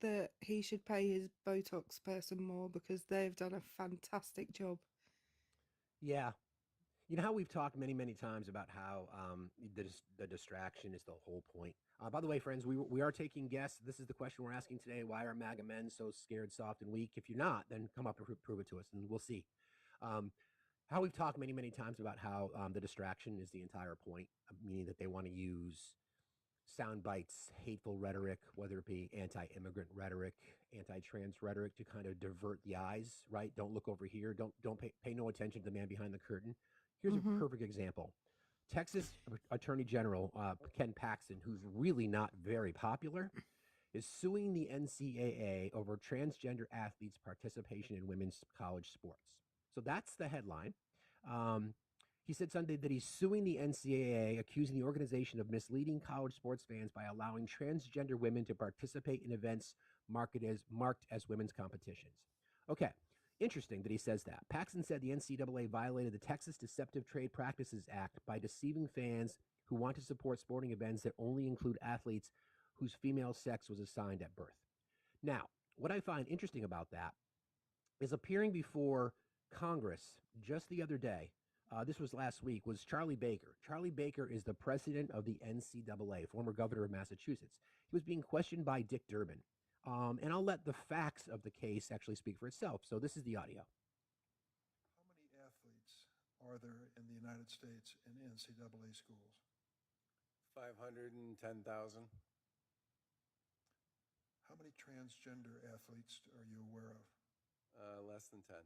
that he should pay his Botox person more because they've done a fantastic job. Yeah. You know how we've talked many, many times about how the distraction is the whole point. By the way, friends, we are taking guests. This is the question we're asking today. Why are MAGA men so scared, soft, and weak? If you're not, then come up and prove it to us, and we'll see. Um, how we've talked many, many times about how the distraction is the entire point, meaning that they want to use sound bites, hateful rhetoric, whether it be anti-immigrant rhetoric, anti-trans rhetoric, to kind of divert the eyes. Right? Don't look over here. Don't pay no attention to the man behind the curtain. Here's a Mm-hmm. perfect example. Texas Attorney General Ken Paxton, who's really not very popular, is suing the NCAA over transgender athletes' participation in women's college sports. So that's the headline. Um, he said Sunday that he's suing the NCAA, accusing the organization of misleading college sports fans by allowing transgender women to participate in events marked as women's competitions. Okay, interesting that he says that. Paxton said the NCAA violated the Texas Deceptive Trade Practices Act by deceiving fans who want to support sporting events that only include athletes whose female sex was assigned at birth. Now, what I find interesting about that is appearing before Congress just the other day. This was last week, was Charlie Baker. Charlie Baker is the president of the NCAA, former governor of Massachusetts. He was being questioned by Dick Durbin. And I'll let the facts of the case actually speak for itself. So this is the audio. How many athletes are there in the United States in NCAA schools? 510,000. How many transgender athletes are you aware of? Less than 10.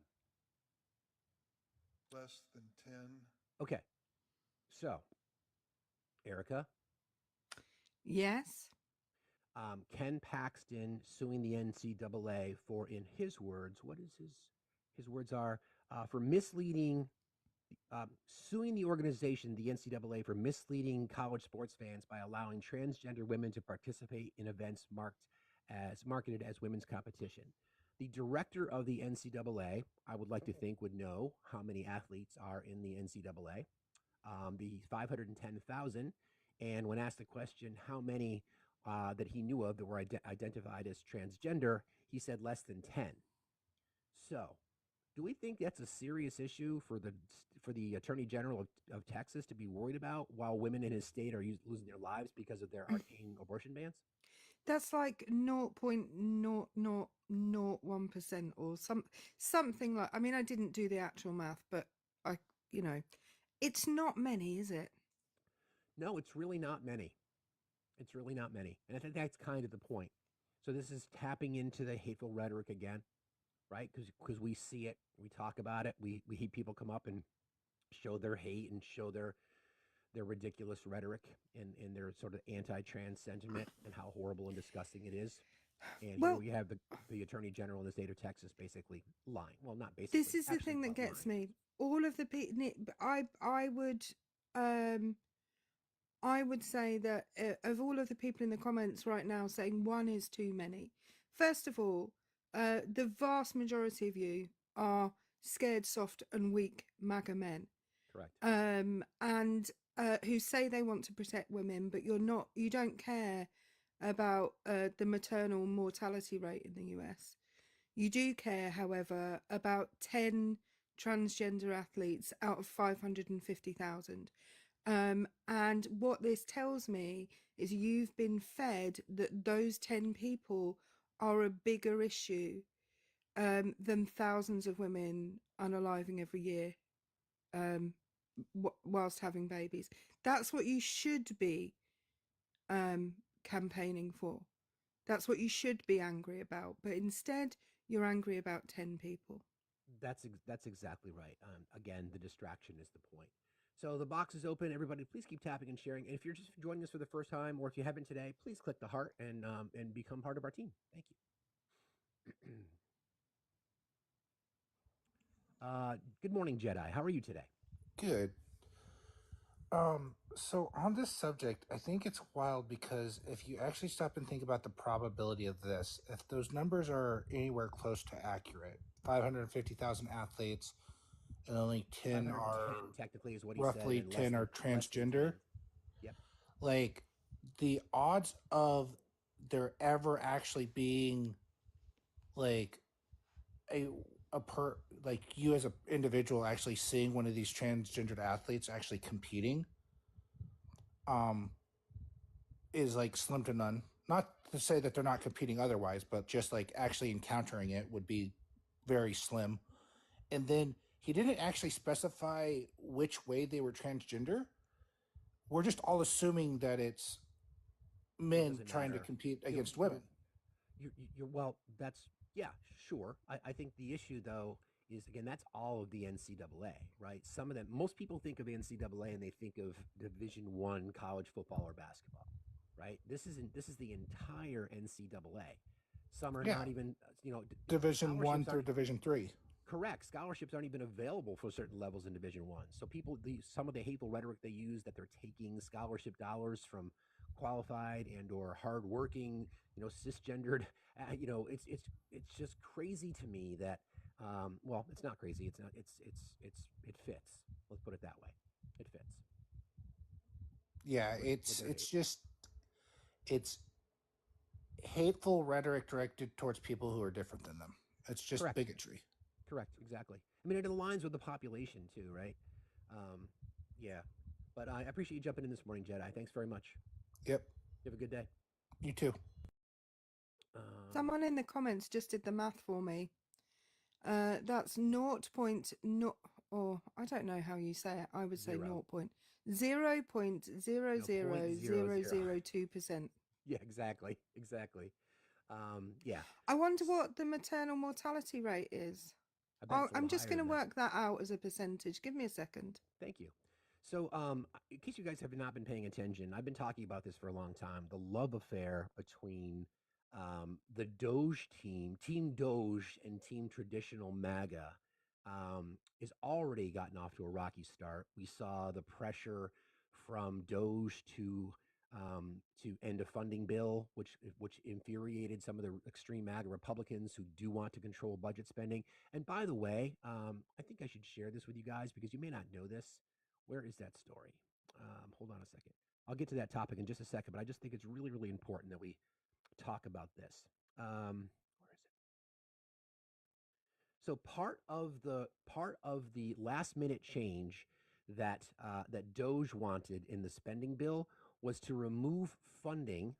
Less than 10. Okay. So, Erica, Yes. Ken Paxton suing the NCAA for, in his words, what is his words are for misleading, suing the organization, the NCAA, for misleading college sports fans by allowing transgender women to participate in events marketed as women's competition. The director of the NCAA, I would like to think, would know how many athletes are in the NCAA, the 510,000. And when asked the question, how many that he knew of that were identified as transgender, he said less than 10. So, do we think that's a serious issue for the Attorney General of Texas to be worried about while women in his state are losing their lives because of their arcane abortion bans? That's like 0.0001% or something like. I mean, I didn't do the actual math, but I, you know, it's not many, is it? No, it's really not many. It's really not many. And I think that's kind of the point. So this is tapping into the hateful rhetoric again, right? Because we see it, we talk about it, we hear people come up and show their hate and show their ridiculous rhetoric and their sort of anti-trans sentiment and how horrible and disgusting it is. And here Well, we have the Attorney General in the state of Texas basically lying. Well, not this basically, is the actually thing that gets lying. me. All of the people, um I would say that of all of the people in the comments right now saying one is too many. First of all, the vast majority of you are scared, soft, and weak MAGA men, Correct. and who say they want to protect women, but you don't care about the maternal mortality rate in the US. You do care, however, about 10 transgender athletes out of 550,000. And what this tells me is you've been fed that those 10 people are a bigger issue than thousands of women unaliving every year whilst having babies. That's what you should be campaigning for. That's what you should be angry about. But instead, you're angry about 10 people. That's exactly right. Again, the distraction is the point. So the box is open. Everybody, please keep tapping and sharing. And if you're just joining us for the first time, or if you haven't today, please click the heart and become part of our team. Thank you. Good morning, Jedi. How are you today? Good. So on this subject, I think it's wild because if you actually stop and think about the probability of this, if those numbers are anywhere close to accurate, 550,000 athletes and only 10 are 510 technically is what he said, roughly and 10 are less than 10. transgender, Yep. like the odds of there ever actually being like a like you as an individual actually seeing one of these transgendered athletes actually competing um is like slim to none. Not to say that they're not competing otherwise, but just like actually encountering it would be very slim. And then he didn't actually specify which way they were transgender. We're just all assuming that it's It men doesn't trying to matter. compete You, against you, women. you're well. That's yeah, sure. I think the issue though is again that's all of the NCAA, right? Some of them, most people think of NCAA and they think of Division I college football or basketball, right? This is the entire NCAA. Some are Yeah, not even Division One scholarships through aren't Division Three. correct. Scholarships aren't even available for certain levels in Division One. So people, some of the hateful rhetoric they use that they're taking scholarship dollars from qualified and or hardworking, cisgendered, it's just crazy to me that, well, it's not crazy. It's not. It fits. Let's put it that way. It fits Yeah, with their it's hate. just it's hateful rhetoric directed towards people who are different than them. It's just Correct. bigotry. Correct. Exactly. I mean, it aligns with the population too, right? Yeah. But I appreciate you jumping in this morning, Jedi. Thanks very much. Yep, You have a good day. you too. Someone in the comments just did the math for me. That's 0.0, or I don't know how you say it. I would say 0. 0.00. 0.00002%. Yeah, exactly. Exactly. Yeah. I wonder what the maternal mortality rate is. I bet it's a I'm little just higher going to than that. work that out as a percentage. Give me a second. Thank you. So, in case you guys have not been paying attention, I've been talking about this for a long time. The love affair between the Doge team, Team Doge, and Team Traditional MAGA is already gotten off to a rocky start. We saw the pressure from Doge to end a funding bill, which infuriated some of the extreme MAGA Republicans who do want to control budget spending. And by the way, I think I should share this with you guys because you may not know this. Where is that story? Hold on a second. I'll get to that topic in just a second, but I just think it's really, really important that we talk about this. Where is it? So part of the last minute change that Doge wanted in the spending bill was to remove funding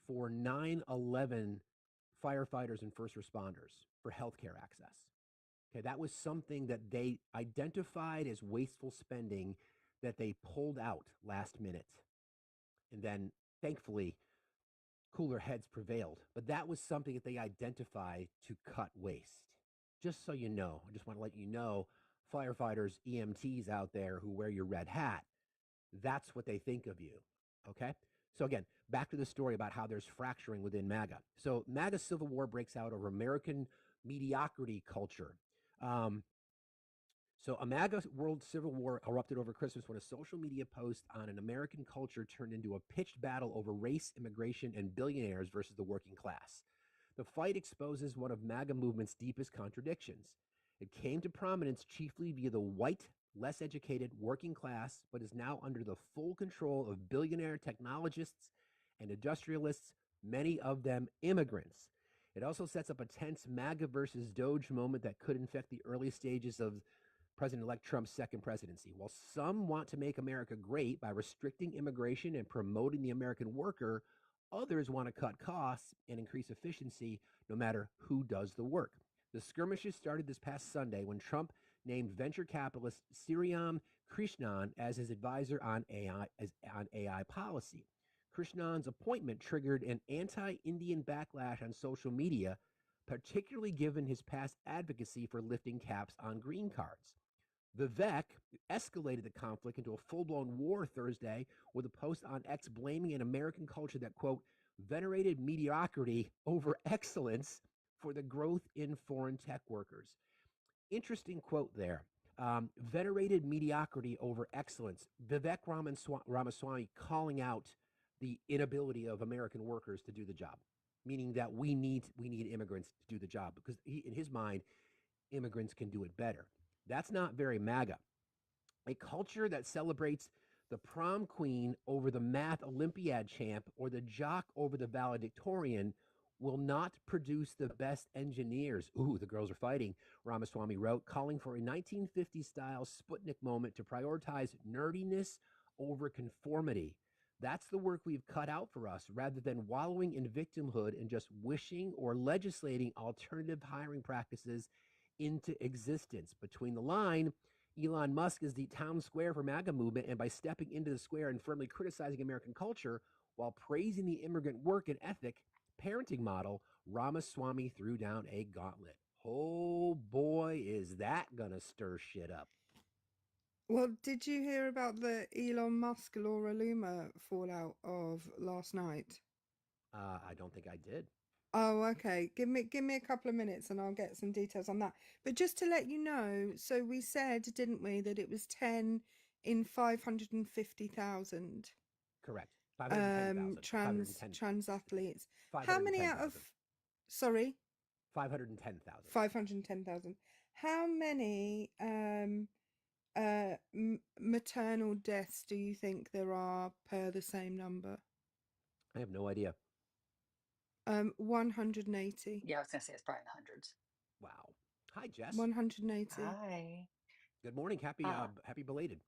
for 9/11 firefighters and first responders for healthcare access. Okay, that was something that they identified as wasteful spending that they pulled out last minute. And then thankfully, cooler heads prevailed. But that was something that they identified to cut waste. Just so you know, I just want to let you know, firefighters, EMTs out there who wear your red hat, that's what they think of you. Okay? So again, back to the story about how there's fracturing within MAGA. So MAGA civil war breaks out over American mediocrity culture. Um, so a MAGA world civil war erupted over Christmas when a social media post on an American culture turned into a pitched battle over race, immigration, and billionaires versus the working class. The fight exposes one of MAGA movement's deepest contradictions. It came to prominence chiefly via the white, less educated working class, but is now under the full control of billionaire technologists and industrialists, many of them immigrants. It also sets up a tense MAGA versus Doge moment that could infect the early stages of President-elect Trump's second presidency. While some want to make America great by restricting immigration and promoting the American worker, others want to cut costs and increase efficiency no matter who does the work. The skirmishes started this past Sunday when Trump named venture capitalist Sriram Krishnan as his advisor on AI policy. Krishnan's appointment triggered an anti-Indian backlash on social media, particularly given his past advocacy for lifting caps on green cards. Vivek escalated the conflict into a full-blown war Thursday with a post on X blaming an American culture that, quote, venerated mediocrity over excellence for the growth in foreign tech workers. Interesting quote there. Venerated mediocrity over excellence. Vivek Ramaswamy calling out the inability of American workers to do the job, meaning that we need immigrants to do the job because in his mind, immigrants can do it better. That's not very MAGA. A culture that celebrates the prom queen over the math Olympiad champ or the jock over the valedictorian will not produce the best engineers. Ooh, the girls are fighting, Ramaswamy wrote, calling for a 1950s style Sputnik moment to prioritize nerdiness over conformity. That's the work we've cut out for us rather than wallowing in victimhood and just wishing or legislating alternative hiring practices into existence. Between the line, Elon Musk is the town square for MAGA movement, and by stepping into the square and firmly criticizing American culture while praising the immigrant work and ethic parenting model, Ramaswamy threw down a gauntlet. Oh boy, is that gonna stir shit up. Well, did you hear about the Elon Musk Laura Loomer fallout of last night? I don't think I did. Oh, okay. Give me a couple of minutes and I'll get some details on that. But just to let you know, so we said, didn't we, that it was 10 in 550,000 Correct. 510,000. trans athletes. How many out of 510,000. sorry? 510,000. 510,000. How many maternal deaths do you think there are per the same number? I have no idea. 180. Yeah, I was gonna say it's probably in the hundreds. Wow. Hi, Jess. 180. Hi. Good morning. Happy Uh, happy belated.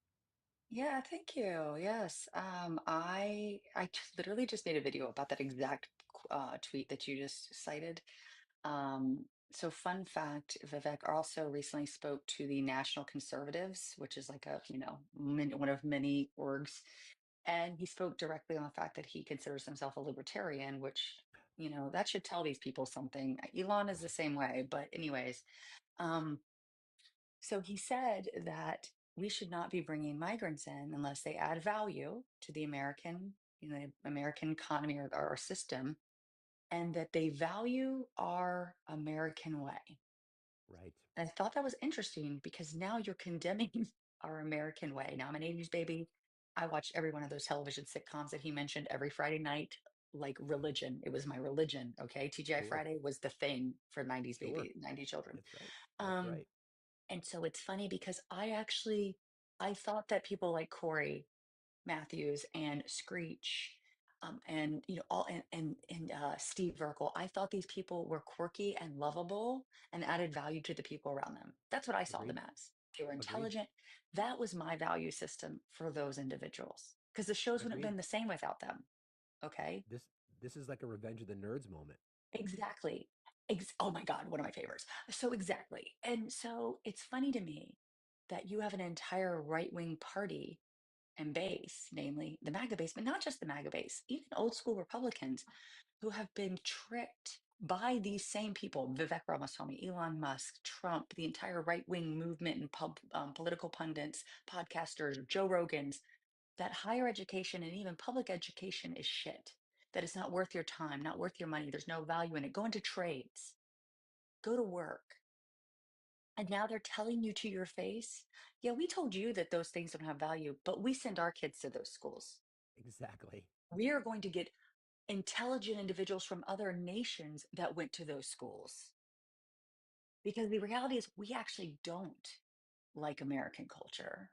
yeah, thank you. Yes. Literally just made a video about that exact tweet that you just cited. So fun fact, Vivek also recently spoke to the National Conservatives, which is like one of many orgs. And he spoke directly on the fact that he considers himself a libertarian, which, that should tell these people something. Elon is the same way, but anyways, um, so he said that we should not be bringing migrants in unless they add value to the American economy or our system, and that they value our American way. Right. And I thought that was interesting because now you're condemning our American way. Now I'm an 80s baby. I watched every one of those television sitcoms that he mentioned every Friday night, like religion. It was my religion. Okay. TGI Sure. Friday was the thing for 90s Sure. baby, 90s children. That's right. That's Um, right. and so it's funny because I thought that people like Corey Matthews and Screech, and all and Steve Urkel. I thought these people were quirky and lovable and added value to the people around them. That's what I saw Agreed. them as. They were Agreed. intelligent. That was my value system for those individuals because the shows wouldn't have Agreed. been the same without them. Okay, This this is like a Revenge of the Nerds moment. exactly. Oh my God, one of my favorites. So exactly. And so it's funny to me that you have an entire right wing party and base, namely the MAGA base, but not just the MAGA base, even old school Republicans who have been tricked by these same people, Vivek Ramaswamy, Elon Musk, Trump, the entire right wing movement and political pundits, podcasters, Joe Rogans, that higher education and even public education is shit, that it's not worth your time, not worth your money. There's no value in it. Go into trades, go to work. And now they're telling you to your face, yeah, we told you that those things don't have value, but we send our kids to those schools. Exactly. We are going to get intelligent individuals from other nations that went to those schools. Because the reality is, we actually don't like American culture.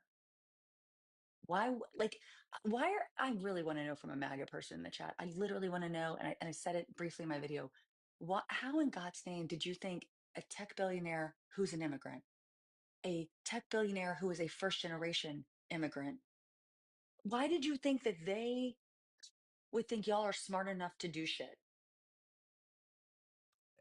I really want to know from a MAGA person in the chat. I literally want to know, and I said it briefly in my video. How in God's name did you think a tech billionaire who's an immigrant, a tech billionaire who is a first generation immigrant, why did you think that they would think y'all are smart enough to do shit?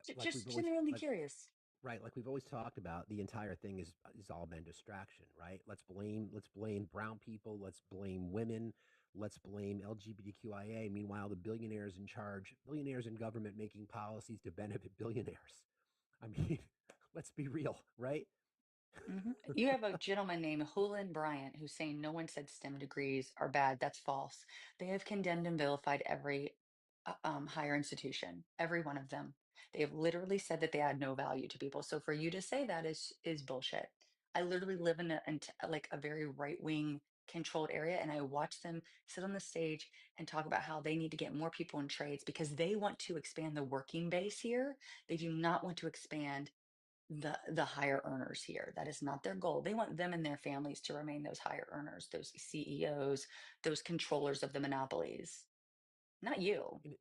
Like we've Just always genuinely like curious. right, like we've always talked about, the entire thing is all been distraction, right? Let's blame brown people, let's blame women, let's blame LGBTQIA. Meanwhile, the billionaires in charge, billionaires in government making policies to benefit billionaires. I mean, let's be real, right? You have a gentleman named Hulin Bryant who's saying no one said STEM degrees are bad. That's false. They have condemned and vilified every higher institution, every one of them. They have literally said that they add no value to people. So for you to say that is bullshit. I literally live in like a very right wing controlled area, and I watch them sit on the stage and talk about how they need to get more people in trades because they want to expand the working base here. They do not want to expand the higher earners here. That is not their goal. They want them and their families to remain those higher earners, those CEOs, those controllers of the monopolies, not you. And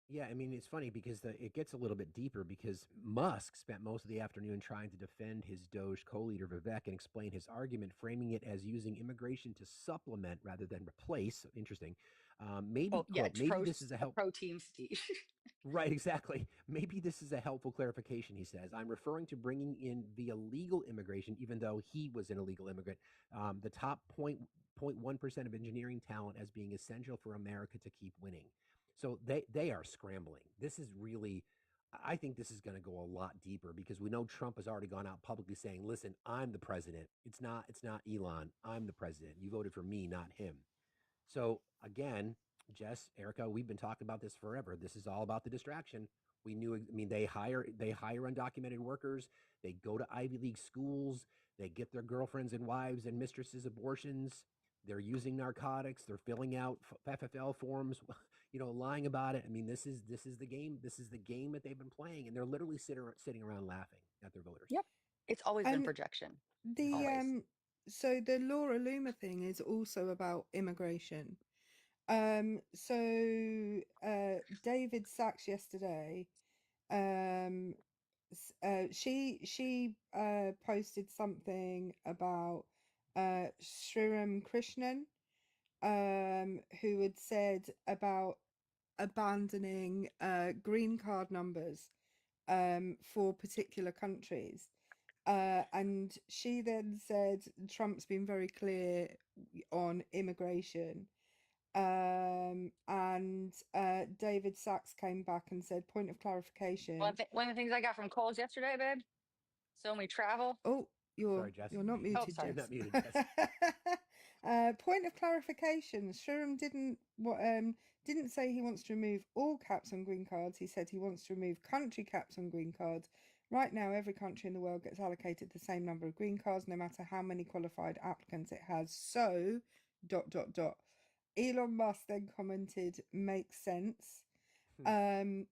yeah, I mean, it's funny because it gets a little bit deeper because Musk spent most of the afternoon trying to defend his Doge co-leader Vivek and explain his argument, framing it as using immigration to supplement rather than replace. Interesting. Oh Maybe, yeah, quote, it's maybe this is a help. pro team Steve. Right, exactly. Maybe this is a helpful clarification, he says. I'm referring to bringing in via legal immigration, even though he was an illegal immigrant, the top 0.1% of engineering talent as being essential for America to keep winning. So they are scrambling. This is really, I think this is going to go a lot deeper because we know Trump has already gone out publicly saying, listen, I'm the president. It's not Elon. I'm the president. You voted for me, not him. So again, Jess, Erica, we've been talking about this forever. This is all about the distraction. We knew, I mean, they hire undocumented workers, they go to Ivy League schools, they get their girlfriends and wives and mistresses abortions, they're using narcotics, they're filling out FFL forms, lying about it. I mean, this is the game. This is the game that they've been playing, and they're literally sitting around laughing at their voters. Yep. It's always been And projection. the Always. so the Laura Loomer thing is also about immigration. So David Sachs yesterday, she posted something about Sriram Krishnan, who had said about abandoning green card numbers for particular countries. And she then said Trump's been very clear on immigration. And David Sachs came back and said, point of clarification. One of the things I got from Coles yesterday, babe. So when we travel. Oh, Sorry, Jess. you're not Oh, muted, sorry. You're Jess. not muted, Jess. Point of clarification. Shuram didn't say he wants to remove all caps on green cards. He said he wants to remove country caps on green cards. Right now, every country in the world gets allocated the same number of green cards, no matter how many qualified applicants it has. So, ... Elon Musk then commented, makes sense. And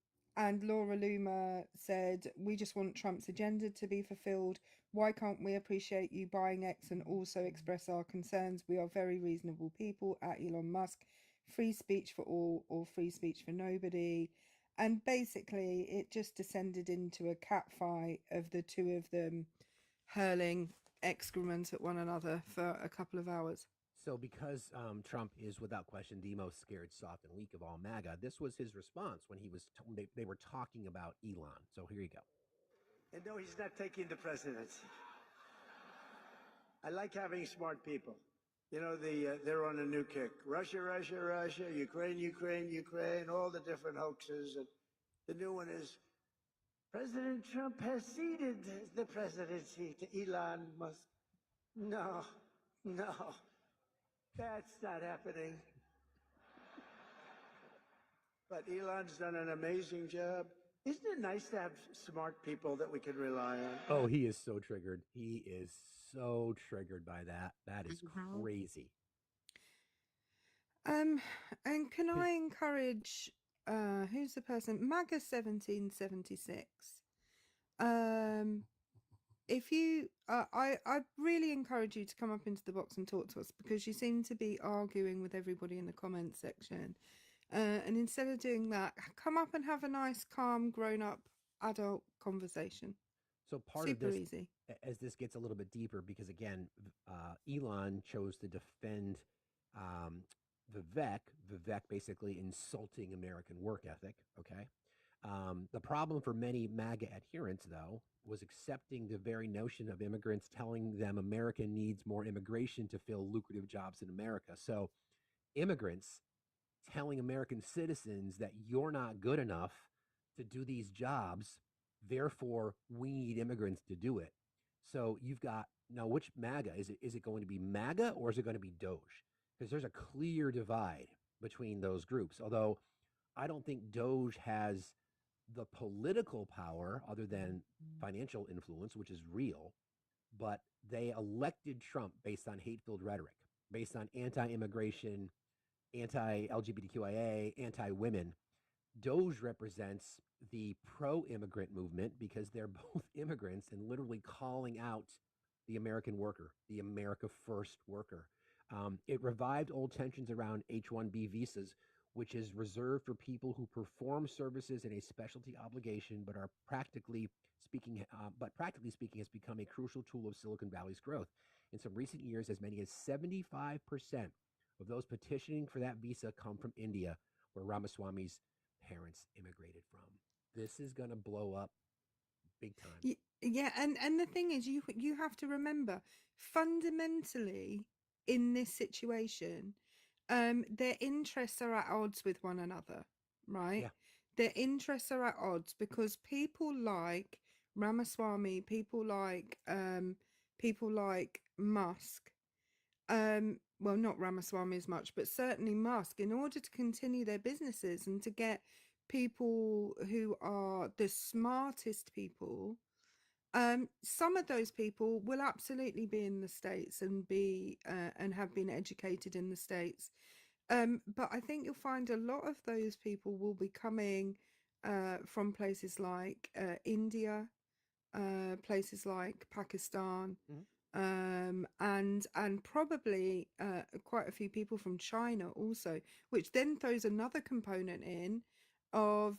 Laura Loomer said, we just want Trump's agenda to be fulfilled. Why can't we appreciate you buying X and also express our concerns? We are very reasonable people at Elon Musk. Free speech for all or free speech for nobody. And basically, it just descended into a catfight of the two of them hurling excrement at one another for a couple of hours. So, because Trump is without question the most scared, soft, and weak of all MAGA, this was his response when he was they were talking about Elon. So here you go. And no, he's not taking the presidency. I like having smart people. They're on a new kick. Russia, Russia, Russia, Ukraine, Ukraine, Ukraine, all the different hoaxes. And the new one is President Trump has ceded the presidency to Elon Musk. No, that's not happening. But Elon's done an amazing job. Isn't it nice to have smart people that we can rely on? Oh, he is so triggered. He is so triggered by that. That is crazy. And can I encourage who's the person? MAGA 1776. If you I really encourage you to come up into the box and talk to us, because you seem to be arguing with everybody in the comments section. And instead of doing that, come up and have a nice, calm, grown-up, adult conversation. So part Super of this, easy. as this gets a little bit deeper, because again, Elon chose to defend Vivek basically insulting American work ethic. Okay. The problem for many MAGA adherents, though, was accepting the very notion of immigrants telling them America needs more immigration to fill lucrative jobs in America. So immigrants telling American citizens that you're not good enough to do these jobs, therefore we need immigrants to do it. So you've got now, which MAGA is it going to be MAGA or is it going to be Doge? Because there's a clear divide between those groups. Although I don't think Doge has the political power other than financial influence, which is real, but they elected Trump based on hate-filled rhetoric, based on anti-immigration, anti-LGBTQIA, anti-women. Doge represents the pro-immigrant movement because they're both immigrants and literally calling out the American worker, the America First worker. It revived old tensions around H-1B visas, which is reserved for people who perform services in a specialty obligation, but practically speaking, has become a crucial tool of Silicon Valley's growth. In some recent years, as many as 75% of those petitioning for that visa come from India, where Ramaswamy's parents immigrated from. This is going to blow up big time. Yeah, and the thing is, you have to remember, fundamentally, in this situation, their interests are at odds with one another, right? Yeah. Their interests are at odds because people like Ramaswamy, people like Musk, well, not Ramaswamy as much, but certainly Musk, in order to continue their businesses and to get people who are the smartest people, some of those people will absolutely be in the States and be and have been educated in the States. But I think you'll find a lot of those people will be coming from places like India, places like Pakistan, and probably quite a few people from China also, which then throws another component in of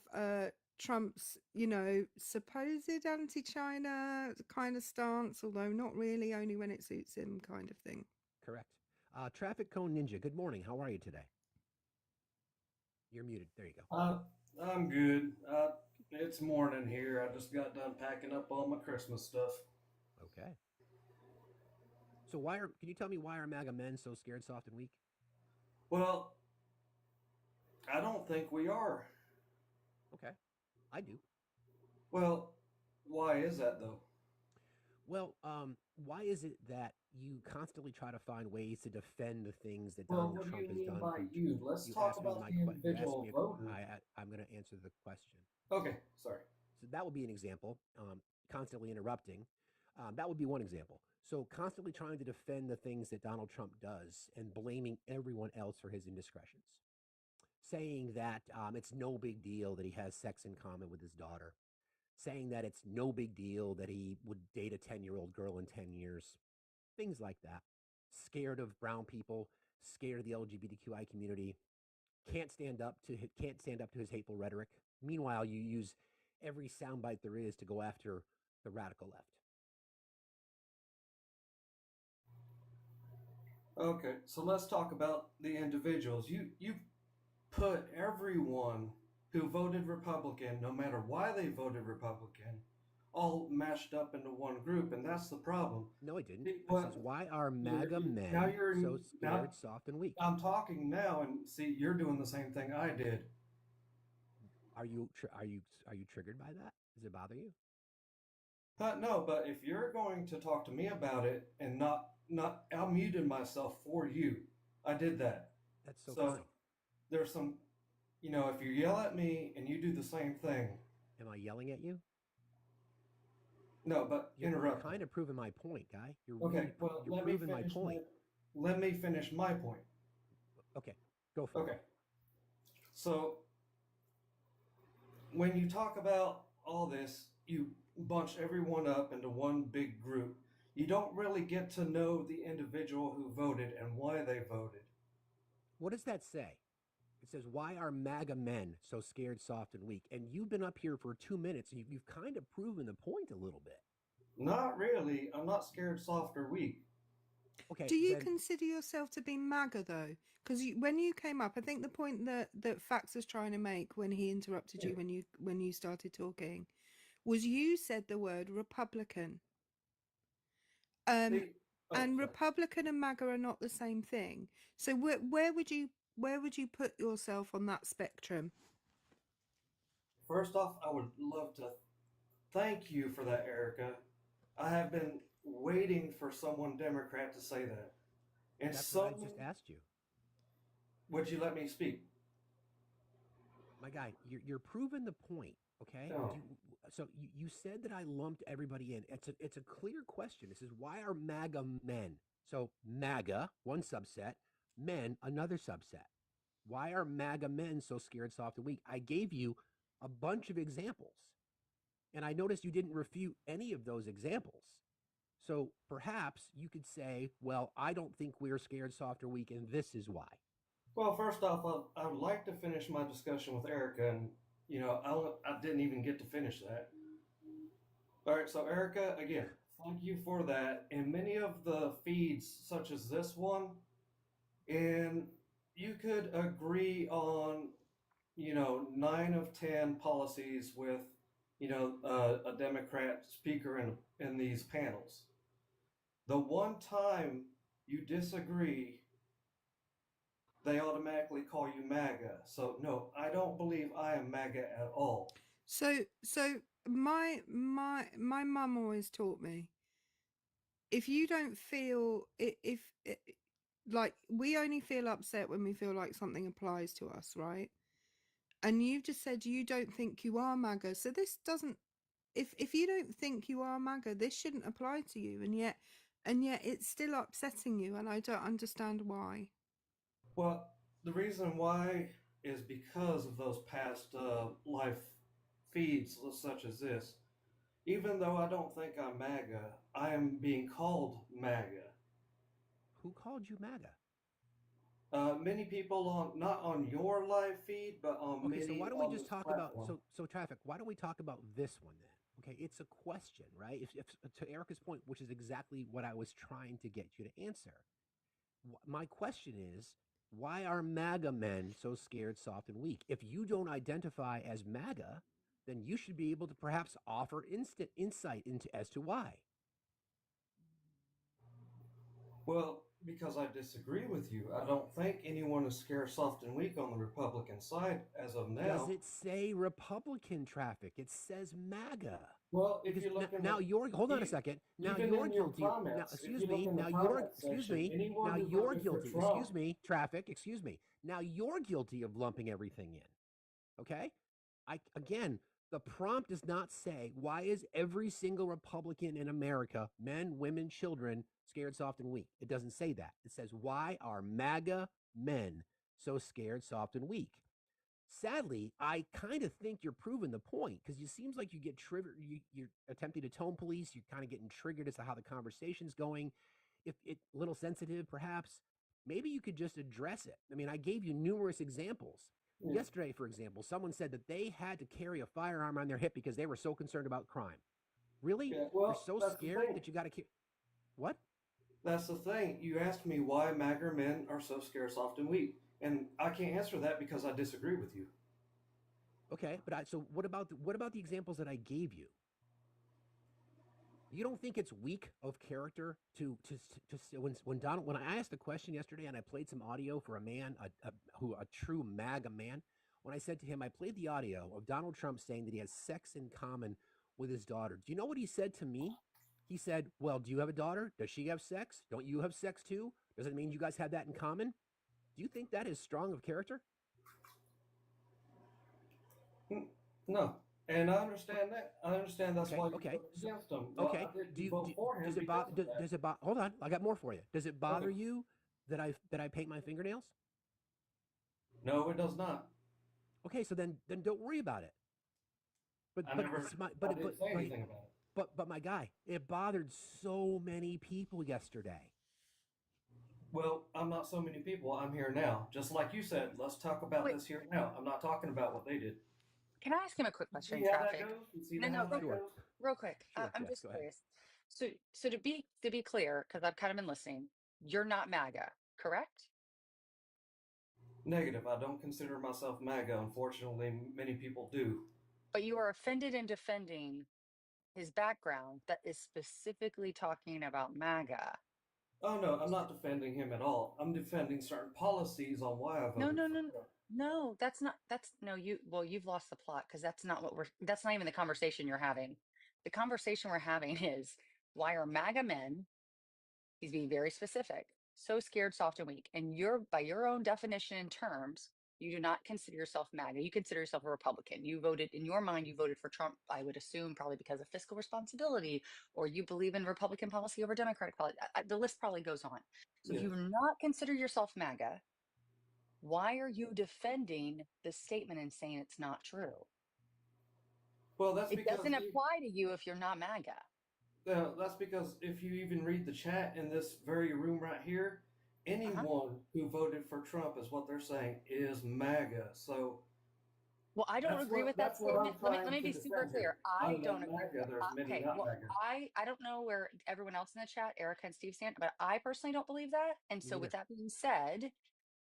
Trump's, supposed anti-China kind of stance, although not really, only when it suits him, kind of thing. Correct. Traffic Cone Ninja, good morning. How are you today? You're muted. There you go. I'm good. It's morning here. I just got done packing up all my Christmas stuff. Okay. So can you tell me why are MAGA men so scared, soft, and weak? Well, I don't think we are. Okay. I do. Well, why is that though? Well, why is it that you constantly try to find ways to defend the things that Well, Donald what do Trump you has mean done? by you? Let's You talk asked me about my the you asked individual me. voter. I'm going to answer the question. Okay, sorry. So that would be an example. Constantly interrupting. That would be one example. So constantly trying to defend the things that Donald Trump does and blaming everyone else for his indiscretions. Saying that it's no big deal that he has sex in common with his daughter. Saying that it's no big deal that he would date a 10-year-old girl in 10 years. Things like that. Scared of brown people, scared of the LGBTQI community, can't stand up to his hateful rhetoric. Meanwhile, you use every soundbite there is to go after the radical left. Okay, so let's talk about the individuals. You put everyone who voted Republican, no matter why they voted Republican, all mashed up into one group, and that's the problem. No, I didn't. See, I says, why are MAGA men so now scared, soft, and weak? I'm talking now, and see, you're doing the same thing I did. Are you triggered by that? Does it bother you? No, but if you're going to talk to me about it and not, I muted myself for you. I did that. That's so So kind. there's some, if you yell at me and you do the same thing. Am I yelling at you? No, but You're interrupt. kind of proving my point, guy. You're Okay, well, you're proving my point. Let me finish my point. Okay, go for it. Okay. So when you talk about all this, you bunch everyone up into one big group. You don't really get to know the individual who voted and why they voted. What does that say? It says, why are MAGA men so scared, soft, and weak? And you've been up here for 2 minutes, and you've kind of proven the point a little bit. Not really. I'm not scared, soft, or weak. Okay. Do you consider yourself to be MAGA though? Because when you came up, I think the point that Fax was trying to make when he interrupted you when you started talking was you said the word Republican. And Republican and MAGA are not the same thing. So where would you put yourself on that spectrum? First off, I would love to thank you for that, Erica. I have been waiting for someone Democrat to say that. And that's what I just asked you. Would you let me speak? My guy, you're proving the point, okay? Oh. So you said that I lumped everybody in. It's a clear question. It says, why are MAGA men? So MAGA, one subset, men, another subset. Why are MAGA men so scared, soft, and weak? I gave you a bunch of examples. And I noticed you didn't refute any of those examples. So perhaps you could say, well, I don't think we're scared, soft, or weak, and this is why. Well, first off, I would like to finish my discussion with Erica, and I didn't even get to finish that. All right, so Erica, again, thank you for that. In many of the feeds, such as this one, and you could agree on, 9 of 10 policies with, a Democrat speaker in these panels. The one time you disagree, they automatically call you MAGA. So no, I don't believe I am MAGA at all. So my mum always taught me, if you don't feel if like, we only feel upset when we feel like something applies to us, right? And you've just said you don't think you are MAGA, so this doesn't. If you don't think you are MAGA, this shouldn't apply to you, and yet it's still upsetting you, and I don't understand why. Well, the reason why is because of those past life feeds such as this. Even though I don't think I'm MAGA, I am being called MAGA. Who called you MAGA? Many people not on your live feed, but on Okay, many so why don't we on just this talk platform. about so traffic? Why don't we talk about this one then? Okay, it's a question, right? If to Erica's point, which is exactly what I was trying to get you to answer. My question is, why are MAGA men so scared, soft, and weak? If you don't identify as MAGA, then you should be able to perhaps offer instant insight into as to why. Well, because I disagree with you. I don't think anyone is scared, soft, and weak on the Republican side as of now. Does it say Republican traffic? It says MAGA. Well, if Because you look now you're hold on a second. Now you're guilty. Now excuse me. Now you're excuse me. Now you're guilty. Excuse me. Traffic. Excuse me. Now you're guilty of lumping everything in. Okay. Again, the prompt does not say why is every single Republican in America, men, women, children, scared, soft, and weak. It doesn't say that. It says why are MAGA men so scared, soft, and weak. Sadly, I kind of think you're proving the point because it seems like you get triggered. You're attempting to tone police. You're kind of getting triggered as to how the conversation's going. If it a little sensitive, perhaps, maybe you could just address it. I mean, I gave you numerous examples. Yeah. Yesterday, for example, someone said that they had to carry a firearm on their hip because they were so concerned about crime. Really? Yeah, well, you're so scared that you got to carry. What? That's the thing. You asked me why MAGA men are so scared, soft, and weak, and I can't answer that because I disagree with you. Okay, but so what about the examples that I gave you? You don't think it's weak of character to when Donald, when I asked the question yesterday and I played some audio for a man a true MAGA man, when I said to him I played the audio of Donald Trump saying that he has sex in common with his daughter. Do you know what he said to me? He said, "Well, do you have a daughter? Does she have sex? Don't you have sex too? Does it mean you guys have that in common?" Do you think that is strong of character? No, and I understand that. I understand that's why you Okay. voted against him. Okay. I didn't vote for him does it because of that. does it bother? Hold on, I got more for you. Does it bother Okay. you that I paint my fingernails? No, it does not. Okay, so then don't worry about it. I didn't say anything about it. But my guy, it bothered so many people yesterday. Well, I'm not so many people. I'm here now. Just like you said, let's talk about this here now. I'm not talking about what they did. Can I ask him a quick question? See how that Traffic. goes? See No, how that Sure. goes? real quick. Sure, I'm Jess, just go ahead. curious. So to be clear, because I've kind of been listening, you're not MAGA, correct? Negative. I don't consider myself MAGA. Unfortunately, many people do. But you are offended in defending his background that is specifically talking about MAGA. Oh no, I'm not defending him at all. I'm defending certain policies on why I voted for him. No, you've lost the plot because that's not even the conversation you're having. The conversation we're having is why are MAGA men, he's being very specific, so scared, soft, and weak. And by your own definition and terms, you do not consider yourself MAGA. You consider yourself a Republican. You voted, in your mind, you voted for Trump, I would assume, probably because of fiscal responsibility, or you believe in Republican policy over Democratic policy. The list probably goes on. So Yes. you do not consider yourself MAGA. Why are you defending this statement and saying it's not true? Well, that's It because doesn't apply to you if you're not MAGA. that's because if you even read the chat in this very room right here, Uh-huh. anyone who voted for Trump is what they're saying is MAGA. So Well, I don't agree with that that's what I'm statement. Let me trying to be super defend here. clear. I Other don't than agree. MAGA, there's many Okay, not well, MAGA. I don't know where everyone else in the chat, Erica and Steve, stand, but I personally don't believe that. And Me so, either. with that being said,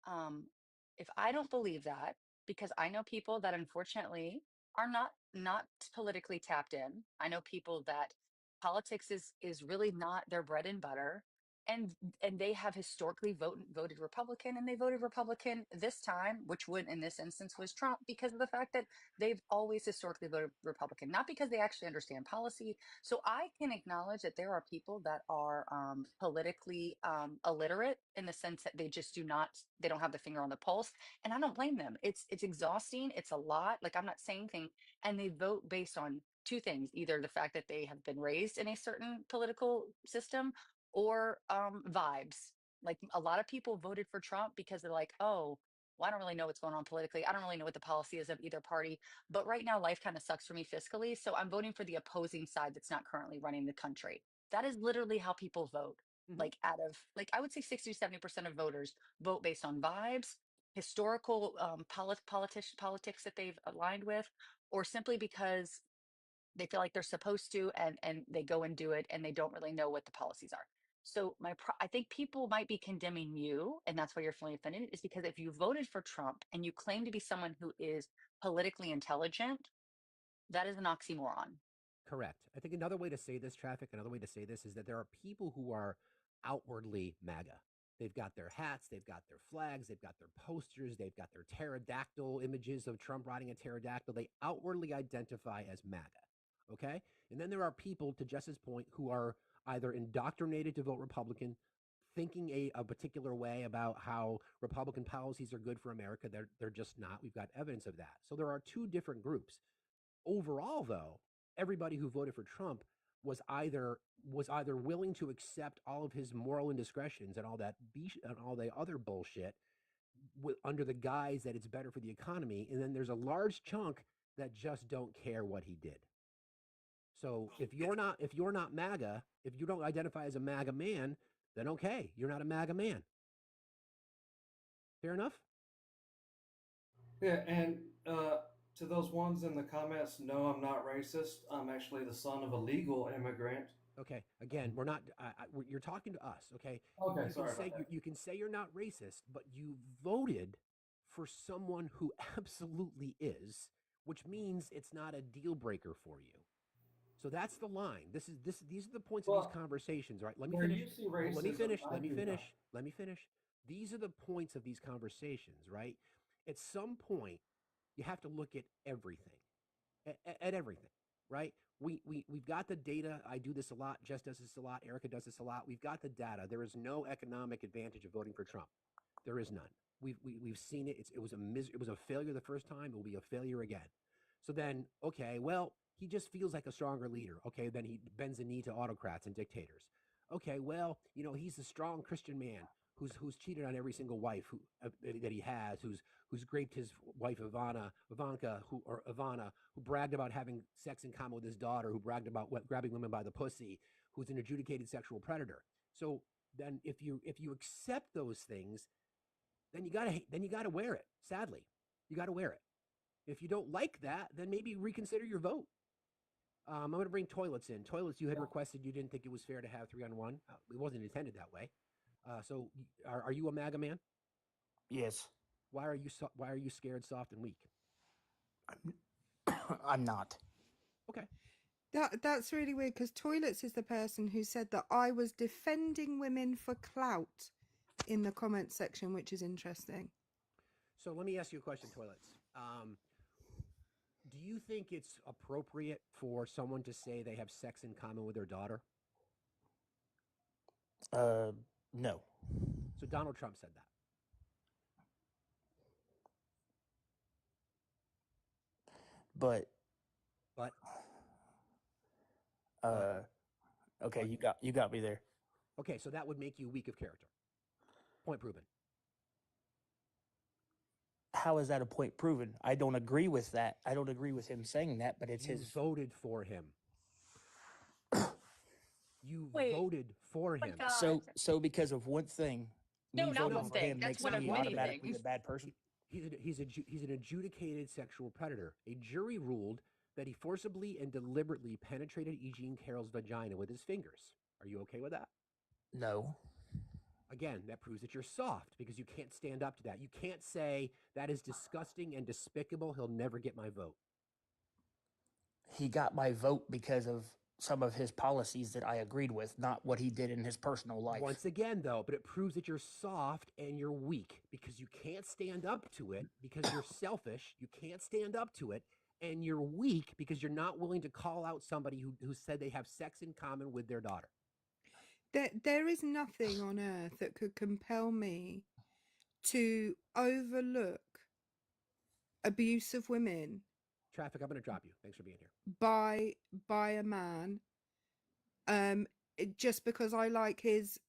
um, if I don't believe that, because I know people that unfortunately are not politically tapped in. I know people that politics is really not their bread and butter. And they have historically voted Republican, and they voted Republican this time, which would in this instance was Trump, because of the fact that they've always historically voted Republican, not because they actually understand policy. So I can acknowledge that there are people that are politically illiterate, in the sense that they don't have the finger on the pulse, and I don't blame them. It's exhausting. It's a lot. Like, I'm not saying things, and they vote based on two things: either the fact that they have been raised in a certain political system, or vibes. Like, a lot of people voted for Trump because they're like, oh, well, I don't really know what's going on politically. I don't really know what the policy is of either party. But right now, life kind of sucks for me fiscally. So I'm voting for the opposing side that's not currently running the country. That is literally how people vote. Mm-hmm. Like, out of, like, I would say 60 to 70% of voters vote based on vibes, historical politics that they've aligned with, or simply because they feel like they're supposed to, and they go and do it, and they don't really know what the policies are. So I think people might be condemning you, and that's why you're feeling offended, is because if you voted for Trump and you claim to be someone who is politically intelligent, that is an oxymoron. Correct. I think another way to say this, another way to say this is that there are people who are outwardly MAGA. They've got their hats, they've got their flags, they've got their posters, they've got their pterodactyl images of Trump riding a pterodactyl. They outwardly identify as MAGA. Okay? And then there are people, to Jess's point, who are either indoctrinated to vote Republican, thinking a particular way about how Republican policies are good for America. They're just not. We've got evidence of that. So there are two different groups. Overall, though, everybody who voted for Trump was either willing to accept all of his moral indiscretions and all and all the other bullshit under the guise that it's better for the economy, and then there's a large chunk that just don't care what he did. So if you're not MAGA, if you don't identify as a MAGA man, then okay, you're not a MAGA man. Fair enough? Yeah, and to those ones in the comments, no, I'm not racist. I'm actually the son of a legal immigrant. Okay. Again, we're not. You're talking to us. Okay. Okay, You sorry can say about that. you can say you're not racist, but you voted for someone who absolutely is, which means it's not a deal breaker for you. So that's the line. These are the points of these Well, conversations, right? Let me where finish. you see Let me racism, finish. I Let me do finish. not. Let me finish. These are the points of these conversations, right? At some point, you have to look at everything, at everything, right? We've got the data. I do this a lot. Jess does this a lot. Erica does this a lot. We've got the data. There is no economic advantage of voting for Trump. There is none. We've seen it. It was a failure the first time. It will be a failure again. So then, okay, well, he just feels like a stronger leader. Okay, then he bends the knee to autocrats and dictators. Okay, well, he's a strong Christian man who's cheated on every single wife that he has, who's raped his wife Ivanka, Ivana, who bragged about having sex in common with his daughter, who bragged about grabbing women by the pussy, who's an adjudicated sexual predator. So then, if you accept those things, then you gotta wear it. Sadly, you gotta wear it. If you don't like that, then maybe reconsider your vote. I'm going to bring toilets in. Toilets, you had requested, you didn't think it was fair to have 3-on-1. It wasn't intended that way. So, are you a MAGA man? Yes. Why are you scared, soft, and weak? I'm not. Okay. That's really weird, because Toilets is the person who said that I was defending women for clout in the comment section, which is interesting. So let me ask you a question, Toilets. Do you think it's appropriate for someone to say they have sex in common with their daughter? No. So Donald Trump said that. But But okay, But- you got me there. okay, so that would make you weak of character. Point proven. how is that a point proven? I don't agree with that. I don't agree with him saying that, but it's You his. voted for him. You Wait, voted for my him. God. So because of one thing, No, me not voting one for thing. him That's makes one of me many automatically things. a bad person. He's an adjudicated sexual predator. A jury ruled that he forcibly and deliberately penetrated E. Jean Carroll's vagina with his fingers. Are you okay with that? No. Again, that proves that you're soft because you can't stand up to that. You can't say that is disgusting and despicable. He'll never get my vote. He got my vote because of some of his policies that I agreed with, not what he did in his personal life. Once again, though, but it proves that you're soft and you're weak because you can't stand up to it because you're selfish. You can't stand up to it. And you're weak because you're not willing to call out somebody who said they have sex in common with their daughter. There is nothing on earth that could compel me to overlook abuse of women Traffic, I'm going to drop you. Thanks for being here. by a man just because I like his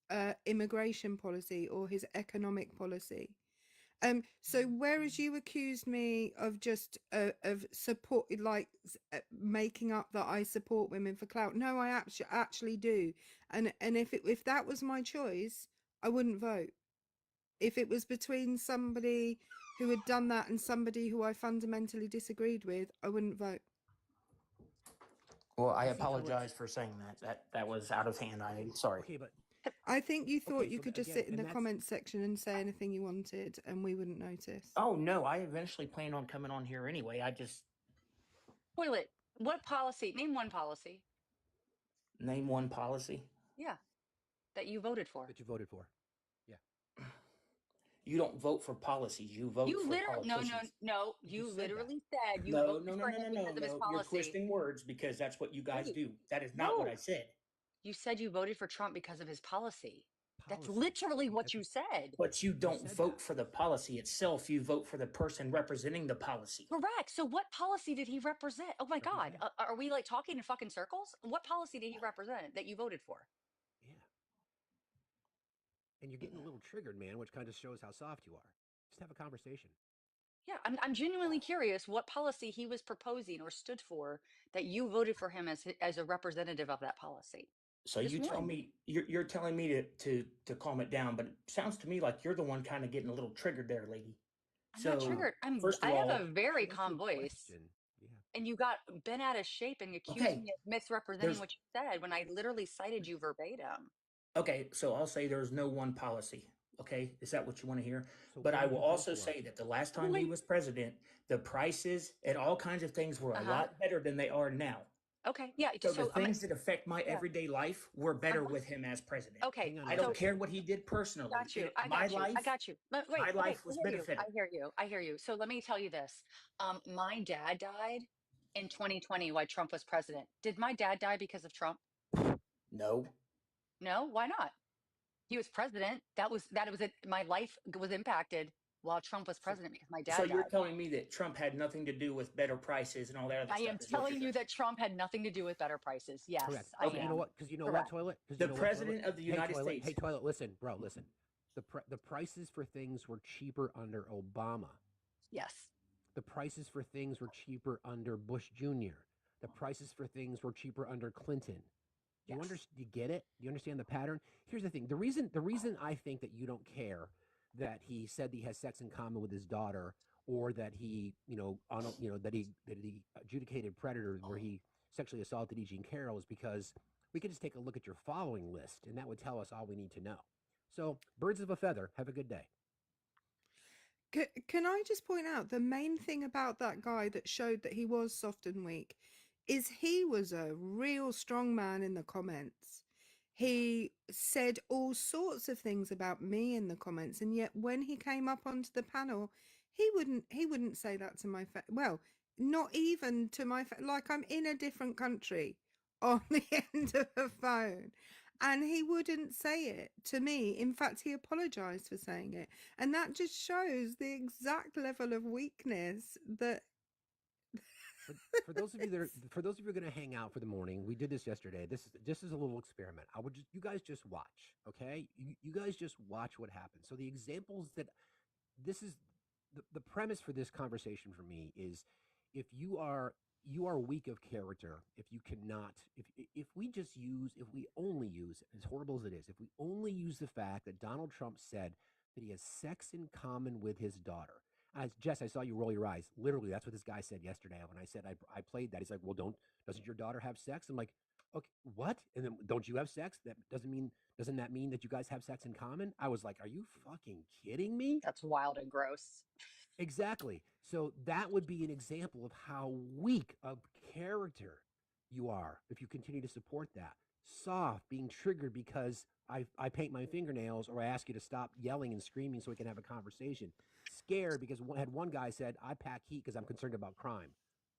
immigration policy or his economic policy. So whereas you accused me of just of support, like making up that I support women for clout, no, I actually do. And if that was my choice, I wouldn't vote. If it was between somebody who had done that and somebody who I fundamentally disagreed with, I wouldn't vote. Well, I See, Philip, apologize for saying that. That was out of hand. I'm sorry. okay, but I think you thought okay, you so could just again, sit in and the that's comments section and say anything you wanted and we wouldn't notice. Oh no, I eventually plan on coming on here anyway. I just Toilet. What policy? Name one policy. name one policy. Yeah, that you voted for. that you voted for. Yeah, You don't vote for policies. You vote You for literally, politicians. no. you You just said that. literally said you No, voted no, no, for no, him no, no, because of his no. You're policy. twisting words because that's what you guys Wait, do. That is not what no. I said. You said you voted for Trump because of his policy. That's Policy. literally what That's you said. But you don't said vote that. for the policy itself. You vote for the person representing the policy. Correct. So what policy did he represent? Oh my God. Represent. Are we like talking in fucking circles? What policy did he represent that you voted for? Yeah. And you're getting a little triggered, man, which kind of shows how soft you are. Just have a conversation. Yeah, I'm genuinely curious what policy he was proposing or stood for that you voted for him as a representative of that policy. So Just you tell one. me you're telling me to calm it down, but it sounds to me like you're the one kind of getting a little triggered there, lady. I'm not So triggered. first I of have all, a very What's calm your voice. question? Yeah. And you got bent out of shape and accused okay, me of misrepresenting there's what you said when I literally cited you verbatim. okay, so I'll say there's no one policy. Okay, is that what you want to hear? So But what I did will you vote also for? say that the last Oh time he my, was president, the prices and all kinds of things were a uh-huh. lot better than they are now. Okay. Yeah. So the So I'm things that affect my yeah. everyday life were better Uh-huh. with him as president. Okay. Hang on I one don't So second. care what he did personally. got you. I My got you. I life, got you. But wait, my okay. life I was hear you. benefited. I hear you. I hear you. So let me tell you this. My dad died in 2020 while Trump was president. Did my dad die because of Trump? No. No. Why not? He was president. That was it. My life was impacted while Trump was So president because my So dad you're died. telling me that Trump had nothing to do with better prices and all that other I stuff am is what you're telling you saying. that Trump had nothing to do with better prices. Yes, correct. I Okay, you know am. what? Because you know what, Correct. toilet? Because The you know what, toilet? president of the Hey, United toilet. States. Hey, toilet. Listen, bro. Listen. The prices for things were cheaper under Obama. Yes. The prices for things were cheaper under Bush Jr. The prices for things were cheaper under Clinton. Do you Yes. understand? Do you get it? Do you understand the pattern? Here's the thing. The reason I think that you don't care that he said he has sex in common with his daughter, or that he, that he adjudicated predator where he sexually assaulted E. Jean Carroll is because we could just take a look at your following list, and that would tell us all we need to know. So, birds of a feather. Have a good day. Can I just point out the main thing about that guy that showed that he was soft and weak is he was a real strong man in the comments. He said all sorts of things about me in the comments, and yet when he came up onto the panel, he wouldn't say that to my face. Well, not even to my face. Like I'm in a different country on the end of a phone. And he wouldn't say it to me. In fact, he apologized for saying it. And that just shows the exact level of weakness that For those of you that are, for those of you who are going to hang out for the morning, we did this yesterday. This is a little experiment. I would just you guys just watch, okay? You guys just watch what happens. So the examples that this is the premise for this conversation for me is if you are weak of character if you cannot if we only use as horrible as it is if we only use the fact that Donald Trump said that he has sex in common with his daughter. Jess, I saw you roll your eyes. Literally, that's what this guy said yesterday when I said I played that. He's like, well, doesn't your daughter have sex? I'm like, okay, what? And then don't you have sex? Doesn't that mean that you guys have sex in common? I was like, are you fucking kidding me? That's wild and gross. Exactly. So that would be an example of how weak of character you are if you continue to support that. Soft, being triggered because I paint my fingernails or I ask you to stop yelling and screaming so we can have a conversation. Scared because one guy said, I pack heat because I'm concerned about crime.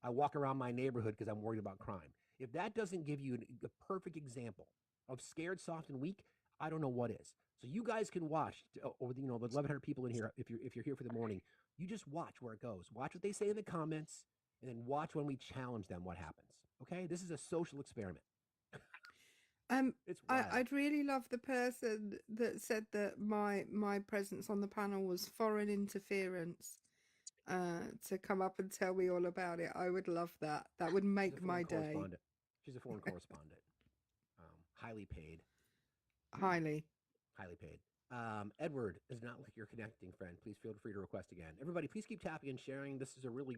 I walk around my neighborhood because I'm worried about crime. If that doesn't give you a perfect example of scared, soft, and weak, I don't know what is. So you guys can watch over the 1,100 people in here. If you're here for the morning, you just watch where it goes. Watch what they say in the comments, and then watch when we challenge them what happens. Okay, this is a social experiment. It's wild. I'd really love the person that said that my presence on the panel was foreign interference to come up and tell me all about it. I would love that. That would make my day. She's a foreign correspondent, highly paid. Highly paid. Edward is not like your connecting friend. Please feel free to request again. Everybody, please keep tapping and sharing. This is a really,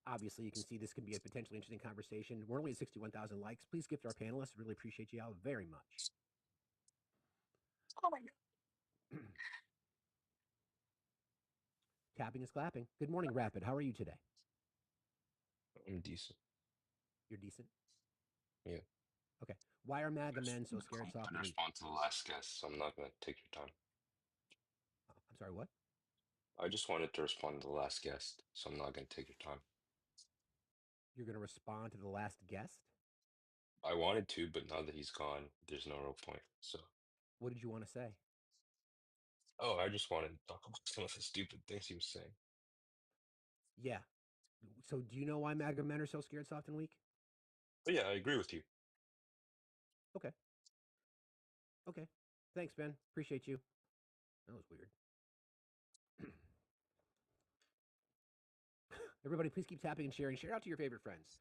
obviously, you can see this can be a potentially interesting conversation. We're only at 61,000 likes. Please gift our panelists. Really appreciate you all very much. Oh my God. Tapping is clapping. Good morning, Rapid. How are you today? I'm decent. You're decent? Yeah. Okay. Why are MAGA men so scared, soft, and weak? Respond to the last guest, so I'm not going to take your time. I'm sorry, what? I just wanted to respond to the last guest, so I'm not going to take your time. You're going to respond to the last guest? I wanted to, but now that he's gone, there's no real point. So. What did you want to say? Oh, I just wanted to talk about some of the stupid things he was saying. Yeah. So do you know why MAGA men are so scared, soft, and weak? But yeah, I agree with you. Okay. Okay. Thanks, Ben. Appreciate you. That was weird. Everybody, please keep tapping and sharing. Share out to your favorite friends.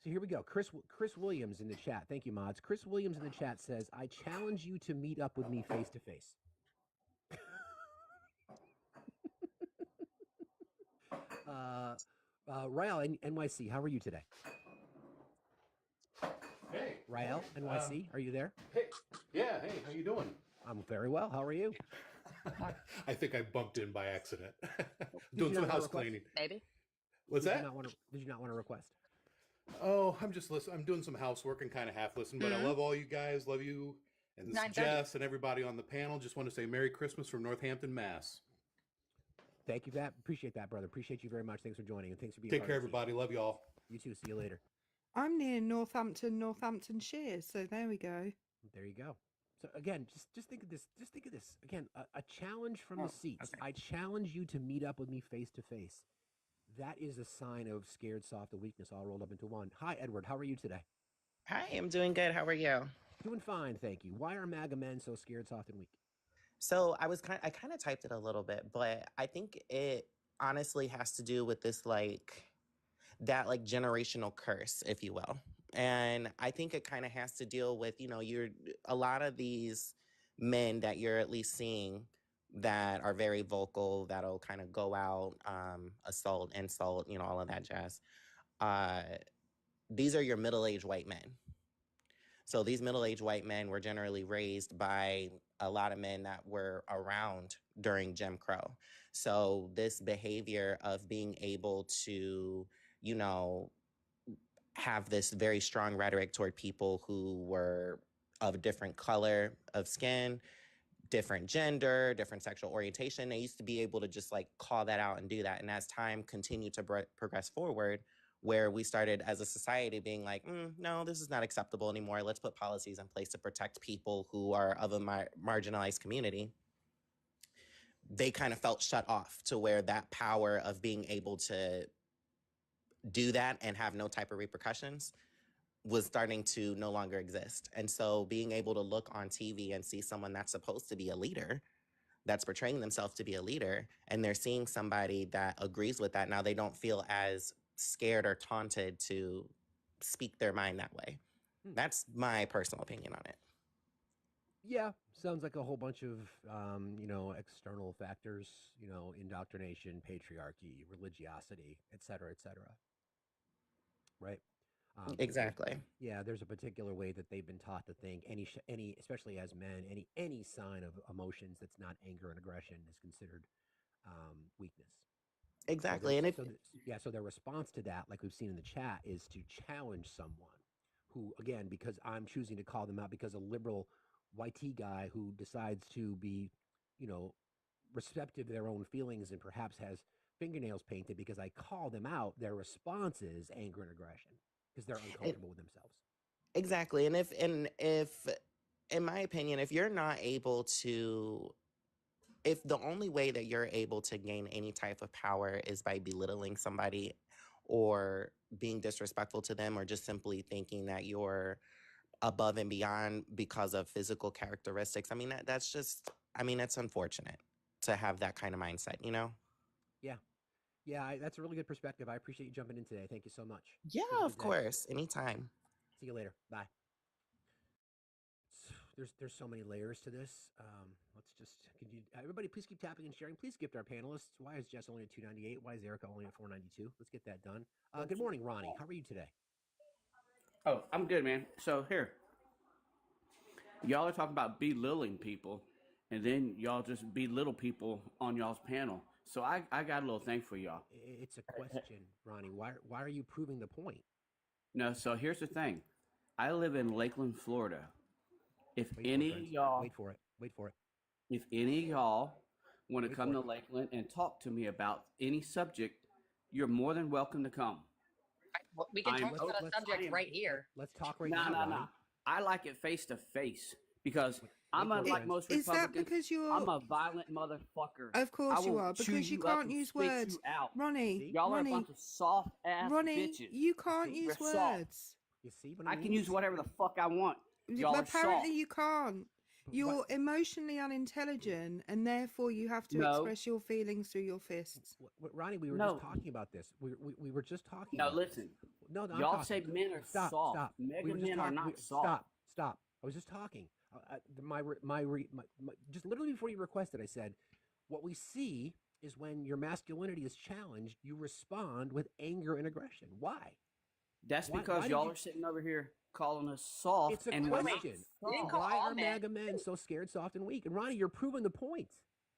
So here we go. Chris Williams in the chat. Thank you, mods. Chris Williams in the chat says, I challenge you to meet up with me face to face. Rael NYC, how are you today? Hey. Rael NYC, are you there? Hey. Yeah, hey, how you doing? I'm very well. How are you? I think I bumped in by accident. Doing some house cleaning. Maybe. What's that? Did you not want to request? Oh, I'm just listening. I'm doing some housework and kind of half listen, but I love all you guys. Love you. And this is Jess and everybody on the panel. Just want to say Merry Christmas from Northampton, Mass. Thank you, Pat. Appreciate that, brother. Appreciate you very much. Thanks for joining and thanks for being Take care, everybody. Love you all. You too. See you later. I'm near Northamptonshire, so there we go. There you go. So again, just think of this. Just think of this again. A challenge from the seats. Okay. I challenge you to meet up with me face to face. That is a sign of scared, soft, and weakness all rolled up into one. Hi, Edward. How are you today? Hi, I'm doing good. How are you? Doing fine, thank you. Why are MAGA men so scared, soft, and weak? So I kind of typed it a little bit, but I think it honestly has to do with this that generational curse, if you will. And I think it kind of has to deal with, a lot of these men that you're at least seeing that are very vocal, that'll kind of go out, assault, insult, all of that jazz. These are your middle-aged white men. So these middle-aged white men were generally raised by a lot of men that were around during Jim Crow. So this behavior of being able to, have this very strong rhetoric toward people who were of a different color of skin, different gender, different sexual orientation. They used to be able to just call that out and do that. And as time continued to progress forward, where we started as a society being like, no, this is not acceptable anymore. Let's put policies in place to protect people who are of a marginalized community. They kind of felt shut off to where that power of being able to do that and have no type of repercussions was starting to no longer exist. And so being able to look on TV and see someone that's supposed to be a leader that's portraying themselves to be a leader, and they're seeing somebody that agrees with that. Now they don't feel as scared or taunted to speak their mind that way. That's my personal opinion on it. Yeah, sounds like a whole bunch of external factors, indoctrination, patriarchy, religiosity, et cetera, right? Exactly. There's a particular way that they've been taught to think. Any, especially as men, any sign of emotions that's not anger and aggression is considered weakness. Exactly. So their response to that, like we've seen in the chat, is to challenge someone who, again, because I'm choosing to call them out because a liberal YT guy who decides to be, receptive to their own feelings and perhaps has fingernails painted because I call them out, their response is anger and aggression because they're uncomfortable with themselves. Exactly. And if in my opinion, if you're not able to, if the only way that you're able to gain any type of power is by belittling somebody or being disrespectful to them or just simply thinking that you're above and beyond because of physical characteristics, I mean, that's just, I mean, it's unfortunate to have that kind of mindset, you know? Yeah, that's a really good perspective. I appreciate you jumping in today. Thank you so much. Yeah, of course. Anytime. See you later. Bye. There's so many layers to this. Could you everybody please keep tapping and sharing. Please gift our panelists. Why is Jess only at $2.98? Why is Erica only at $4.92? Let's get that done. Good morning, Ronnie. How are you today? Oh, I'm good, man. So here, y'all are talking about belittling people, and then y'all just belittle people on y'all's panel. So I got a little thing for y'all. It's a question, Ronnie. Why are you proving the point? No, so here's the thing. I live in Lakeland, Florida. If Wait any of y'all wait for it. If any of y'all want to come to Lakeland and talk to me about any subject, you're more than welcome to come. Well, we can talk about a subject right here. Let's talk right now, Ronnie. I like it face to face because I'm unlike most Republicans. Is that because you're? I'm a violent motherfucker. Of course you are, because you can't use words, Ronnie. Y'all are a bunch of soft ass bitches. You can't use words. You see what I can use whatever the fuck I want. Apparently you can't. You're emotionally unintelligent, and therefore you have to express your feelings through your fists. Ronnie, we were just talking about this. We were just talking. No, listen. No, y'all say men are soft. Stop. Mega men are not soft. Stop. I was just talking. Just literally before you requested, I said, what we see is when your masculinity is challenged, you respond with anger and aggression. Why? That's because y'all are sitting over here calling us soft. It's a question. Why are MAGA men so scared, soft, and weak? And Ronnie, you're proving the point.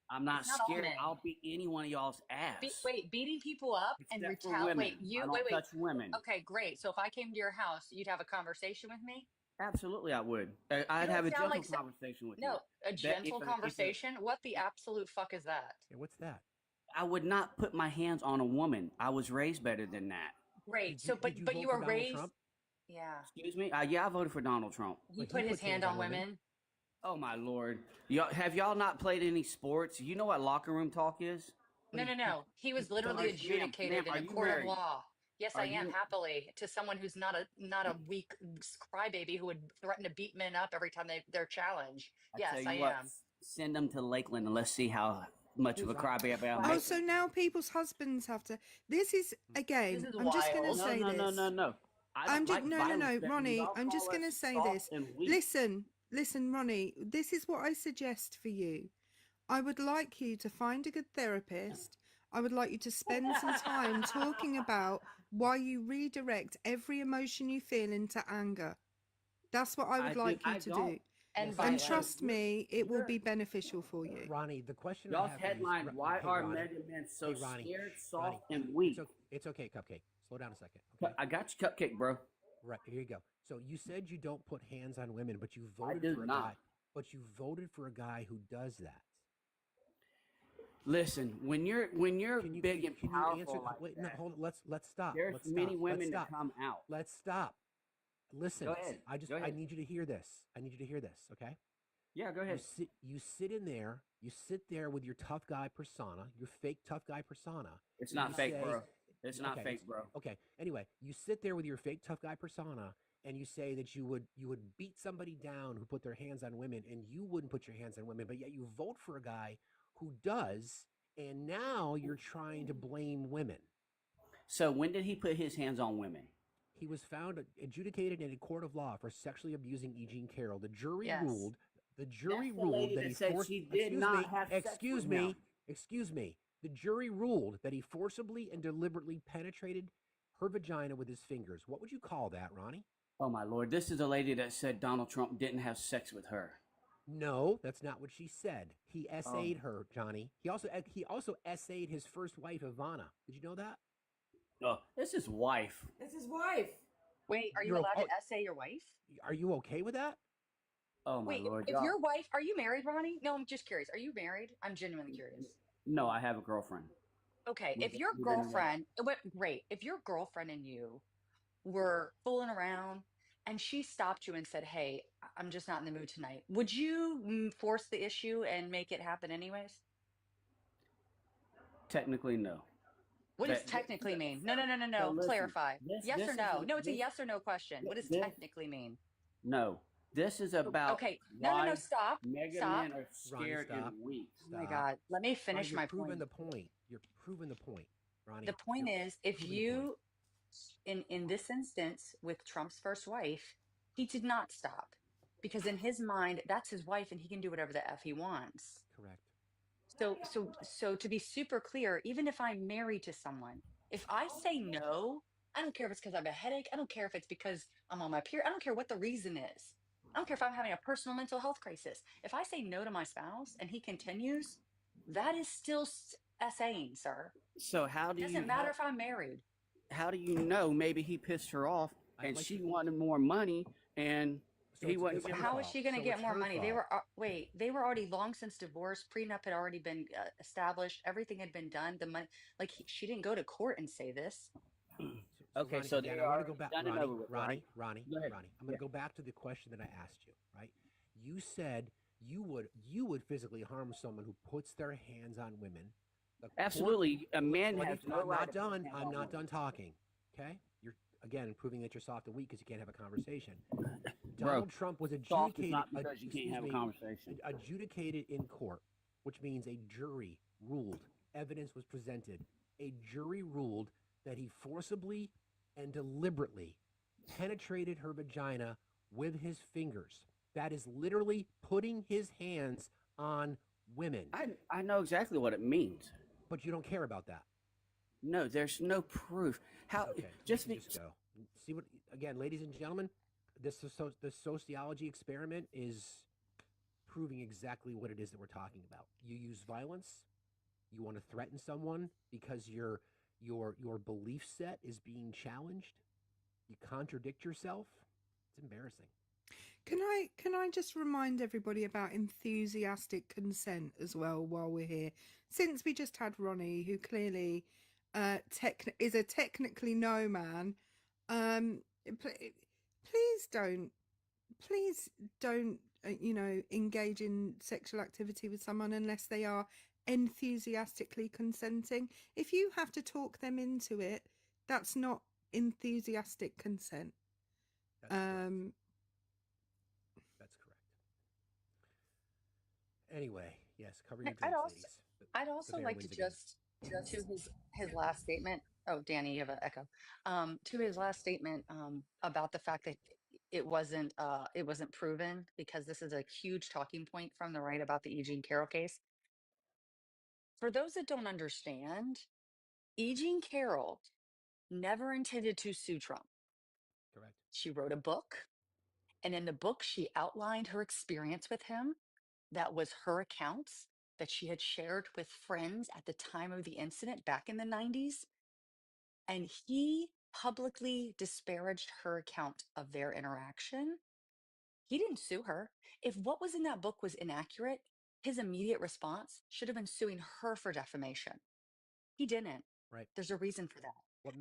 I'm not scared. I'll beat any one of y'all's ass. Beating people up and retaliate. Wait. Touch women. Okay, great. So if I came to your house, you'd have a conversation with me? Absolutely, I would. I'd have a gentle conversation with you. No, a gentle conversation? What the absolute fuck is that? Yeah, what's that? I would not put my hands on a woman. I was raised better than that. Great. But you were raised. Yeah. Excuse me? Yeah, I voted for Donald Trump. He put his hand on women. Oh my Lord! Have y'all not played any sports? You know what locker room talk is? No. He was literally adjudicated in a court of law. Yes, I am happily to someone who's not a weak crybaby who would threaten to beat men up every time they're challenged. Yes, I am. Send them to Lakeland and let's see how much of a crybaby I'm making. Oh, so now people's husbands have to. This is again. I'm just going to say this. No. No, Ronnie. I'm just going to say this. Listen, Ronnie. This is what I suggest for you. I would like you to find a good therapist. I would like you to spend some time talking about why you redirect every emotion you feel into anger. That's what I would like you to do. And trust me, it will be beneficial for you. Ronnie, the question y'all's headline, why are MAGA men so scared, soft, and weak? It's okay, Cupcake. Slow down a second. Okay? I got you, Cupcake, bro. Right, here you go. So you said you don't put hands on women, but you voted for a guy. But you voted for a guy who does that. Listen, when you're big and powerful, hold on. Let's stop. There's many women that come out. Let's stop. Listen, go ahead. I need you to hear this. Okay? Yeah, go ahead. You sit in there. You sit there with your tough guy persona, your fake tough guy persona. It's not fake, bro. It's not fake, bro. Okay. Anyway, you sit there with your fake tough guy persona, and you say that you would beat somebody down who put their hands on women, and you wouldn't put your hands on women, but yet you vote for a guy who does, and now you're trying to blame women. So when did he put his hands on women? He was found adjudicated in a court of law for sexually abusing E. Jean Carroll. The jury ruled. The jury ruled that he forced. She did not have sex with him. Excuse me. The jury ruled that he forcibly and deliberately penetrated her vagina with his fingers. What would you call that, Ronnie? Oh my Lord! This is a lady that said Donald Trump didn't have sex with her. No, that's not what she said. He essayed her, Johnny. He also essayed his first wife, Ivana. Did you know that? Oh, it's his wife. It's his wife. Wait, are you allowed to essay your wife? Are you okay with that? Oh my Wait, Lord! if your wife, are you married, Ronnie? No, I'm just curious. Are you married? I'm genuinely curious. No, I have a girlfriend. Okay, if your girlfriend, great. If your girlfriend and you were fooling around and she stopped you and said, "Hey, I'm just not in the mood tonight," would you force the issue and make it happen anyways? Technically, no. What does technically mean? No. So listen, Clarify. Yes or no? No, it's a this- yes or no question. What does technically mean? No. This is about Okay. No. Stop. Mega Stop. men are scared Ronnie, and weak. Oh my God. Let me finish my point. You're proving the point, Ronnie. The point is, if you, in this instance with Trump's first wife, he did not stop because in his mind, that's his wife and he can do whatever the F he wants. Correct. So to be super clear, even if I'm married to someone, if I say no, I don't care if it's because I have a headache. I don't care if it's because I'm on my period. I don't care what the reason is. I don't care if I'm having a personal mental health crisis. If I say no to my spouse and he continues, that is still essaying, sir. So how do you? Doesn't matter if I'm married. How do you know? Maybe he pissed her off and she wanted more money, and he wasn't. How is she going to get more money? They were already long since divorced. Prenup had already been established. Everything had been done. The money, she didn't go to court and say this. Okay, Ronnie, so again, they I want are to go back, done and over with, Ronnie. Go ahead. I'm going to go back to the question that I asked you. Right? You said you would physically harm someone who puts their hands on women. Absolutely, a man has no right. I'm not done talking. Okay, you're again proving that you're soft and weak because you can't have a conversation. Donald Trump was adjudicated. Not because you can't have a conversation. Adjudicated in court, which means a jury ruled. Evidence was presented. A jury ruled that he forcibly and deliberately penetrated her vagina with his fingers. That is literally putting his hands on women. I know exactly what it means. But you don't care about that. No, there's no proof. How? Okay, just go. See what again, ladies and gentlemen. This sociology experiment is proving exactly what it is that we're talking about. You use violence. You want to threaten someone because your belief set is being challenged. You contradict yourself. It's embarrassing. Can I just remind everybody about enthusiastic consent as well while we're here? Since we just had Ronnie, who clearly is a technically no man. Please don't engage in sexual activity with someone unless they are enthusiastically consenting. If you have to talk them into it, that's not enthusiastic consent. That's correct. Anyway, yes, cover your drinks, ladies. I'd also like to just to his last statement. Oh, Danny, you have an echo. To his last statement about the fact that it wasn't proven, because this is a huge talking point from the right about the E. Jean Carroll case. For those that don't understand, E. Jean Carroll never intended to sue Trump. Correct. She wrote a book, and in the book she outlined her experience with him. That was her accounts that she had shared with friends at the time of the incident back in the 90s. And he publicly disparaged her account of their interaction. He didn't sue her. If what was in that book was inaccurate, his immediate response should have been suing her for defamation. He didn't. Right. There's a reason for that.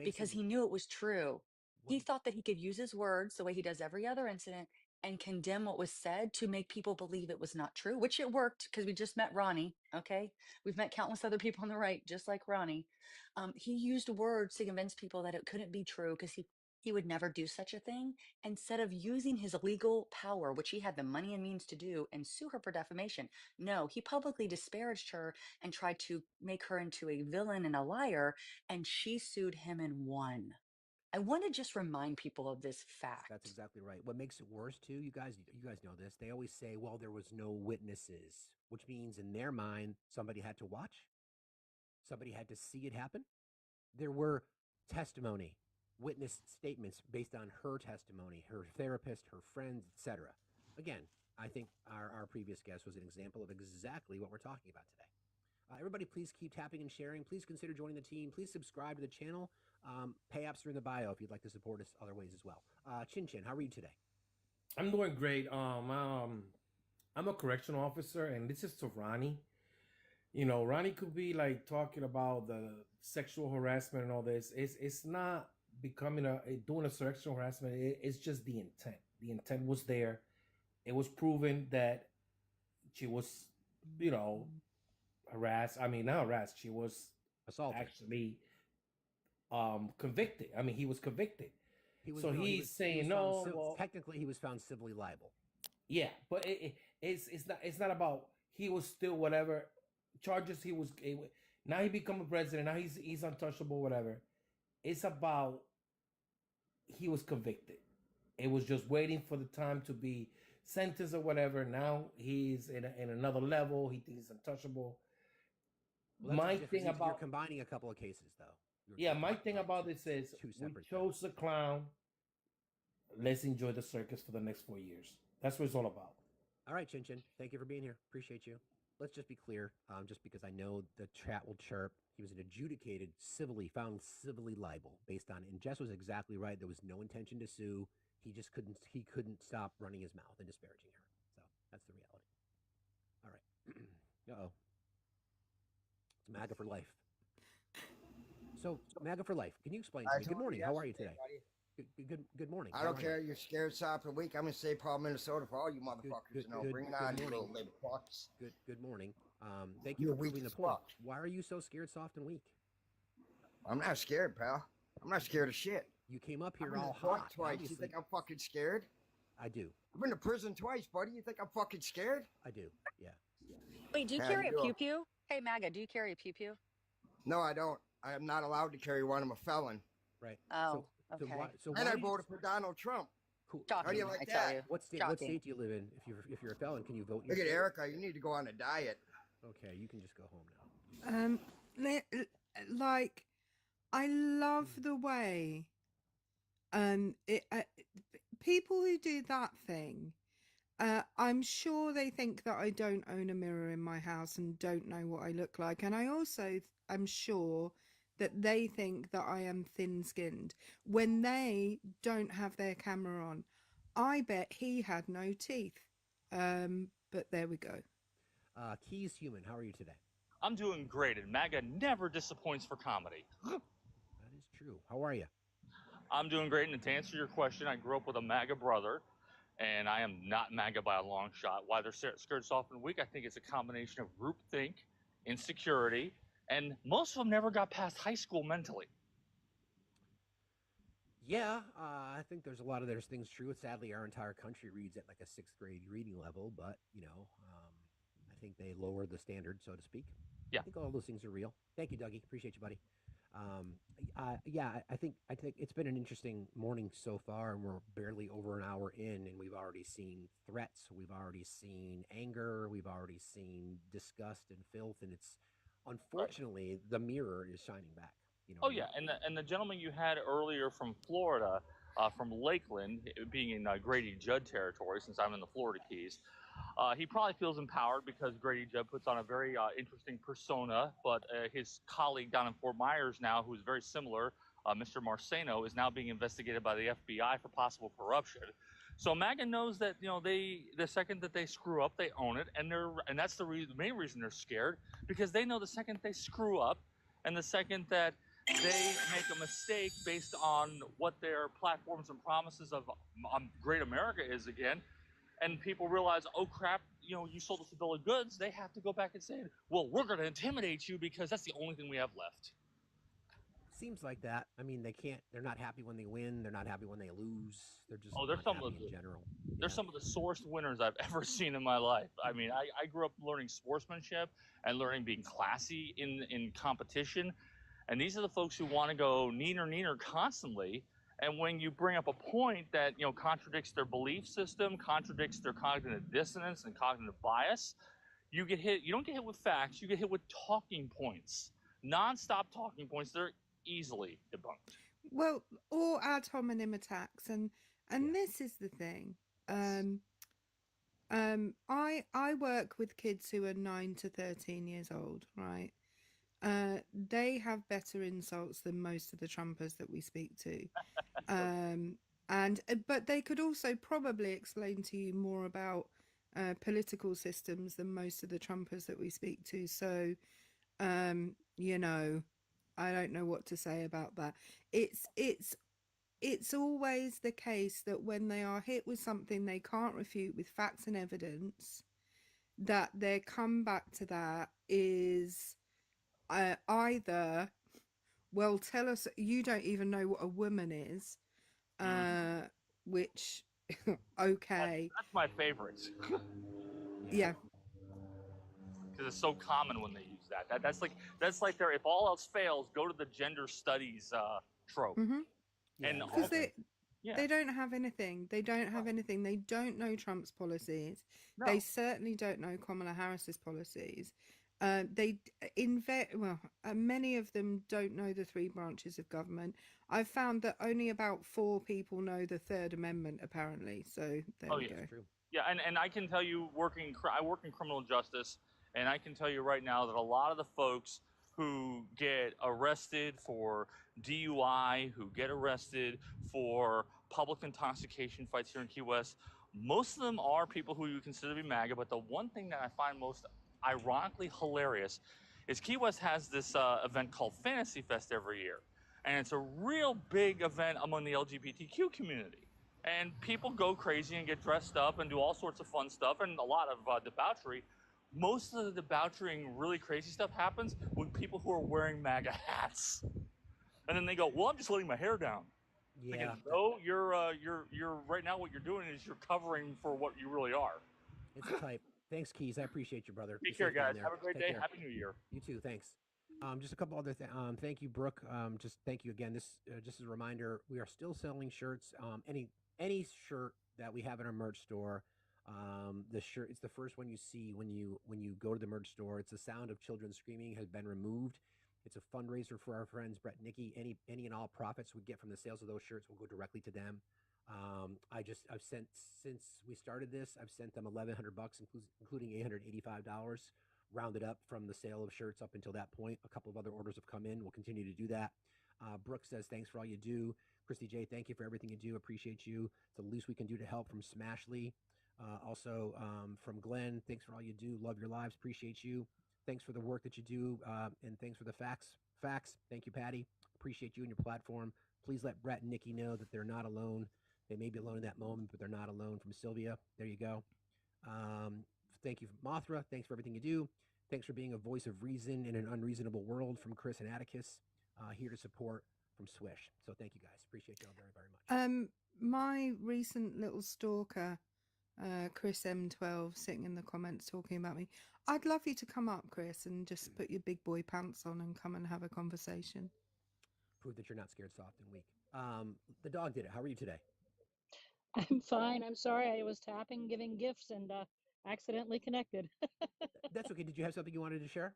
Because he knew it was true. He thought that he could use his words the way he does every other incident and condemn what was said to make people believe it was not true, which it worked because we just met Ronnie. Okay. We've met countless other people on the right, just like Ronnie. He used words to convince people that it couldn't be true because he He would never do such a thing. Instead of using his legal power, which he had the money and means to do, and sue her for defamation, no, he publicly disparaged her and tried to make her into a villain and a liar, and she sued him and won. I want to just remind people of this fact. That's exactly right. What makes it worse too, you guys know this. They always say, "Well, there was no witnesses," which means in their mind somebody had to watch, somebody had to see it happen. There were testimony, witness statements based on her testimony, her therapist, her friends, etc. Again, I think our previous guest was an example of exactly what we're talking about today. Everybody, please keep tapping and sharing. Please consider joining the team. Please subscribe to the channel. Pay apps are in the bio if you'd like to support us other ways as well. Chin Chin, how are you today? I'm doing great. I'm a correctional officer, and this is to Ronnie. You know, Ronnie could be like talking about the sexual harassment and all this. It's not becoming doing a sexual harassment. It's just the intent. The intent was there. It was proven that she was, you know, harassed. I mean, not harassed. She was assaulted. Actually, convicted. I mean, he was convicted. He's saying technically he was found civilly liable. Yeah, but it's not about he was still whatever charges he was. Now he become a president. Now he's untouchable. Whatever. It's about he was convicted. It was just waiting for the time to be sentenced or whatever. Now he's in another level. He thinks he's untouchable. Well, my thing about you're combining a couple of cases though. My thing about this is we chose the clown. Let's enjoy the circus for the next 4 years. That's what it's all about. All right, Chin Chin. Thank you for being here. Appreciate you. Let's just be clear, just because I know the chat will chirp. He was found civilly liable based on, and Jess was exactly right. There was no intention to sue. He just couldn't stop running his mouth and disparaging her. So that's the reality. All right. Uh-oh. It's MAGA for life. So MAGA for life. Can you explain to me? Good morning. How are you today? Good morning. I don't care. You're scared, soft, and weak. I'm going to say Paul, Minnesota for all you motherfuckers. Bring it on, you little little fucks. Good morning. Thank you for proving the point. Why are you so scared, soft, and weak? I'm not scared, pal. I'm not scared of shit. You came up here all hot. Twice. Obviously. You think I'm fucking scared? I do. I've been to prison twice, buddy. You think I'm fucking scared? I do. Yeah. Wait, do you carry a pew-pew? Hey, MAGA, do you carry a pew-pew? No, I don't. I am not allowed to carry one. I'm a felon. Right. Oh, okay. And I voted for Donald Trump. Cool. How do you like that? What state do you live in? If you're a felon, can you vote? Look at Erica. You need to go on a diet. Okay, you can just go home now. Like, I love the way, people who do that thing. I'm sure they think that I don't own a mirror in my house and don't know what I look like, and I also am sure that they think that I am thin-skinned when they don't have their camera on. I bet he had no teeth. But there we go. Keys Human, how are you today? I'm doing great, and MAGA never disappoints for comedy. That is true. How are you? I'm doing great, and to answer your question, I grew up with a MAGA brother, and I am not MAGA by a long shot. Why they're scared, soft, and weak, I think it's a combination of groupthink, insecurity, and most of them never got past high school mentally. Yeah, I think there's a lot of those things true. Sadly, our entire country reads at like a 6th grade reading level, but, I think they lowered the standard, so to speak. Yeah. I think all those things are real. Thank you, Dougie. Appreciate you, buddy. I think it's been an interesting morning so far, and we're barely over an hour in, and we've already seen threats. We've already seen anger. We've already seen disgust and filth, and it's unfortunately the mirror is shining back. Oh yeah, and the gentleman you had earlier from Florida, from Lakeland, being in Grady Judd territory, since I'm in the Florida Keys, he probably feels empowered because Grady Judd puts on a very interesting persona. But his colleague down in Fort Myers now, who is very similar, Mr. Marceno, is now being investigated by the FBI for possible corruption. So MAGA knows that the second that they screw up, they own it, and that's the main reason they're scared, because they know the second they screw up, and the second that they make a mistake based on what their platforms and promises of Great America is again, and people realize, oh crap, you sold us a bill of goods, they have to go back and say, well, we're going to intimidate you because that's the only thing we have left. Seems like that. I mean, they're not happy when they win. They're not happy when they lose. They're just Oh, not happy in general. They're some of the sorest winners I've ever seen in my life. I mean, I grew up learning sportsmanship and learning being classy in competition. And these are the folks who want to go neener constantly. And when you bring up a point that, contradicts their belief system, contradicts their cognitive dissonance and cognitive bias, you get hit. You don't get hit with facts. You get hit with talking points, nonstop talking points. They're easily debunked. Well, or ad hominem attacks, and this is the thing. I work with kids who are 9 to 13 years old, right? They have better insults than most of the Trumpers that we speak to. But they could also probably explain to you more about political systems than most of the Trumpers that we speak to. So, I don't know what to say about that. It's always the case that when they are hit with something they can't refute with facts and evidence, that their comeback to that is either, well, tell us you don't even know what a woman is, which, okay. That's my favorite. Yeah. Because it's so common when they use that. That's like their, if all else fails, go to the gender studies trope. Mm-hmm. And because they don't have anything. They don't have anything. They don't know Trump's policies. No. They certainly don't know Kamala Harris's policies. Many of them don't know the 3 branches of government. I've found that only about 4 people know the Third Amendment, apparently. So there we go. True. Yeah, and I can tell you, I work in criminal justice, and I can tell you right now that a lot of the folks who get arrested for DUI, who get arrested for public intoxication fights here in Key West, most of them are people who you consider to be MAGA. But the one thing that I find most ironically hilarious is Key West has this event called Fantasy Fest every year. And it's a real big event among the LGBTQ community. And people go crazy and get dressed up and do all sorts of fun stuff and a lot of debauchery. Most of the debauchery and really crazy stuff happens with people who are wearing MAGA hats. And then they go, well, I'm just letting my hair down. Yeah. Thinking, no, you're right now what you're doing is you're covering for what you really are. It's a type. Thanks, Keys. I appreciate you, brother. Take care, guys. Have a great day. Happy New Year. You too. Thanks. Just a couple other things. Thank you, Brooke. Just thank you again. This just as a reminder, we are still selling shirts. Any shirt that we have in our merch store. The shirt, it's the first one you see when you go to the merch store. It's the sound of children screaming has been removed. It's a fundraiser for our friends Brett and Nikki. Any and all profits we get from the sales of those shirts will go directly to them. I've sent, since we started this, I've sent them $1,100, including $885 rounded up from the sale of shirts up until that point. A couple of other orders have come in. We'll continue to do that. Brooke says, thanks for all you do. Christy J, thank you for everything you do. Appreciate you. It's the least we can do to help, from Smashley. Also from Glenn, thanks for all you do. Love your lives. Appreciate you. Thanks for the work that you do. And thanks for the facts. Thank you, Patty. Appreciate you and your platform. Please let Brett and Nikki know that they're not alone. They may be alone in that moment, but they're not alone. From Sylvia. There you go. Thank you, Mothra. Thanks for everything you do. Thanks for being a voice of reason in an unreasonable world, from Chris and Atticus. Here to support, from Swish. So thank you, guys. Appreciate y'all very, very much. My recent little stalker, Chris M12, sitting in the comments talking about me. I'd love you to come up, Chris, and just put your big boy pants on and come and have a conversation. Prove that you're not scared, soft, and weak. The dog did it. How are you today? I'm fine. I'm sorry. I was tapping, giving gifts, and accidentally connected. That's okay. Did you have something you wanted to share?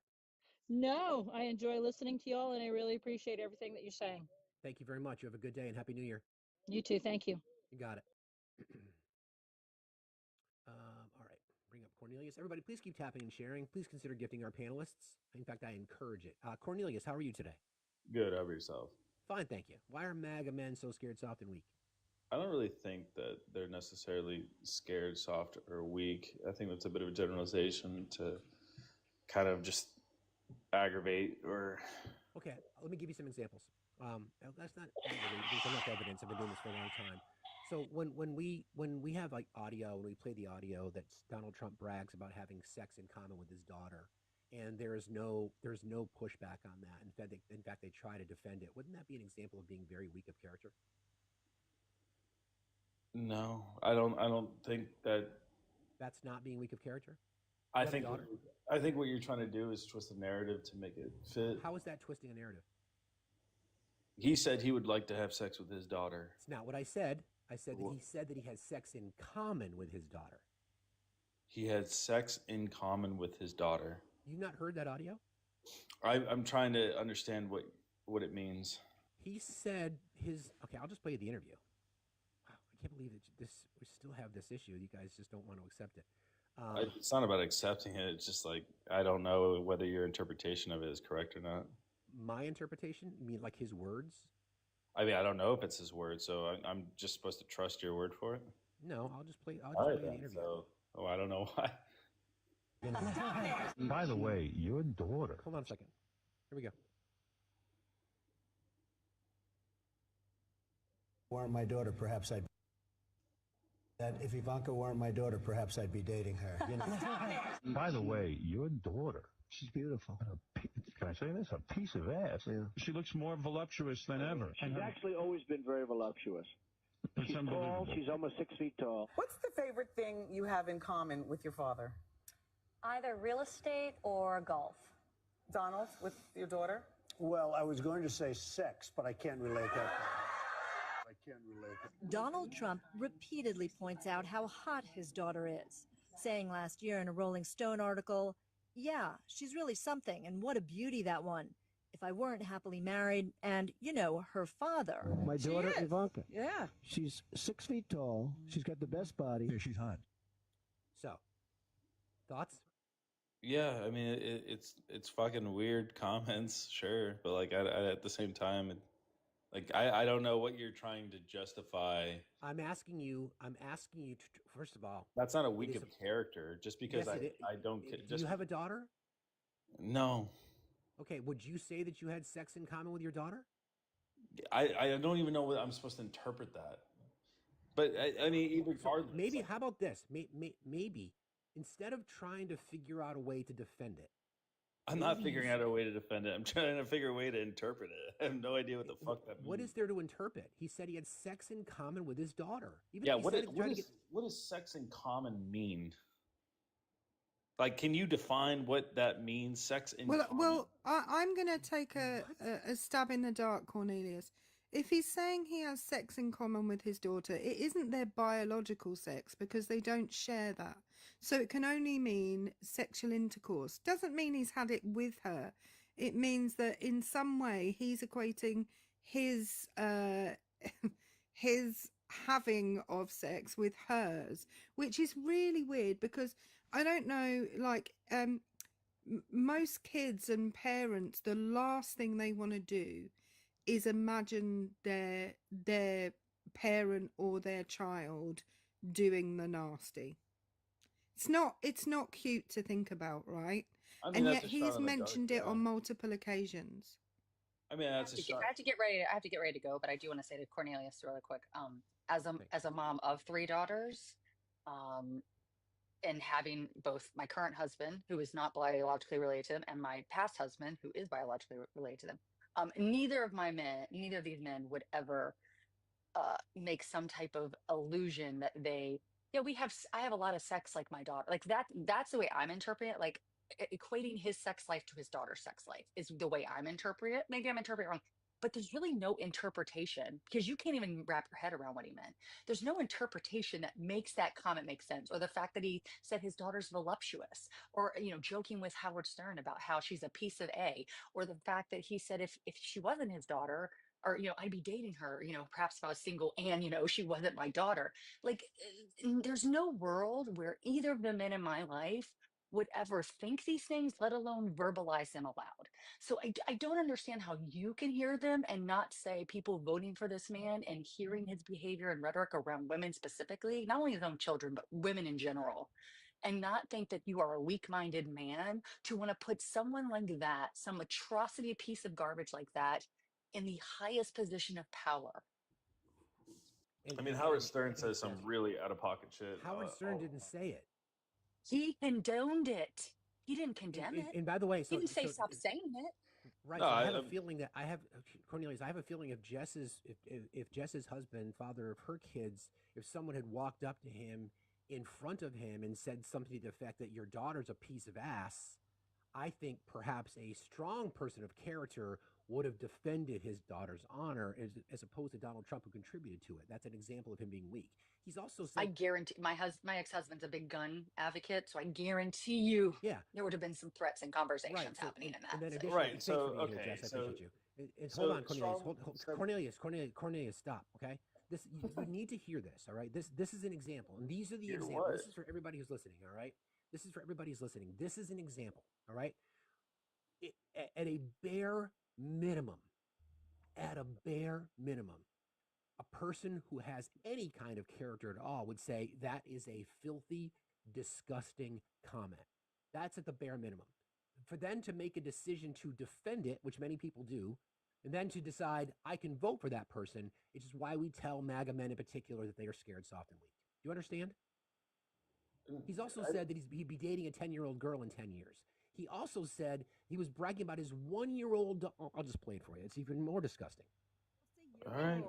No, I enjoy listening to y'all, and I really appreciate everything that you're saying. Thank you very much. You have a good day and Happy New Year. You too. Thank you. You got it. All right. Bring up Cornelius. Everybody, please keep tapping and sharing. Please consider gifting our panelists. In fact, I encourage it. Cornelius, how are you today? Good. How about yourself? Fine, thank you. Why are MAGA men so scared, soft, and weak? I don't really think that they're necessarily scared, soft, or weak. I think that's a bit of a generalization to kind of just aggravate or... Okay, let me give you some examples. That's not aggravate. There's enough evidence. I've been doing this for a long time. So when we have like audio, when we play the audio that Donald Trump brags about having sex in common with his daughter, and there's no pushback on that. In fact, they try to defend it. Wouldn't that be an example of being very weak of character? No, I don't think that. That's not being weak of character. I think what you're trying to do is twist the narrative to make it fit. How is that twisting a narrative? He said he would like to have sex with his daughter. It's not what I said. I said that he said that he has sex in common with his daughter. He had sex in common with his daughter. You've not heard that audio? I'm trying to understand what it means. He said okay, I'll just play you the interview. Wow, I can't believe that we still have this issue. You guys just don't want to accept it. It's not about accepting it. It's just like, I don't know whether your interpretation of it is correct or not. My interpretation? You mean like his words? I mean, I don't know if it's his words, so I'm just supposed to trust your word for it? No, I'll just play All right, the interview. So, I don't know why. By the way, your daughter. Hold on a second. Here we go. Weren't my daughter, perhaps I'd. That if Ivanka weren't my daughter, perhaps I'd be dating her. You know? By the way, your daughter. She's beautiful. Can I say this? A piece of ass. Yeah. She looks more voluptuous than ever. She's actually always been very voluptuous. She's tall. She's almost 6 feet tall. What's the favorite thing you have in common with your father? Either real estate or golf. Donald, with your daughter? Well, I was going to say sex, but I can't relate that. Donald Trump repeatedly points out how hot his daughter is, saying last year in a Rolling Stone article, "Yeah, she's really something, and what a beauty, that one. If I weren't happily married and, her father." My daughter, Ivanka. Yeah. She's 6 feet tall. She's got the best body. Yeah, she's hot. So, thoughts? Yeah, I mean, it's fucking weird comments, sure, but like at the same time, I don't know what you're trying to justify. I'm asking you to, first of all. That's not a weak of character. Just because yes, I don't. Do you have a daughter? No. Okay, would you say that you had sex in common with your daughter? I don't even know what I'm supposed to interpret that. But I mean, regardless. Maybe, how about this? Maybe instead of trying to figure out a way to defend it. I'm not figuring out a way to defend it. I'm trying to figure a way to interpret it. I have no idea what the fuck that means. What is there to interpret? He said he had sex in common with his daughter. What does sex in common mean? Like, can you define what that means? Sex in common? Well, I'm going to take a stab in the dark, Cornelius. If he's saying he has sex in common with his daughter, it isn't their biological sex because they don't share that. So it can only mean sexual intercourse. Doesn't mean he's had it with her. It means that in some way he's equating his his having of sex with hers, which is really weird because I don't know, like most kids and parents, the last thing they want to do is imagine their parent or their child doing the nasty. It's not cute to think about, right? I mean, and yet he's mentioned it on multiple occasions. I mean, that's I have to get ready to go, but I do want to say to Cornelius really quick. As a mom of 3 daughters, and having both my current husband, who is not biologically related to him, and my past husband, who is biologically related to them, neither of these men would ever make some type of illusion that I have a lot of sex like my daughter. Like that's the way I'm interpreting it. Like equating his sex life to his daughter's sex life is the way I'm interpreting it. Maybe I'm interpreting it wrong, but there's really no interpretation because you can't even wrap your head around what he meant. There's no interpretation that makes that comment make sense, or the fact that he said his daughter's voluptuous, or joking with Howard Stern about how she's a piece of A, or the fact that he said if she wasn't his daughter, or I'd be dating her, perhaps if I was single and she wasn't my daughter. Like there's no world where either of the men in my life would ever think these things, let alone verbalize them aloud. So I don't understand how you can hear them and not say people voting for this man and hearing his behavior and rhetoric around women specifically, not only his own children, but women in general, and not think that you are a weak-minded man to want to put someone like that, some atrocity piece of garbage like that, in the highest position of power. I mean, Howard Stern says some really out-of-pocket shit. Howard Stern didn't say it. He condoned it. He didn't condemn it. And by the way, He didn't say stop saying it. Right. No, So I have a feeling that Cornelius, I have a feeling if Jess's husband, father of her kids, if someone had walked up to him in front of him and said something to the effect that your daughter's a piece of ass, I think perhaps a strong person of character would have defended his daughter's honor as opposed to Donald Trump, who contributed to it. That's an example of him being weak. He's also said, I guarantee my ex-husband's a big gun advocate, so I guarantee you, there would have been some threats and conversations happening in that. And then situation. additionally, thanks for being here, Jess. I appreciate you. And hold on, Cornelius. Cornelius, stop. Okay, you need to hear this. All right, this is an example, and these are the examples. This is for everybody who's listening. All right, this is for everybody who's listening. This is an example. All right, at a bare minimum, a person who has any kind of character at all would say that is a filthy, disgusting comment. That's at the bare minimum. For them to make a decision to defend it, which many people do, and then to decide I can vote for that person, which is why we tell MAGA men in particular that they are scared, soft, and weak. Do you understand? He's also said that he'd be dating a 10-year-old girl in 10 years. He also said he was bragging about his 1-year-old. I'll just play it for you. It's even more disgusting. All right,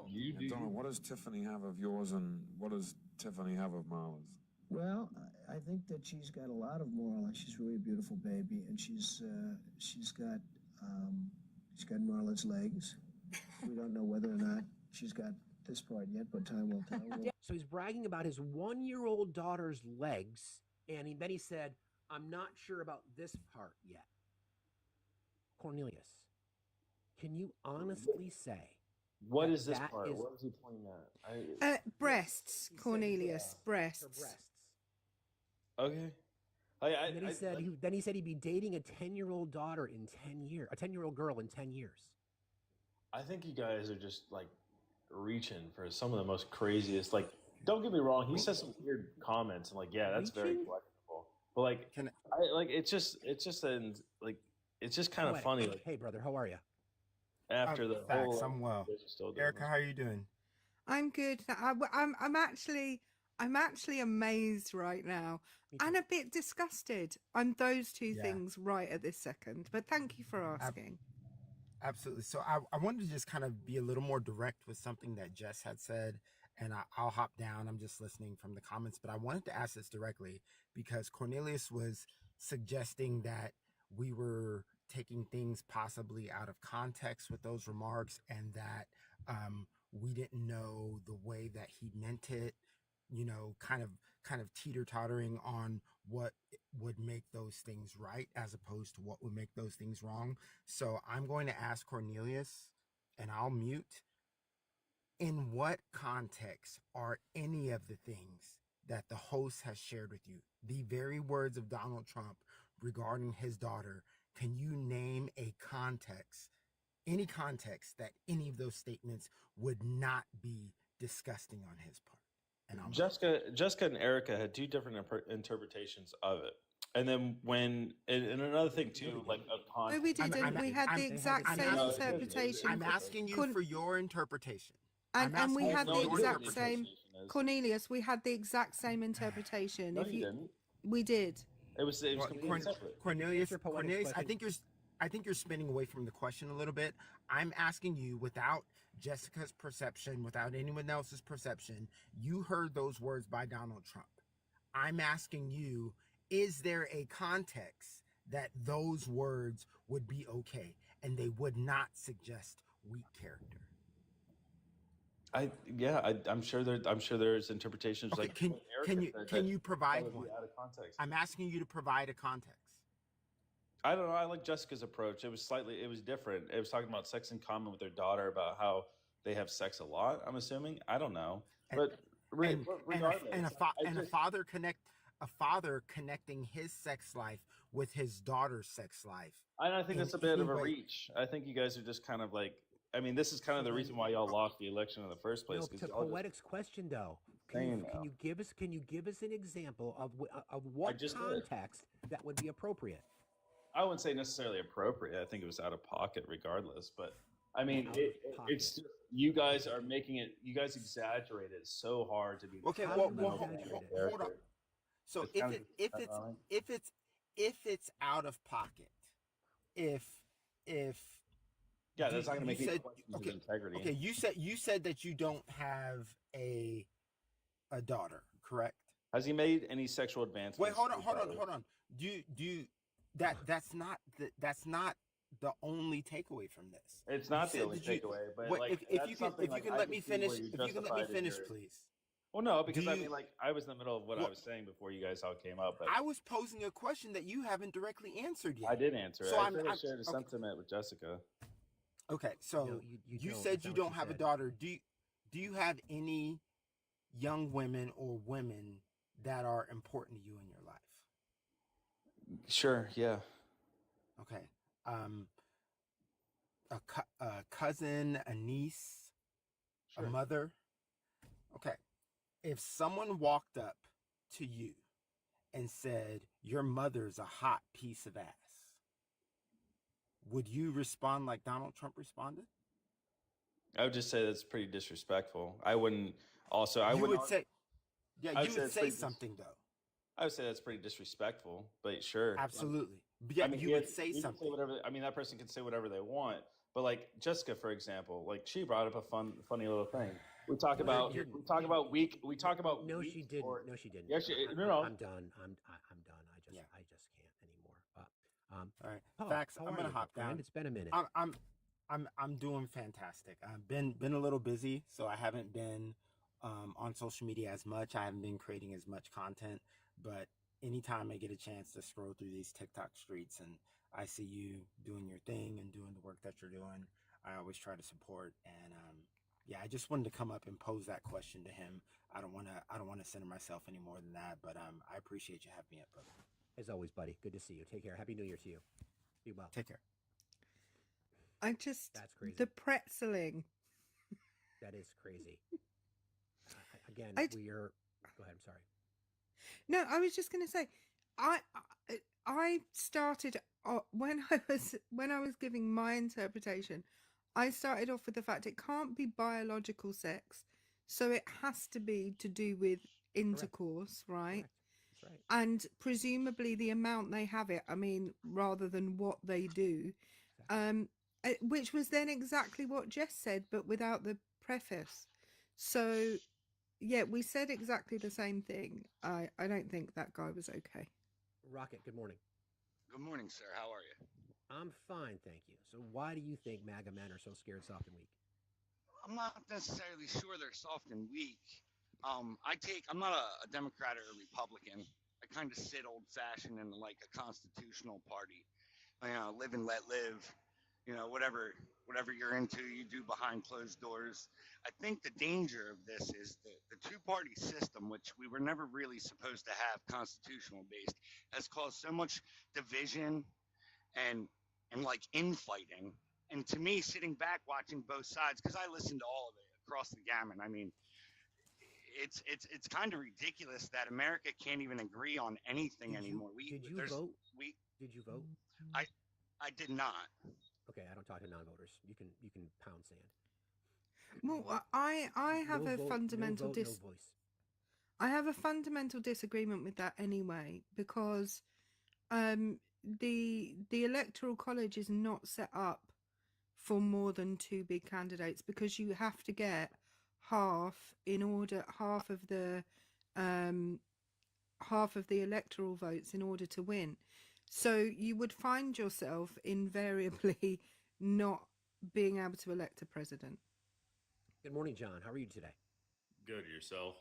Donna, what does Tiffany have of yours, and what does Tiffany have of Marla's? Well, I think that she's got a lot of moral, and she's really a beautiful baby, and she's got Marla's legs. We don't know whether or not she's got this part yet, but time will tell. So he's bragging about his 1-year-old daughter's legs, and then he said, I'm not sure about this part yet. Cornelius, can you honestly say what is this that part? is- What is he pointing at? Breasts, Cornelius, breasts. Okay. And then he said he'd be dating a 10-year-old daughter in 10 years, a 10-year-old girl in 10 years. I think you guys are just like reaching for some of the most craziest. Like, don't get me wrong, he says some weird comments, and like, yeah, that's very questionable. But like, it's just kind of funny. Like, hey, brother, how are you? After the Facts, whole, I'm well. still doing Erica, this. how are you doing? I'm good. I'm actually amazed right now and a bit disgusted. I'm those two things right at this second. But thank you for asking. Absolutely. So I wanted to just kind of be a little more direct with something that Jess had said, and I'll hop down. I'm just listening from the comments, but I wanted to ask this directly because Cornelius was suggesting that we were taking things possibly out of context with those remarks, and that we didn't know the way that he meant it, you know, kind of teeter-tottering on what would make those things right as opposed to what would make those things wrong. So I'm going to ask Cornelius, and I'll mute. In what context are any of the things that the host has shared with you, the very words of Donald Trump regarding his daughter, can you name a context, any context that any of those statements would not be disgusting on his part? And Jessica and Erica had two different interpretations of it. And then and another thing too, like a context. No, we didn't. We had the exact same interpretation. I'm asking you for your interpretation. And we had the exact same. is. Cornelius, we had the exact same interpretation. No, you didn't. We did. It was completely separate. Cornelius, I think you're spinning away from the question a little bit. I'm asking you, without Jessica's perception, without anyone else's perception, you heard those words by Donald Trump. I'm asking you, is there a context that those words would be okay and they would not suggest weak character? I'm sure there's interpretations Okay, like can you provide one? Out of context. I'm asking you to provide a context. I don't know. I like Jessica's approach. It was different. It was talking about sex in common with their daughter, about how they have sex a lot. I'm assuming. I don't know, but regardless, a father connecting his sex life with his daughter's sex life. I think that's a bit of a reach. I think you guys are just kind of like. I mean, this is kind of the reason why y'all lost the election in the first place. To Poetic's question, though, can you give us an example of what context that would be appropriate? I wouldn't say necessarily appropriate. I think it was out of pocket, regardless. But I mean, it's just, you guys are making it. You guys exaggerate it so hard to be. Okay, well hold on. So if it's if it's out of pocket, if Yeah, that's not going to make you any said questions okay, of integrity. okay, you said that you don't have a daughter, correct? Has he made any sexual advancements? Wait, hold on. Do you that's not the only takeaway from this. It's not the only takeaway, but wait, like if you can let me finish, please. Well, no, because I mean, like, I was in the middle of what I was saying before you guys all came up. But I was posing a question that you haven't directly answered yet. I did answer so it. I shared a sentiment with Jessica. Okay, so No, you don't. said That's you not what don't she have a said. daughter. Do you have any young women or women that are important to you in your life? Sure, yeah. Okay. A cousin, a niece, Sure. a mother. Okay. If someone walked up to you and said, your mother's a hot piece of ass, would you respond like Donald Trump responded? I would just say that's pretty disrespectful. I wouldn't also, I You wouldn't. would say, yeah, I you would would it's say pretty something though. I would say that's pretty disrespectful, but sure. Absolutely. But yeah, you would say you can something. whatever. I mean, that person can say whatever they want. But like Jessica, for example, like she brought up a funny little thing. We talk about weak. We talk about No, weak she didn't. or- No, she didn't. Yeah, no. I'm done. I'm done. I just can't anymore. All right, Paul, Facts. how I'm are gonna you, hop friend? down. It's been a minute. I'm doing fantastic. I've been a little busy, so I haven't been on social media as much. I haven't been creating as much content, but anytime I get a chance to scroll through these TikTok streets and I see you doing your thing and doing the work that you're doing, I always try to support. And yeah, I just wanted to come up and pose that question to him. I don't want to center myself any more than that, but I appreciate you having me up, brother. As always, buddy. Good to see you. Take care. Happy New Year to you. Be well. Take care. That's crazy. The pretzeling. That is crazy. Again, we are. Go ahead. I'm sorry. No, I was just going to say, I started when I was giving my interpretation. I started off with the fact it can't be biological sex, so it has to be to do with intercourse, right? That's right. And presumably the amount they have it. I mean, rather than what they do, which was then exactly what Jess said, but without the preface. So. Yeah, we said exactly the same thing. I don't think that guy was okay. Rocket, good morning. Good morning, sir. How are you? I'm fine, thank you. So why do you think MAGA men are so scared, soft, and weak? I'm not necessarily sure they're soft and weak. I'm not a Democrat or a Republican. I kind of sit old-fashioned in like a constitutional party. Live and let live. Whatever you're into, you do behind closed doors. I think the danger of this is the two-party system, which we were never really supposed to have constitutional based, has caused so much division and like infighting. And to me, sitting back watching both sides, because I listened to all of it across the gamut. I mean, it's kind of ridiculous that America can't even agree on anything anymore. Did you vote? Did you vote? I did not. Okay, I don't talk to non-voters. You can pound sand. Well, I have a fundamental no voice. I have a fundamental disagreement with that anyway, because the electoral college is not set up for more than two big candidates, because you have to get half of the electoral votes in order to win. So you would find yourself invariably not being able to elect a president. Good morning, John. How are you today? Good. Yourself?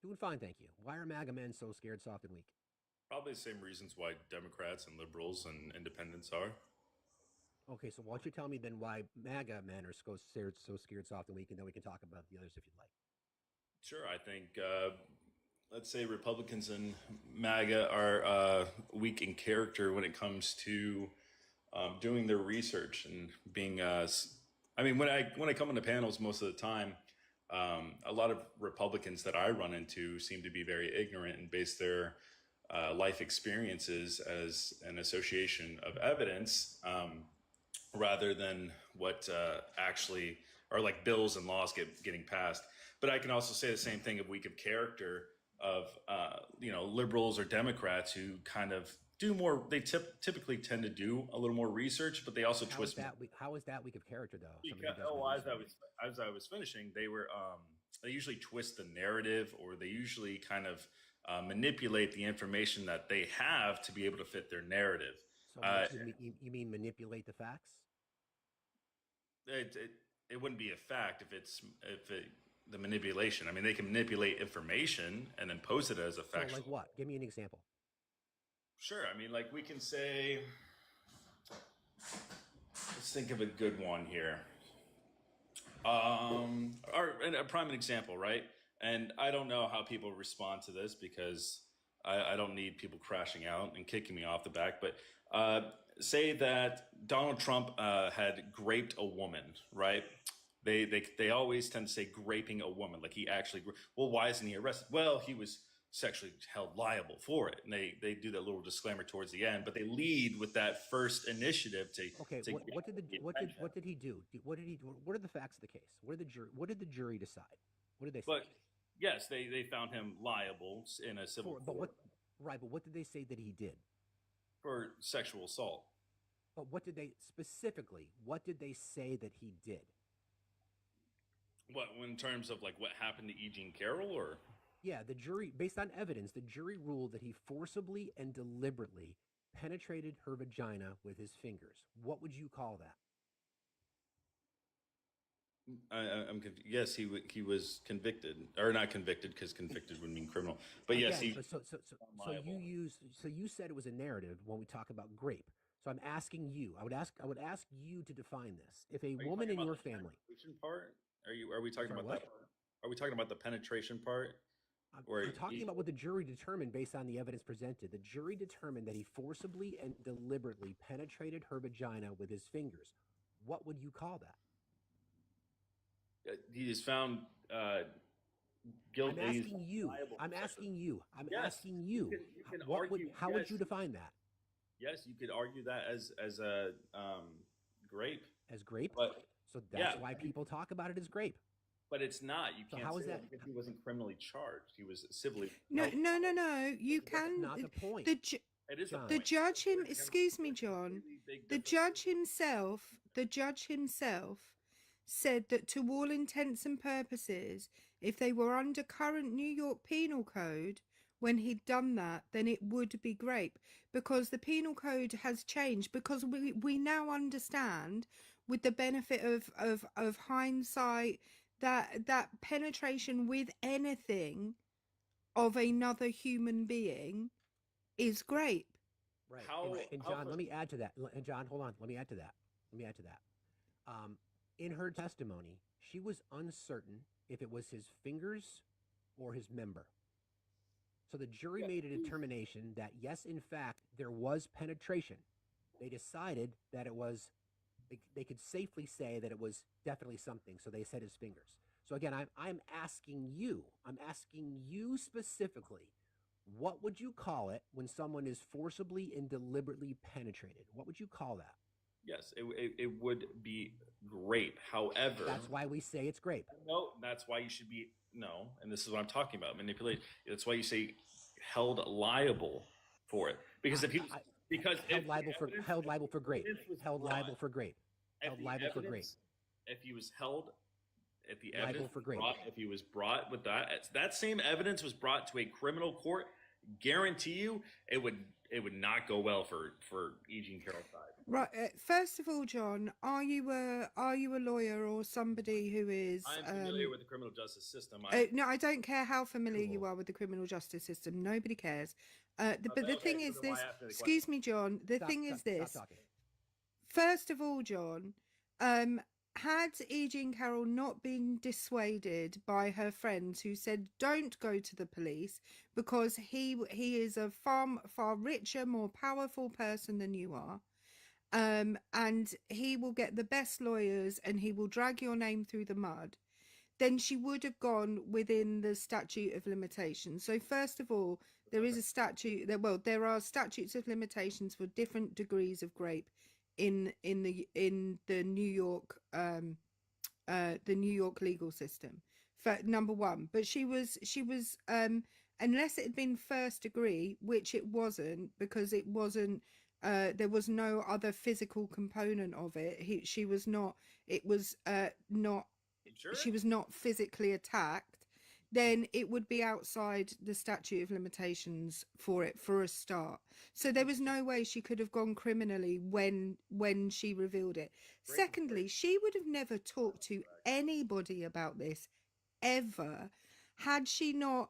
Doing fine, thank you. Why are MAGA men so scared, soft, and weak? Probably the same reasons why Democrats and liberals and independents are. Okay, so why don't you tell me then why MAGA men are so scared, soft, and weak, and then we can talk about the others if you'd like. Sure. I think, let's say Republicans and MAGA are weak in character when it comes to doing their research and being. I mean, when I come into panels most of the time, a lot of Republicans that I run into seem to be very ignorant and base their life experiences as an association of evidence rather than what actually are like bills and laws getting passed. But I can also say the same thing of weak of character of liberals or Democrats who kind of do more. They typically tend to do a little more research, but they also twist. How is that weak of character though? Because, as I was finishing, they usually twist the narrative, or they usually kind of manipulate the information that they have to be able to fit their narrative. So you mean manipulate the facts? It wouldn't be a fact the manipulation. I mean, they can manipulate information and then post it as a fact. So like what? Give me an example. Sure. I mean, like we can say, let's think of a good one here. A prime example, right? And I don't know how people respond to this because I don't need people crashing out and kicking me off the back. But say that Donald Trump had raped a woman, right? They always tend to say raping a woman, like he actually. Well, why isn't he arrested? Well, he was sexually held liable for it, and they do that little disclaimer towards the end, but they lead with that first initiative to. Okay, what did he do? What did he do? What are the facts of the case? What did the jury decide? What did they say? But yes, they found him liable in a civil court. But what did they say that he did? For sexual assault. But what did they say that he did? What, in terms of like what happened to E. Jean Carroll, or? Yeah, the jury, based on evidence, the jury ruled that he forcibly and deliberately penetrated her vagina with his fingers. What would you call that? Yes, he was convicted, or not convicted, because convicted would mean criminal. But yes, Again, so you said it was a narrative when we talk about grape. So I'm asking you. I would ask you to define this. If a woman in your family. Part? Are we talking about that part? Are we talking about the penetration part? I'm talking about what the jury determined based on the evidence presented. The jury determined that he forcibly and deliberately penetrated her vagina with his fingers. What would you call that? He is found guilty. I'm asking you. How would you define that? Yes, you could argue that as a grape. As grape? So that's Yeah. why people talk about it as grape. But it's not. You So can't how say is that? because he wasn't criminally charged. He was civilly. No. You can. That's not the point. It is The judge him. Excuse me, John. The judge himself said that to all intents and purposes, if they were under current New York Penal Code, when he'd done that, then it would be grape, because the penal code has changed, because we now understand, with the benefit of hindsight, that penetration with anything of another human being is grape. Right. And John, let me add to that. And John, hold on. Let me add to that. In her testimony, she was uncertain if it was his fingers or his member. So the jury made a determination that, yes, in fact, there was penetration. They decided that it was, they could safely say that it was definitely something. So they said his fingers. So again, I'm asking you specifically, what would you call it when someone is forcibly and deliberately penetrated? What would you call that? Yes, it would be grape. However, that's why we say it's grape. No, that's why you should be and this is what I'm talking about. Manipulate. That's why you say held liable for it, because if he held liable for grape, held liable for grape. If he was held, if the evidence was brought, if he was brought with that same evidence was brought to a criminal court, guarantee you it would not go well for E. Jean Carroll's side. Right. First of all, John, are you a lawyer or somebody who is? I'm familiar with the criminal justice system. No, I don't care how familiar you are with the criminal justice system. Nobody cares. But the thing is this. Excuse me, John. The thing is this. First of all, John, had E. Jean Carroll not been dissuaded by her friends who said don't go to the police because he is a far richer, more powerful person than you are, and he will get the best lawyers and he will drag your name through the mud, then she would have gone within the statute of limitations. So first of all, there is a statute there are statutes of limitations for different degrees of grape in the New York legal system, for number one. But she was unless it had been first degree, which it wasn't, because it wasn't. There was no other physical component of it. She was not. It was not. Sure? She was not physically attacked. Then it would be outside the statute of limitations for it, for a start. So there was no way she could have gone criminally when she revealed it. Secondly, she would have never talked to anybody about this ever had she not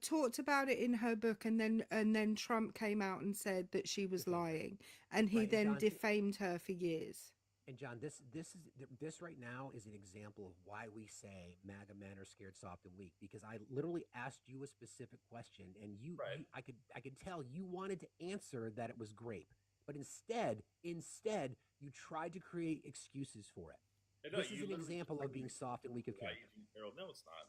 talked about it in her book, and then Trump came out and said that she was lying, and he then defamed her for years. And John, this right now is an example of why we say MAGA men are scared, soft, and weak. Because I literally asked you a specific question, and I could tell you wanted to answer that it was grape, but instead you tried to create excuses for it. No, this is an example of being soft and weak of character. No, it's not.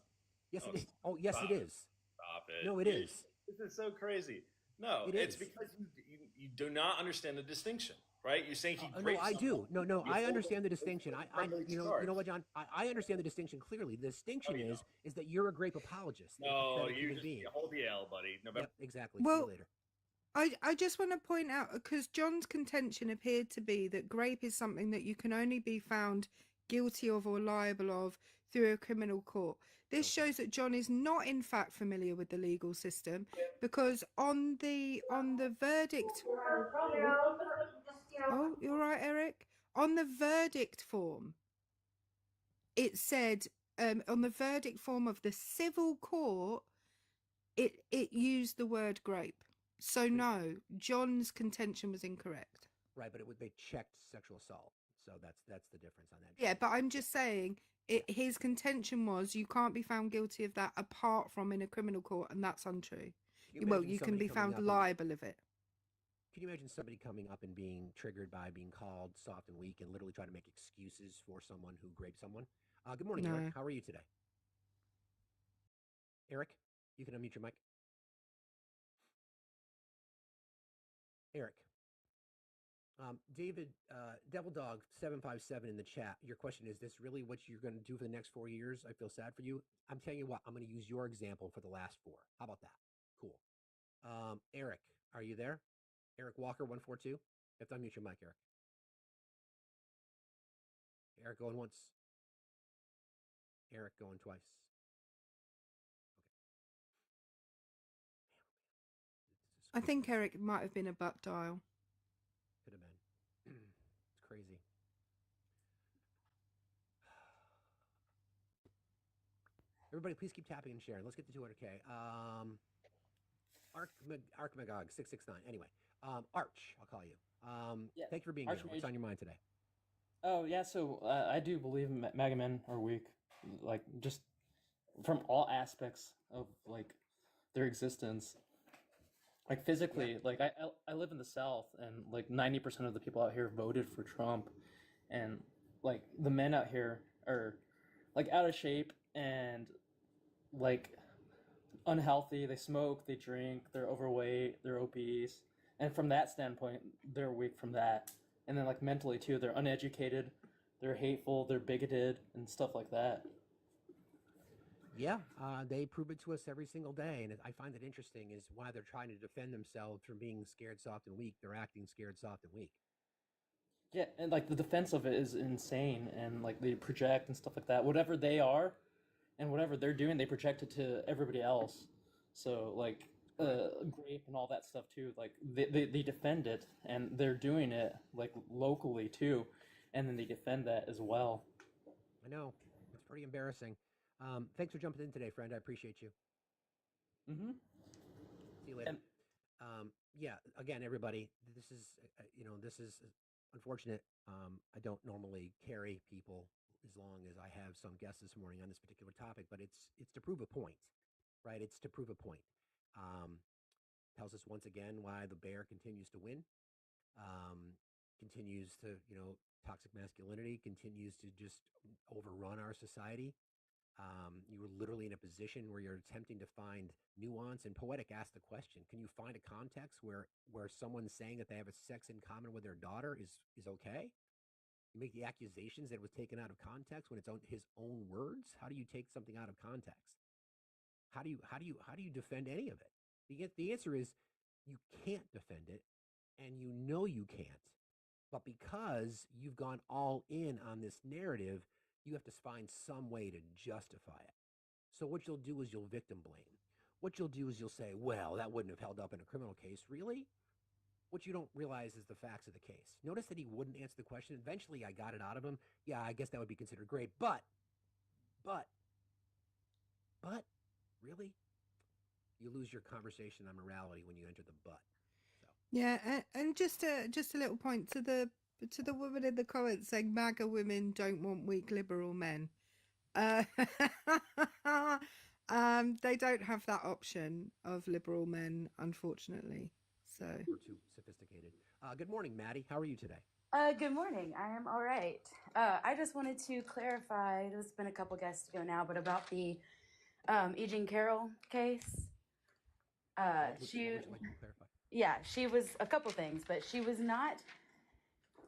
Yes, No, it is. Oh, yes, it is. Stop it. No, it is. This is so crazy. No, it's because you do not understand the distinction, right? You're saying he. No, I do. No, I understand the distinction. You know what, John? I understand the distinction clearly. The distinction is that you're a grape apologist. No, you just hold the L, buddy. November. Yep, exactly. Well, see you later. I just want to point out, because John's contention appeared to be that grape is something that you can only be found guilty of or liable of through a criminal court. This shows that John is not in fact familiar with the legal system, because on the verdict. Oh, you're right, Eric. On the verdict form, it said on the verdict form of the civil court, it used the word grape. So no, John's contention was incorrect. Right, but they checked sexual assault, so that's the difference on that. Yeah, but I'm just saying, his contention was you can't be found guilty of that apart from in a criminal court, and that's untrue. Well, you can be found liable of it. Can you imagine somebody coming up and being triggered by being called soft and weak and literally try to make excuses for someone who raped someone? Good morning, Eric. How are you today? Eric, you can unmute your mic. Eric. David, Devil Dog 757 in the chat. Your question is this really what you're going to do for the next 4 years? I feel sad for you. I'm telling you what, I'm going to use your example for the last 4. How about that? Cool. Eric, are you there? Eric Walker 142. You have to unmute your mic, Eric. Eric going once. Eric going twice. I think Eric might have been a butt dial. Could have been. It's crazy. Everybody, please keep tapping and sharing. Let's get to 200K. Archmagog 669. Anyway, Arch, I'll call you. Thank you for being here. What's on your mind today? Oh yeah, so I do believe MAGA men are weak, like just from all aspects of like their existence. Like physically, like I live in the South, and like 90% of the people out here voted for Trump, and like the men out here are like out of shape and like unhealthy. They smoke, they drink, they're overweight, they're obese, and from that standpoint, they're weak from that. And then like mentally too, they're uneducated, they're hateful, they're bigoted, and stuff like that. Yeah, they prove it to us every single day, and I find it interesting is why they're trying to defend themselves from being scared, soft, and weak. They're acting scared, soft, and weak. Yeah, and like the defense of it is insane, and like they project and stuff like that. Whatever they are, and whatever they're doing, they project it to everybody else. So like grape and all that stuff too. Like they defend it, and they're doing it like locally too, and then they defend that as well. I know, it's pretty embarrassing. Thanks for jumping in today, friend. I appreciate you. Mm-hmm. See you later. Yeah, again, everybody, this is, this is unfortunate. I don't normally carry people as long as I have some guests this morning on this particular topic, but it's to prove a point, right? It's to prove a point. Tells us once again why the bear continues to win, continues to, toxic masculinity continues to just overrun our society. You were literally in a position where you're attempting to find nuance, and Poetic asked the question, can you find a context where someone's saying that they have a sex in common with their daughter is okay? You make the accusations that it was taken out of context when it's his own words. How do you take something out of context? How do you defend any of it? The answer is you can't defend it, and you know you can't. But because you've gone all in on this narrative, you have to find some way to justify it. So what you'll do is you'll victim blame. What you'll do is you'll say, well, that wouldn't have held up in a criminal case. Really? What you don't realize is the facts of the case. Notice that he wouldn't answer the question. Eventually, I got it out of him. Yeah, I guess that would be considered great. But, really? You lose your conversation on morality when you enter the but. Yeah, and just a little point to the woman in the comments saying MAGA women don't want weak liberal men. They don't have that option of liberal men, unfortunately. So we're too sophisticated. Good morning, Maddie. How are you today? Good morning. I am all right. I just wanted to clarify. There's been a couple guests ago now, but about the E. Jean Carroll case. She was a couple things, but she was not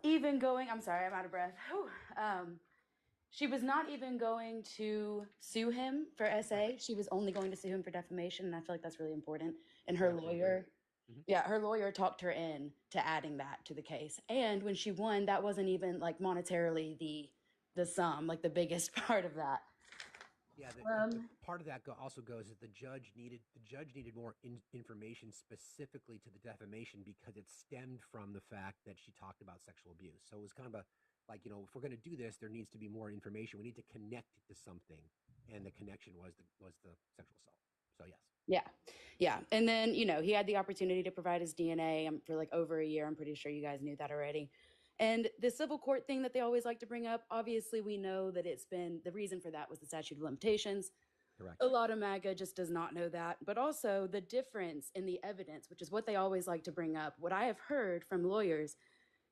even going. I'm sorry, I'm out of breath. She was not even going to sue him for SA. She was only going to sue him for defamation, and I feel like that's really important. And her lawyer, her lawyer talked her in to adding that to the case. And when she won, that wasn't even like monetarily the sum, like the biggest part of that. Yeah, the part of that also goes that the judge needed more information specifically to the defamation because it stemmed from the fact that she talked about sexual abuse. So it was kind of if we're going to do this, there needs to be more information. We need to connect it to something, and the connection was the sexual assault. So yes. Yeah. And then he had the opportunity to provide his DNA for like over a year. I'm pretty sure you guys knew that already. And the civil court thing that they always like to bring up, obviously we know that the reason for that was the statute of limitations. Correct. A lot of MAGA just does not know that. But also the difference in the evidence, which is what they always like to bring up. What I have heard from lawyers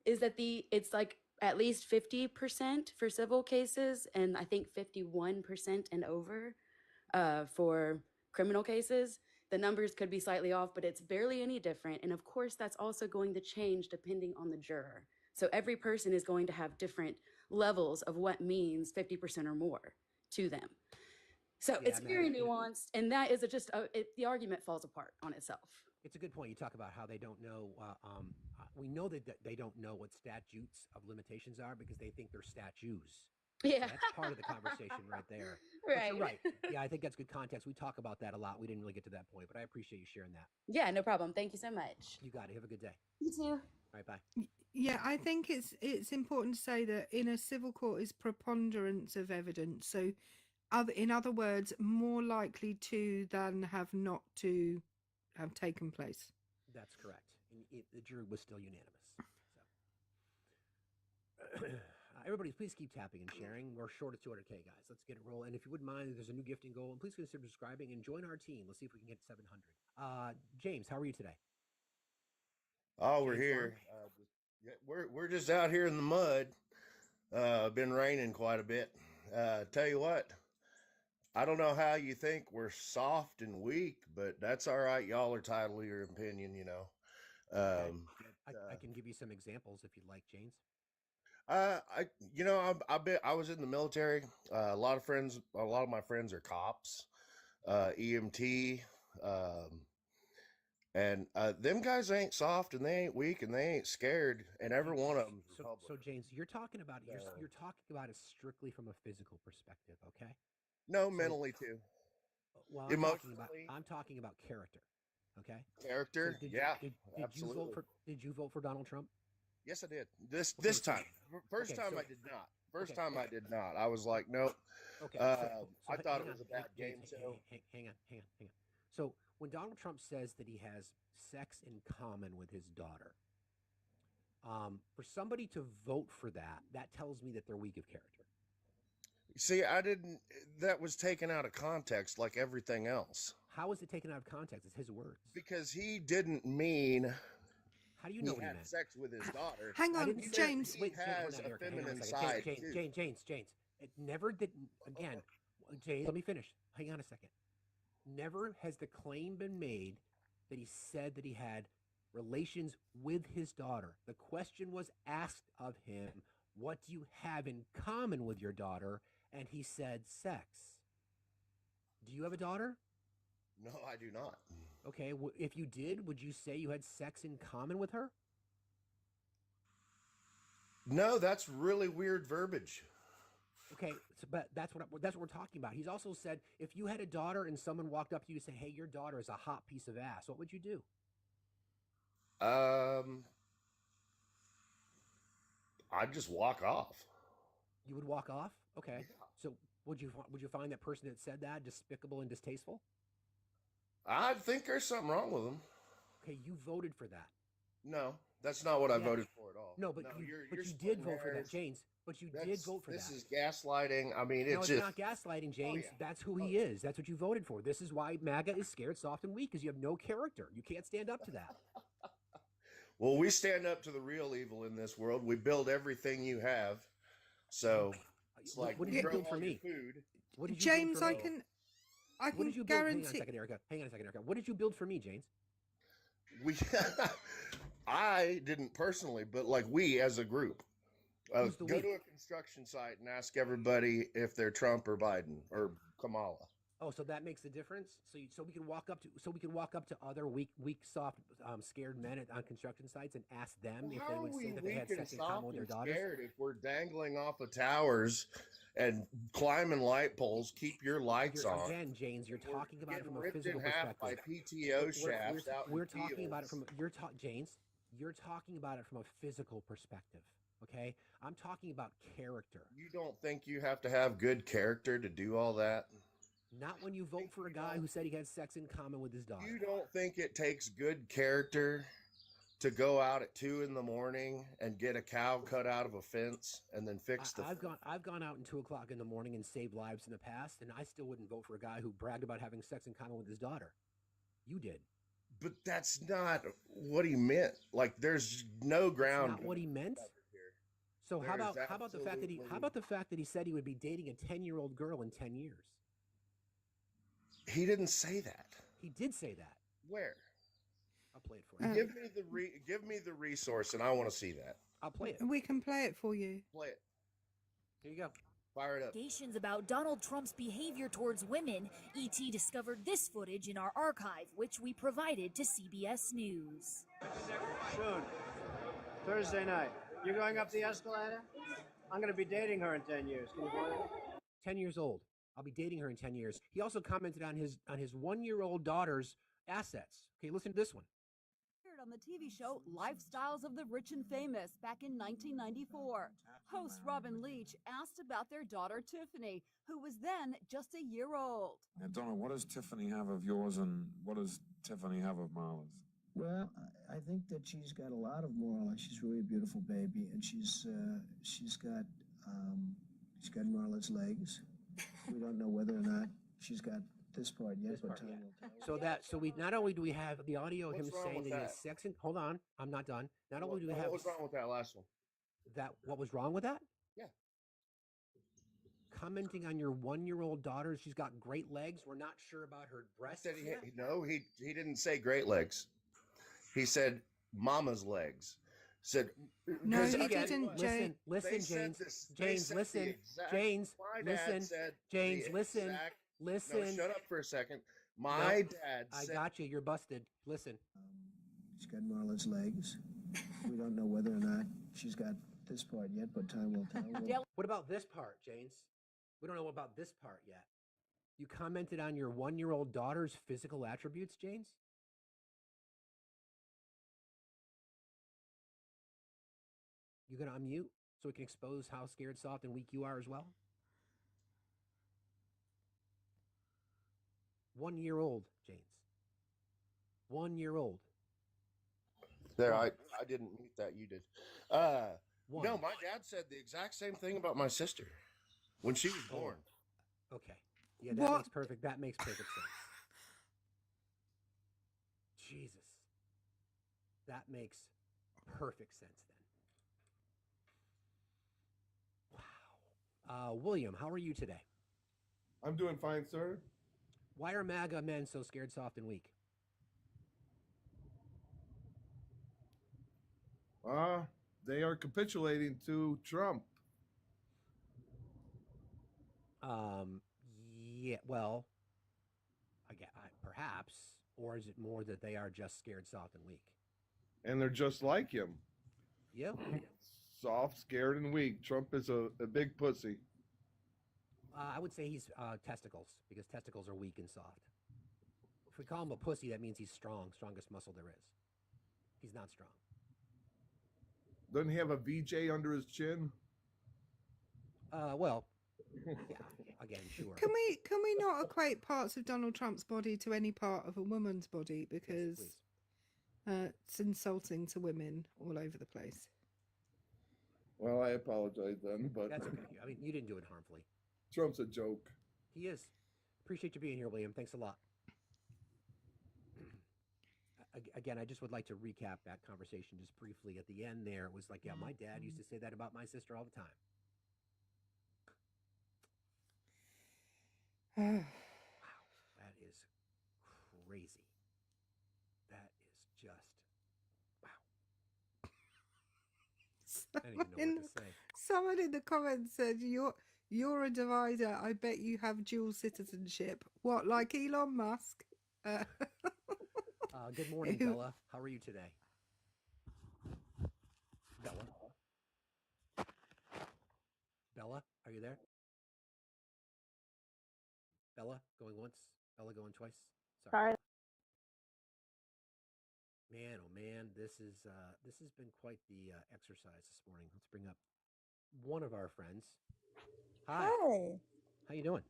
is that it's like at least 50% for civil cases, and I think 51% and over for criminal cases. The numbers could be slightly off, but it's barely any different. And of course, that's also going to change depending on the juror. So every person is going to have different levels of what means 50% or more to them. So it's very nuanced, and that is the argument falls apart on itself. It's a good point. You talk about how they don't know. We know that they don't know what statutes of limitations are because they think they're statues. Yeah. So that's part of the conversation right there. Right. But you're right. Yeah, I think that's good context. We talk about that a lot. We didn't really get to that point, but I appreciate you sharing that. Yeah, no problem. Thank you so much. You got it. Have a good day. You too. All right, bye. Yeah, I think it's important to say that in a civil court is preponderance of evidence. So, in other words, more likely to than have not to have taken place. That's correct. And the jury was still unanimous. So, everybody, please keep tapping and sharing. We're short of 200K, guys. Let's get it rolling. And if you wouldn't mind, there's a new gifting goal, and please consider subscribing and join our team. Let's see if we can get 700. James, how are you today? Oh, we're here. We're just out here in the mud. Been raining quite a bit. Tell you what, I don't know how you think we're soft and weak, but that's all right. Y'all are entitled to your opinion, I can give you some examples if you'd like, James. I was in the military. A lot of my friends are cops, EMT, and them guys ain't soft and they ain't weak and they ain't scared, and every one of them. So James, you're talking about it strictly from a physical perspective, okay? No, mentally too. Well, I'm talking about character, okay? Character, so absolutely. Did you vote for Donald Trump? Yes, I did. This time. First time I did not. I did not. I was like, nope. Okay. I thought it was a bad game. Hang on. So when Donald Trump says that he has sex in common with his daughter, for somebody to vote for that tells me that they're weak of character. See, that was taken out of context like everything else. How was it taken out of context? It's his words. Because he didn't mean... How do you know he had sex with his daughter? Hang on, James. He has a feminine side. James. It never did. Again, James, let me finish. Hang on a second. Never has the claim been made that he said that he had relations with his daughter. The question was asked of him, what do you have in common with your daughter? And he said sex. Do you have a daughter? No, I do not. Okay, if you did, would you say you had sex in common with her? No, that's really weird verbiage. Okay, but that's what we're talking about. He's also said if you had a daughter and someone walked up to you and said, "Hey, your daughter is a hot piece of ass," what would you do? I'd just walk off. You would walk off? Okay. Yeah. So would you find that person that said that despicable and distasteful? I think there's something wrong with them. Okay, you voted for that. No, that's not what I voted for at all. No, but you did vote for that, James. But you did vote for that. This is gaslighting. I mean, it's not gaslighting, James. Oh, yeah. That's who he is. That's what you voted for. This is why MAGA is scared, soft, and weak, because you have no character. You can't stand up to that. Well, we stand up to the real evil in this world. We build everything you have. So it's like, what did you build for me? Food. What did you James, build for me? I can guarantee. Hang on a second, Erica. What did you build for me, James? I didn't personally, but like we as a group. Go to a construction site and ask everybody if they're Trump or Biden or Kamala. Oh, so that makes a difference. So we can walk up to other weak, soft, scared men on construction sites and ask them if they would say that they had sex in common with their daughters. Scared if we're dangling off of towers and climbing light poles? Keep your lights on. Again, James, you're talking about it from a physical perspective. By PTO shafts we're talking about it from James. You're talking about it from a physical perspective. Okay, I'm talking about character. You don't think you have to have good character to do all that? Not when you vote for a guy who said he had sex in common with his daughter. You don't think it takes good character to go out at 2 a.m. and get a cow cut out of a fence and then fix the I've gone out at 2 o'clock in the morning and saved lives in the past, and I still wouldn't vote for a guy who bragged about having sex in common with his daughter. You did. But that's not what he meant. Like, there's no ground. That's not what he meant. So how about the fact that he said he would be dating a 10-year-old girl in 10 years? He didn't say that. He did say that. Where? I'll play it for you. Give me the resource, and I want to see that. I'll play it. We can play it for you. Play it. Here you go. Fire it up. Allegations about Donald Trump's behavior towards women, ET discovered this footage in our archive, which we provided to CBS News. Soon. Thursday night. You're going up the escalator? I'm going to be dating her in 10 years. Can you believe it? 10 years old. I'll be dating her in 10 years. He also commented on his 1-year-old daughter's assets. Okay, listen to this one. On the TV show Lifestyles of the Rich and Famous back in 1994. Host Robin Leach asked about their daughter Tiffany, who was then just a year old. Now, Donna, what does Tiffany have of yours and what does Tiffany have of Marla's? Well, I think that she's got a lot of moral, and she's really a beautiful baby, and she's got Marla's legs. We don't know whether or not she's got this part yet, but time will tell. So we not only do we have the audio of him saying that he has sex in. Hold on, I'm not done. Not only do we have. What was wrong with that last one? What was wrong with that? Yeah. Commenting on your 1-year-old daughter, she's got great legs. We're not sure about her breasts. He didn't say great legs. He said mama's legs. Said no, he didn't. Listen, James, listen. Listen. No, shut up for a second. My dad said... I got you. You're busted. Listen. She's got Marla's legs. We don't know whether or not she's got this part yet, but time will tell. What about this part, James? We don't know about this part yet. You commented on your 1-year-old daughter's physical attributes, James? You gonna unmute so we can expose how scared, soft, and weak you are as well? 1-year-old, James. 1-year-old. There, I didn't mute that. You did. No, my dad said the exact same thing about my sister when she was born. Okay. Yeah, that makes perfect sense. Jesus. That makes perfect sense then. Wow. William, how are you today? I'm doing fine, sir. Why are MAGA men so scared, soft, and weak? They are capitulating to Trump. Yeah, well, Perhaps. Or is it more that they are just scared, soft, and weak? And they're just like him. Yep. Soft, scared, and weak. Trump is a big pussy. I would say he's testicles, because testicles are weak and soft. If we call him a pussy, that means he's strong, strongest muscle there is. He's not strong. Doesn't he have a VJ under his chin? Well, yeah, again, sure. Can we not equate parts of Donald Trump's body to any part of a woman's body, because it's insulting to women all over the place. Well, I apologize then, but That's okay. I mean, you didn't do it harmfully. Trump's a joke. He is. Appreciate you being here, William. Thanks a lot. Again, I just would like to recap that conversation just briefly. At the end there, it was like, yeah, my dad used to say that about my sister all the time. Wow, that is crazy. That is just, wow. I don't even know what to say. Someone in the comments said, you're a divider. I bet you have dual citizenship. What, like Elon Musk? Good morning, Bella. How are you today? Bella? Bella, are you there? Bella, going once? Bella, going twice? Sorry. Man, oh man, this has been quite the exercise this morning. Let's bring up one of our friends. Hi. Hi. How you doing?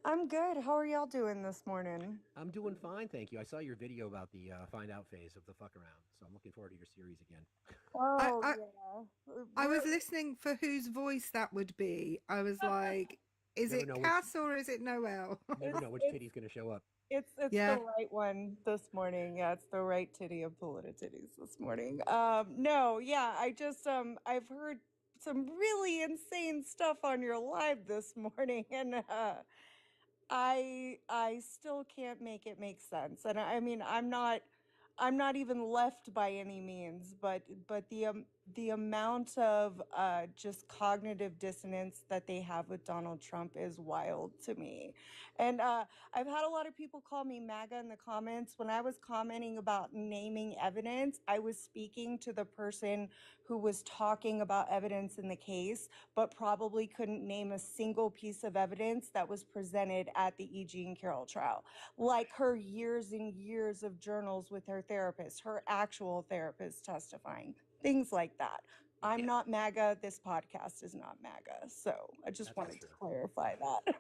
I'm good. How are y'all doing this morning? I'm doing fine, thank you. I saw your video about the find out phase of the fuck around, so I'm looking forward to your series again. Oh, yeah. I was listening for whose voice that would be. I was like, is it Cass or is it Noelle? Never know which titty's going to show up. It's Yeah. the right one this morning. Yeah, it's the right titty of Polita Titties this morning. No, yeah, I just I've heard some really insane stuff on your live this morning, and I still can't make it make sense. And I mean, I'm not even left by any means, but the amount of just cognitive dissonance that they have with Donald Trump is wild to me. And I've had a lot of people call me MAGA in the comments. When I was commenting about naming evidence, I was speaking to the person who was talking about evidence in the case, but probably couldn't name a single piece of evidence that was presented at the E. Jean Carroll trial, like her years and years of journals with her therapist, her actual therapist testifying, things like that. I'm not MAGA. This podcast is not MAGA. So I just wanted to clarify that.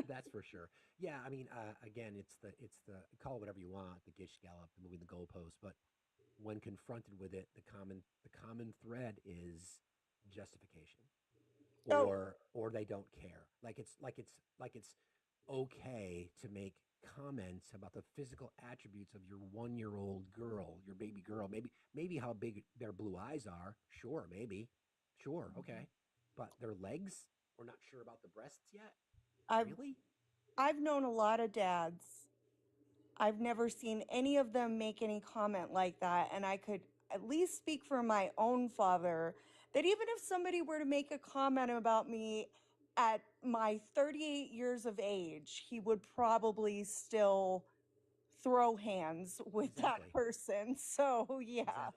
That's for sure. Yeah, I mean, again, it's the call it whatever you want, the Gish Gallop, the moving the goalpost, but when confronted with it, the common thread is justification, or they don't care. Like it's okay to make comments about the physical attributes of your 1-year-old girl, your baby girl. Maybe how big their blue eyes are. Sure, maybe. Sure, okay. But their legs, we're not sure about the breasts yet. Really? I've known a lot of dads. I've never seen any of them make any comment like that. And I could at least speak for my own father that even if somebody were to make a comment about me at my 38 years of age, he would probably still throw hands with that person. So yeah.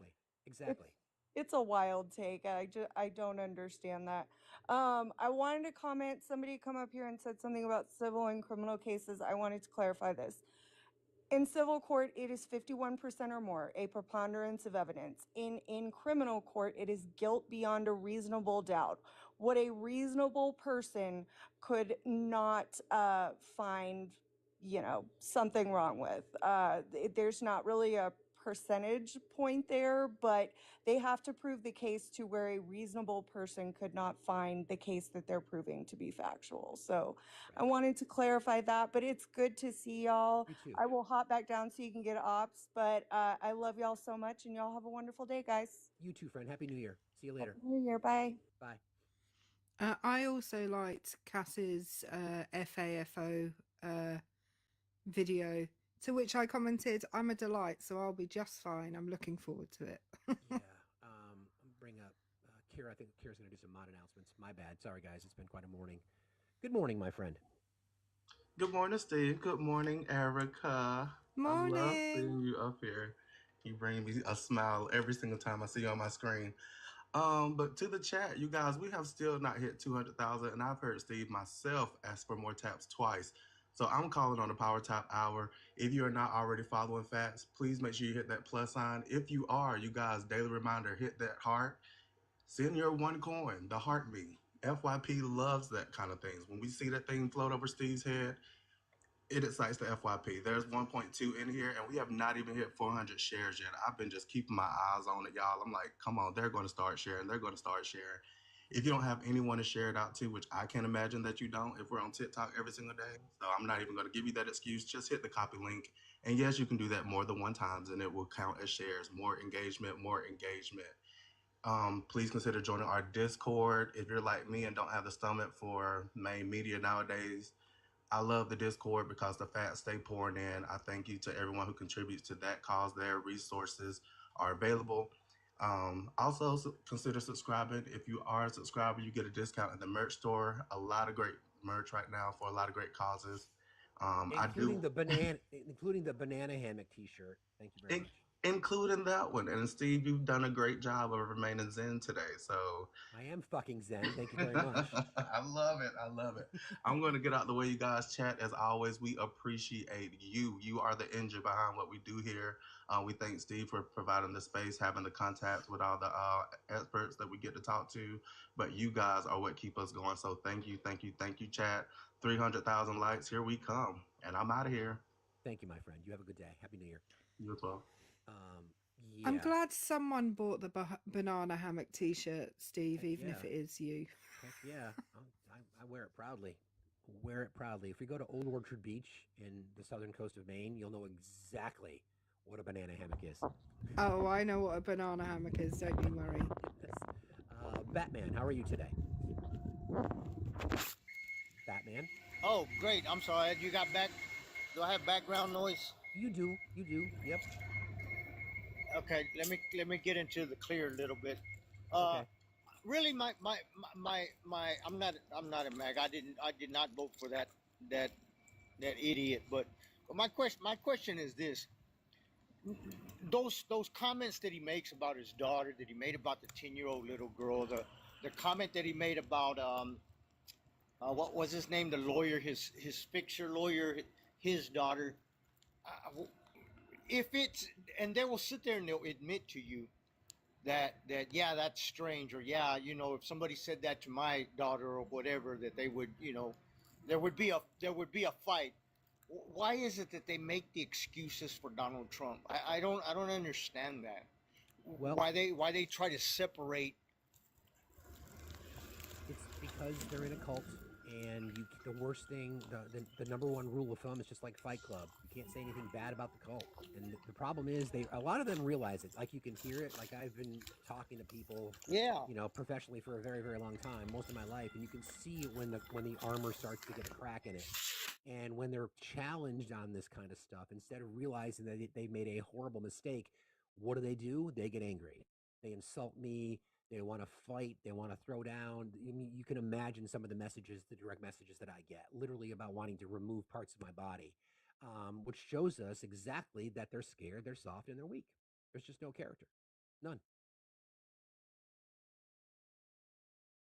Exactly. It's a wild take. I don't understand that. I wanted to comment. Somebody come up here and said something about civil and criminal cases. I wanted to clarify this. In civil court, it is 51% or more, a preponderance of evidence. In criminal court, it is guilt beyond a reasonable doubt. What a reasonable person could not find, something wrong with. There's not really a percentage point there, but they have to prove the case to where a reasonable person could not find the case that they're proving to be factual. So I wanted to clarify that, but it's good to see y'all. I will hop back down so you can get ops, but I love y'all so much, and y'all have a wonderful day, guys. You too, friend. Happy New Year. See you later. Happy New Year. Bye. Bye. I also liked Cass's FAFO video, to which I commented, I'm a delight, so I'll be just fine. I'm looking forward to it. Yeah. Bring up Kira. I think Kira's going to do some mod announcements. My bad. Sorry, guys. It's been quite a morning. Good morning, my friend. Good morning, Steve. Good morning, Erica. I love Morning. seeing you up here. You bring me a smile every single time I see you on my screen. But to the chat, you guys, we have still not hit 200,000, and I've heard Steve myself ask for more taps twice. So I'm calling on the Power Tap Hour. If you are not already following Facts, please make sure you hit that plus sign. If you are, you guys, daily reminder, hit that heart. Send your one coin, the heartbeat. FYP loves that kind of things. When we see that thing float over Steve's head, it excites the FYP. There's 1.2 in here, and we have not even hit 400 shares yet. I've been just keeping my eyes on it, y'all. I'm like, come on, they're going to start sharing. They're going to start sharing. If you don't have anyone to share it out to, which I can't imagine that you don't, if we're on TikTok every single day, so I'm not even going to give you that excuse. Just hit the copy link. And yes, you can do that more than one times, and it will count as shares. More engagement, more engagement. Please consider joining our Discord. If you're like me and don't have the stomach for main media nowadays, I love the Discord because the facts stay pouring in. I thank you to everyone who contributes to that cause. Their resources are available. Also, consider subscribing. If you are a subscriber, you get a discount in the merch store. A lot of great merch right now for a lot of great causes. Including the banana hammock T-shirt. Thank you very much. Including that one. And Steve, you've done a great job of remaining zen today. So I am fucking zen. Thank you very much. I love it. I love it. I'm going to get out the way, you guys. Chat, as always, we appreciate you. You are the engine behind what we do here. We thank Steve for providing the space, having the contacts with all the experts that we get to talk to. But you guys are what keep us going. So thank you, chat. 300,000 likes. Here we come. And I'm out of here. Thank you, my friend. You have a good day. Happy New Year. You as well. Yeah. I'm glad someone bought the banana hammock T-shirt, Steve, even if it is you. Heck yeah. I wear it proudly. Wear it proudly. If we go to Old Orchard Beach in the southern coast of Maine, you'll know exactly what a banana hammock is. Oh, I know what a banana hammock is. Don't you worry. Batman, how are you today? Batman? Oh, great. I'm sorry. You got back. Do I have background noise? You do. Yep. Okay. Let me get into the clear a little bit. Okay. Really, my I'm not a MAGA. I did not vote for that idiot. But my question is this: those comments that he makes about his daughter, that he made about the 10-year-old little girl, the comment that he made about what was his name, the lawyer, his fixer lawyer, his daughter. If it's, and they will sit there and they'll admit to you that yeah, that's strange, or yeah, if somebody said that to my daughter or whatever, that they would, there would be a fight. Why is it that they make the excuses for Donald Trump? I don't understand that. Well, why they try to separate? It's because they're in a cult, and the worst thing, the number one rule of thumb is just like Fight Club. You can't say anything bad about the cult. And the problem is, a lot of them realize it. Like, you can hear it. Like, I've been talking to people, professionally for a very, very long time, most of my life, and you can see when the armor starts to get a crack in it. And when they're challenged on this kind of stuff, instead of realizing that they made a horrible mistake, what do? They get angry. They insult me. They want to fight. They want to throw down. I mean, you can imagine some of the direct messages that I get, literally about wanting to remove parts of my body, which shows us exactly that they're scared, they're soft, and they're weak. There's just no character. None.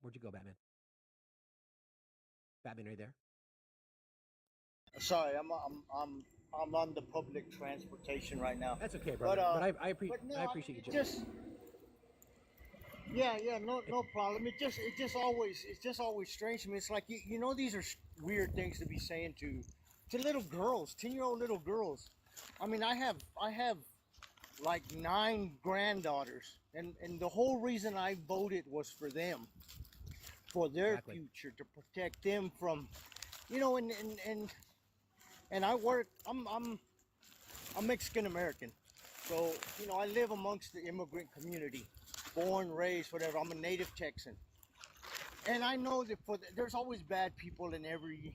Where'd you go, Batman? Batman, are you there? Sorry, I'm on the public transportation right now. That's okay, brother. But I appreciate you. Yeah, no problem. It's just always strange to me. It's like these are weird things to be saying to little girls, 10-year-old little girls. I mean, I have like 9 granddaughters, and the whole reason I voted was for them, for their future, to protect them from, and I work. I'm Mexican American, so I live amongst the immigrant community. Born, raised, whatever. I'm a native Texan, and I know that there's always bad people in every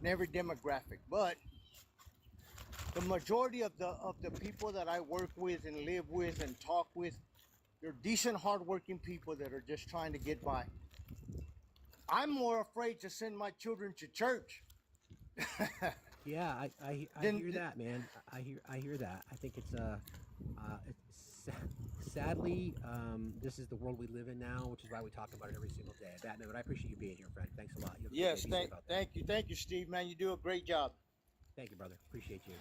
demographic, but the majority of the people that I work with and live with and talk with, they're decent, hardworking people that are just trying to get by. I'm more afraid to send my children to church Yeah, I Then- hear that, man. I hear that. I think it's sadly, this is the world we live in now, which is why we talk about it every single day. Batman, but I appreciate you being here, friend. Thanks a lot. You have a good Yes, day. Be safe out there. thank you, Steve, man. You do a great job. Thank you, brother. Appreciate you.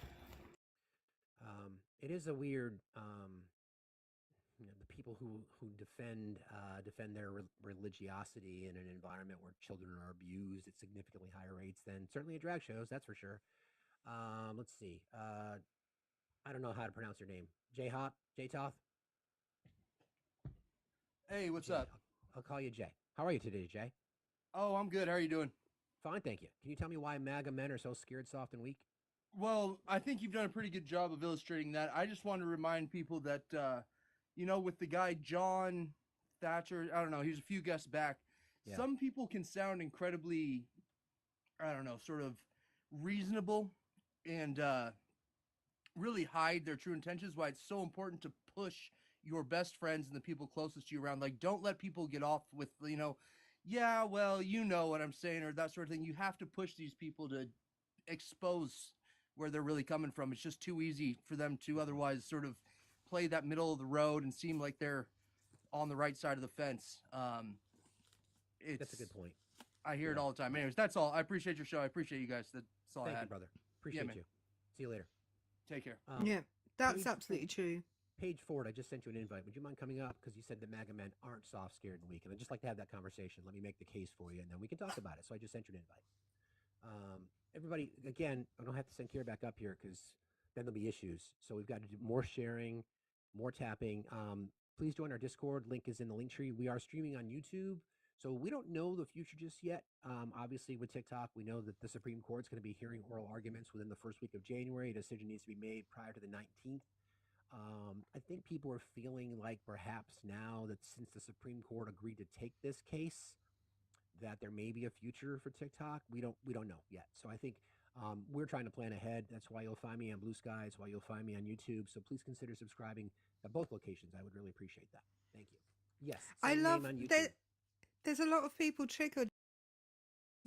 It is a weird, the people who defend their religiosity in an environment where children are abused at significantly higher rates than certainly at drag shows. That's for sure. Let's see. I don't know how to pronounce your name. J Toth. Hey, what's Jay. up? I'll call you Jay. How are you today, Jay? Oh, I'm good. How are you doing? Fine, thank you. Can you tell me why MAGA men are so scared, soft, and weak? Well, I think you've done a pretty good job of illustrating that. I just want to remind people that, with the guy John Thatcher, I don't know, he was a few guests back. Yeah. Some people can sound incredibly, I don't know, sort of reasonable and really hide their true intentions. Why it's so important to push your best friends and the people closest to you around. Like, don't let people get off with, yeah, well, you know what I'm saying, or that sort of thing. You have to push these people to expose where they're really coming from. It's just too easy for them to otherwise sort of play that middle of the road and seem like they're on the right side of the fence. That's a good point. I hear it all the time. Anyways, that's all. I appreciate your show. I appreciate you guys. That's all I Thank had. you, brother. Appreciate man. you. See you later. Take care. Yeah, that's Paige absolutely true. Paige Ford, I just sent you an invite. Would you mind coming up? Because you said that MAGA men aren't soft, scared, and weak. And I'd just like to have that conversation. Let me make the case for you, and then we can talk about it. So I just sent you an invite. Everybody, again, I don't have to send Kira back up here because then there'll be issues. So we've got to do more sharing, more tapping. Please join our Discord. Link is in the link tree. We are streaming on YouTube. So we don't know the future just yet. Obviously, with TikTok, we know that the Supreme Court's going to be hearing oral arguments within the first week of January. A decision needs to be made prior to the 19th. I think people are feeling like perhaps now that since the Supreme Court agreed to take this case, that there may be a future for TikTok. We don't know yet. So I think we're trying to plan ahead. That's why you'll find me on Blue Sky. That's why you'll find me on YouTube. So please consider subscribing at both locations. I would really appreciate that. Thank you. Yes, I same love name on YouTube. that. There's a lot of people triggered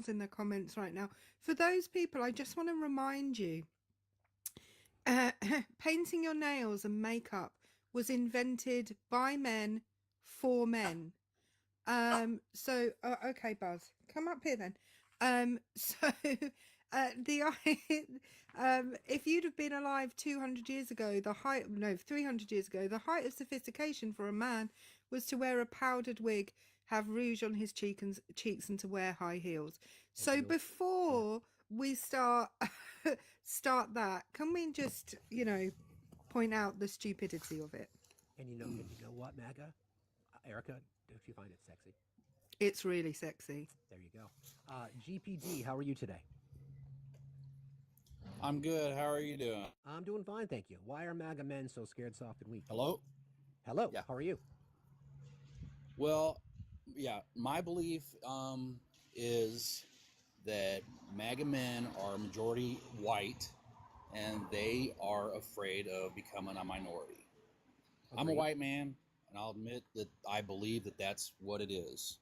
in the comments right now. For those people, I just want to remind you, painting your nails and makeup was invented by men for men. Okay, Buzz, come up here then. If you'd have been alive 200 years ago, 300 years ago, the height of sophistication for a man was to wear a powdered wig, have rouge on his cheeks, and to wear high heels. So before we start that, can we just, point out the stupidity of it? And you know what, MAGA? Erica, don't you find it sexy? It's really sexy. There you go. GPD, how are you today? I'm good. How are you doing? I'm doing fine, thank you. Why are MAGA men so scared, soft, and weak? Hello? Hello. Yeah. How are you? Well, yeah, my belief is that MAGA men are majority white, and they are afraid of becoming a minority. I'm a white man, and I'll admit that I believe that that's what it is.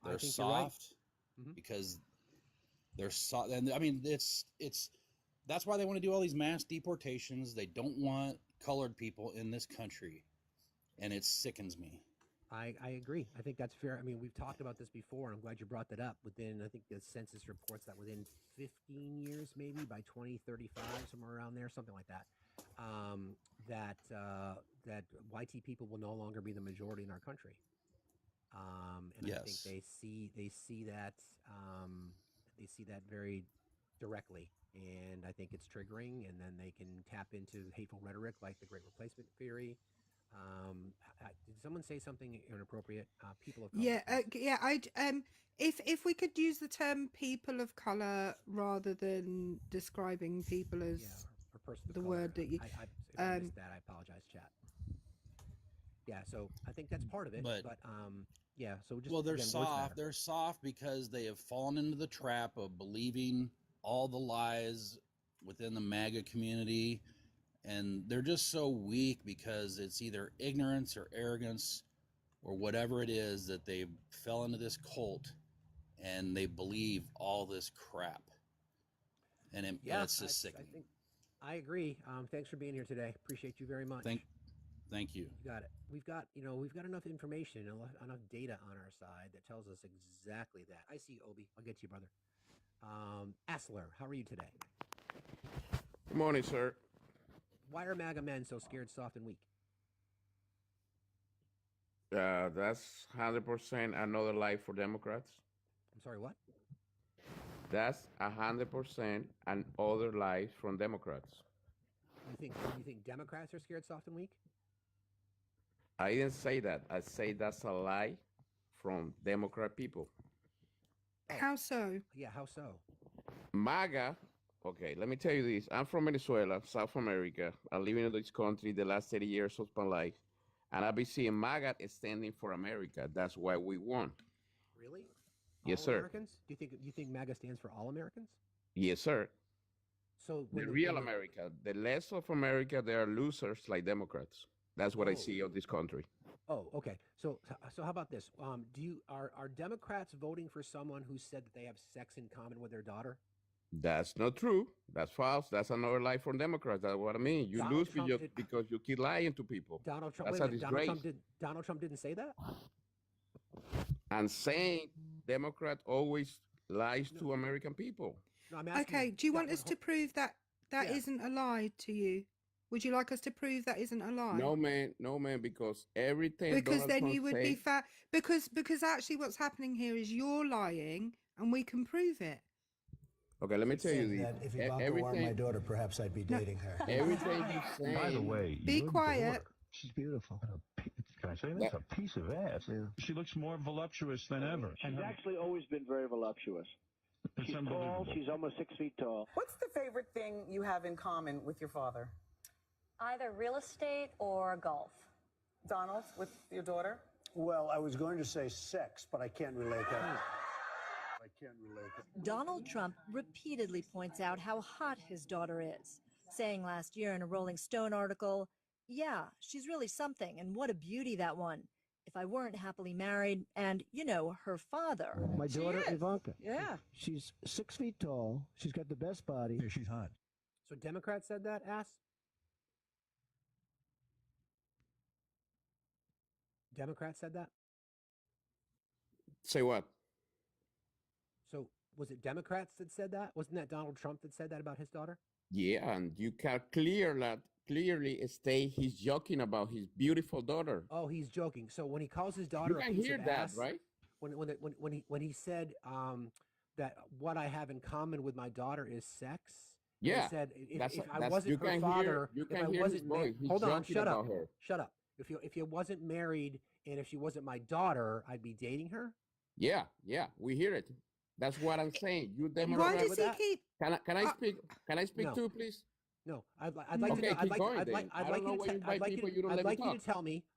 I They're think you're right. soft because they're soft, and I mean it's that's why they want to do all these mass deportations. They don't want colored people in this country, and it sickens me. I agree. I think that's fair. I mean, we've talked about this before, and I'm glad you brought that up. I think the census reports that within 15 years, maybe by 2035, somewhere around there, something like that, that YT people will no longer be the majority in our country. And I think Yes. they see that very directly, and I think it's triggering. And then they can tap into hateful rhetoric like the Great Replacement theory. Did someone say something inappropriate? People of color. If we could use the term people of color rather than describing people as or person of the color. word that you. If I missed that, I apologize, chat. Yeah, so I think that's part of it. But yeah, so just They're again, words soft. matter. They're soft because they have fallen into the trap of believing all the lies within the MAGA community, and they're just so weak because it's either ignorance or arrogance or whatever it is that they fell into this cult and they believe all this crap. and Yeah, it's just I sickening. think I agree. Thanks for being here today. Appreciate you very much. Thank you. You got it. We've got enough information and enough data on our side that tells us exactly that. I see you, Obi. I'll get to you, brother. Asler, how are you today? Good morning, sir. Why are MAGA men so scared, soft, and weak? That's 100% another lie for Democrats. I'm sorry, what? That's 100% another lie from Democrats. You think Democrats are scared, soft, and weak? I didn't say that. I say that's a lie from Democrat people. How so? Yeah, how so? MAGA, okay, let me tell you this. I'm from Venezuela, South America. I live in this country the last 30 years of my life. And I've been seeing MAGA standing for America. That's why we won. Really? Yes, all sir. Americans? Do you think MAGA stands for all Americans? Yes, sir. So The real America, the less of America, they are losers like Democrats. That's what I see of this country. Oh, okay. So how about this? Are Democrats voting for someone who said that they have sex in common with their daughter? That's not true. That's false. That's another lie from Democrats. That's what I mean. You lose because you keep lying to people. Donald Trump. That's Wait a a minute. disgrace. Donald Trump didn't say that. And saying Democrat always lies to American people. No, I'm asking. Okay, do you want us to prove that isn't a lie to you? Would you like us to prove that isn't a lie? No, man, because everything. Because Donald then Trump you would be say, because actually what's happening here is you're lying and we can prove it. Okay, let me tell you this. That if Ivanka were my daughter, perhaps I'd be dating her. Everything you say. By the way, be quiet. She's beautiful. Can I say this? A piece of ass. Yeah. She looks more voluptuous than ever. She's actually always been very voluptuous. She's tall. She's almost 6 feet tall. What's the favorite thing you have in common with your father? Either real estate or golf. Donald, with your daughter? Well, I was going to say sex, but I can't relate that. I can't relate that. Donald Trump repeatedly points out how hot his daughter is, saying last year in a Rolling Stone article, "Yeah, she's really something, and what a beauty, that one. If I weren't happily married and, her father." My daughter, Ivanka. Yeah. She's 6 feet tall. She's got the best body. Yeah, she's hot. So Democrats said that, ass? Democrats said that? Say what? So was it Democrats that said that? Wasn't that Donald Trump that said that about his daughter? Yeah, and you can clearly state he's joking about his beautiful daughter. Oh, he's joking. So when he calls his daughter You a can piece hear of that, ass, right? When he said that what I have in common with my daughter is sex. Yeah, he said if I wasn't her father, if I wasn't married, hold on, shut up, shut up. If you wasn't married and if she wasn't my daughter, I'd be dating her. Yeah, we hear it. That's what I'm saying. You Democrat. Why does he keep? Can I speak? Can I speak no. too, please? No, I'd like Okay, to. keep going, then. I don't know why you invite people you don't let me talk.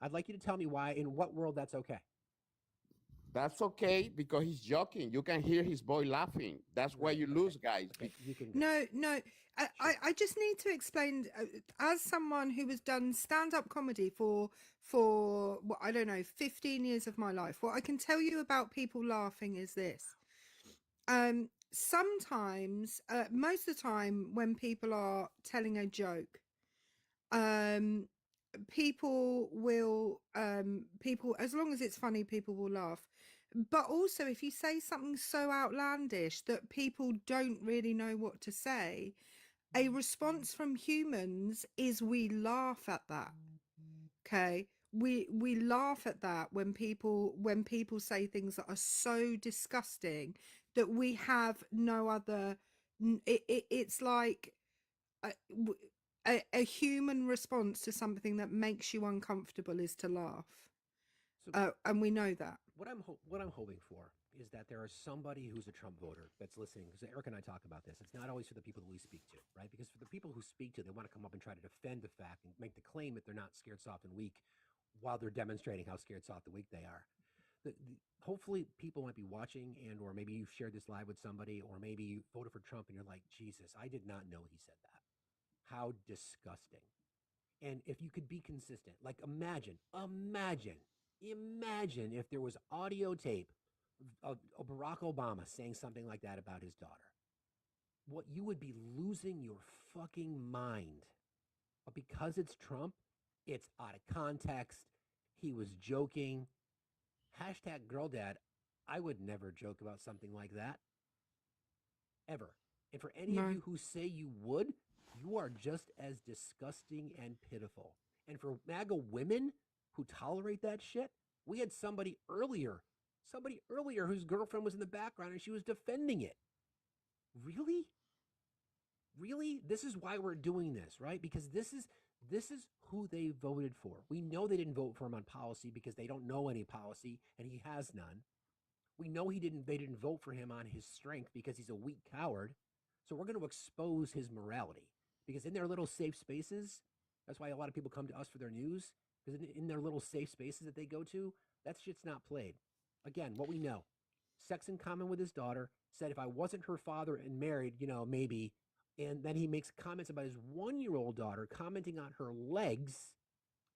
I'd like you to tell me why. In what world that's okay? That's okay because he's joking. You can hear his boy laughing. That's why you lose, guys. You can. No. I just need to explain, as someone who has done stand-up comedy for what, I don't know, 15 years of my life, what I can tell you about people laughing is this. Sometimes, most of the time when people are telling a joke, people will, as long as it's funny, people will laugh. But also, if you say something so outlandish that people don't really know what to say, a response from humans is we laugh at that. Okay, we laugh at that when people say things that are so disgusting that we have no other. It's like a human response to something that makes you uncomfortable is to laugh. And we know that. What I'm hoping for is that there is somebody who's a Trump voter that's listening, because Eric and I talk about this. It's not always for the people that we speak to, right? Because for the people who speak to, they want to come up and try to defend the fact and make the claim that they're not scared, soft, and weak while they're demonstrating how scared, soft, and weak they are. Hopefully people might be watching, and or maybe you've shared this live with somebody, or maybe you voted for Trump and you're like, Jesus, I did not know he said that. How disgusting. And if you could be consistent, like imagine if there was audio tape of Barack Obama saying something like that about his daughter. what you would be losing your fucking mind. But because it's Trump, it's out of context. He was joking. Hashtag girl dad. I would never joke about something like that. Ever. And for any of you who say you would, you are just as disgusting and pitiful. And for MAGA women who tolerate that shit, we had somebody earlier whose girlfriend was in the background and she was defending it. Really? Really? This is why we're doing this, right? Because this is who they voted for. We know they didn't vote for him on policy because they don't know any policy and he has none. We know they didn't vote for him on his strength because he's a weak coward. So we're going to expose his morality because in their little safe spaces, that's why a lot of people come to us for their news, because in their little safe spaces that they go to, that shit's not played. Again, what we know, sex in common with his daughter, said if I wasn't her father and married, maybe, and then he makes comments about his 1-year-old daughter, commenting on her legs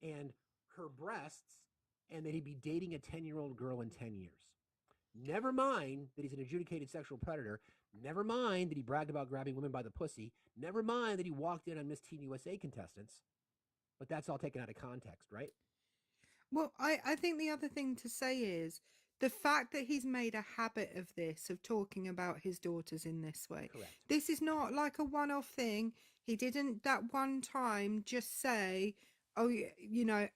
and her breasts, and that he'd be dating a 10-year-old girl in 10 years. Never mind that he's an adjudicated sexual predator. Never mind that he bragged about grabbing women by the pussy. Never mind that he walked in on Miss Teen USA contestants. But that's all taken out of context, right? Well, I think the other thing to say is the fact that he's made a habit of this, of talking about his daughters in this way. Correct. This is not like a one-off thing. He didn't that one time just say, oh,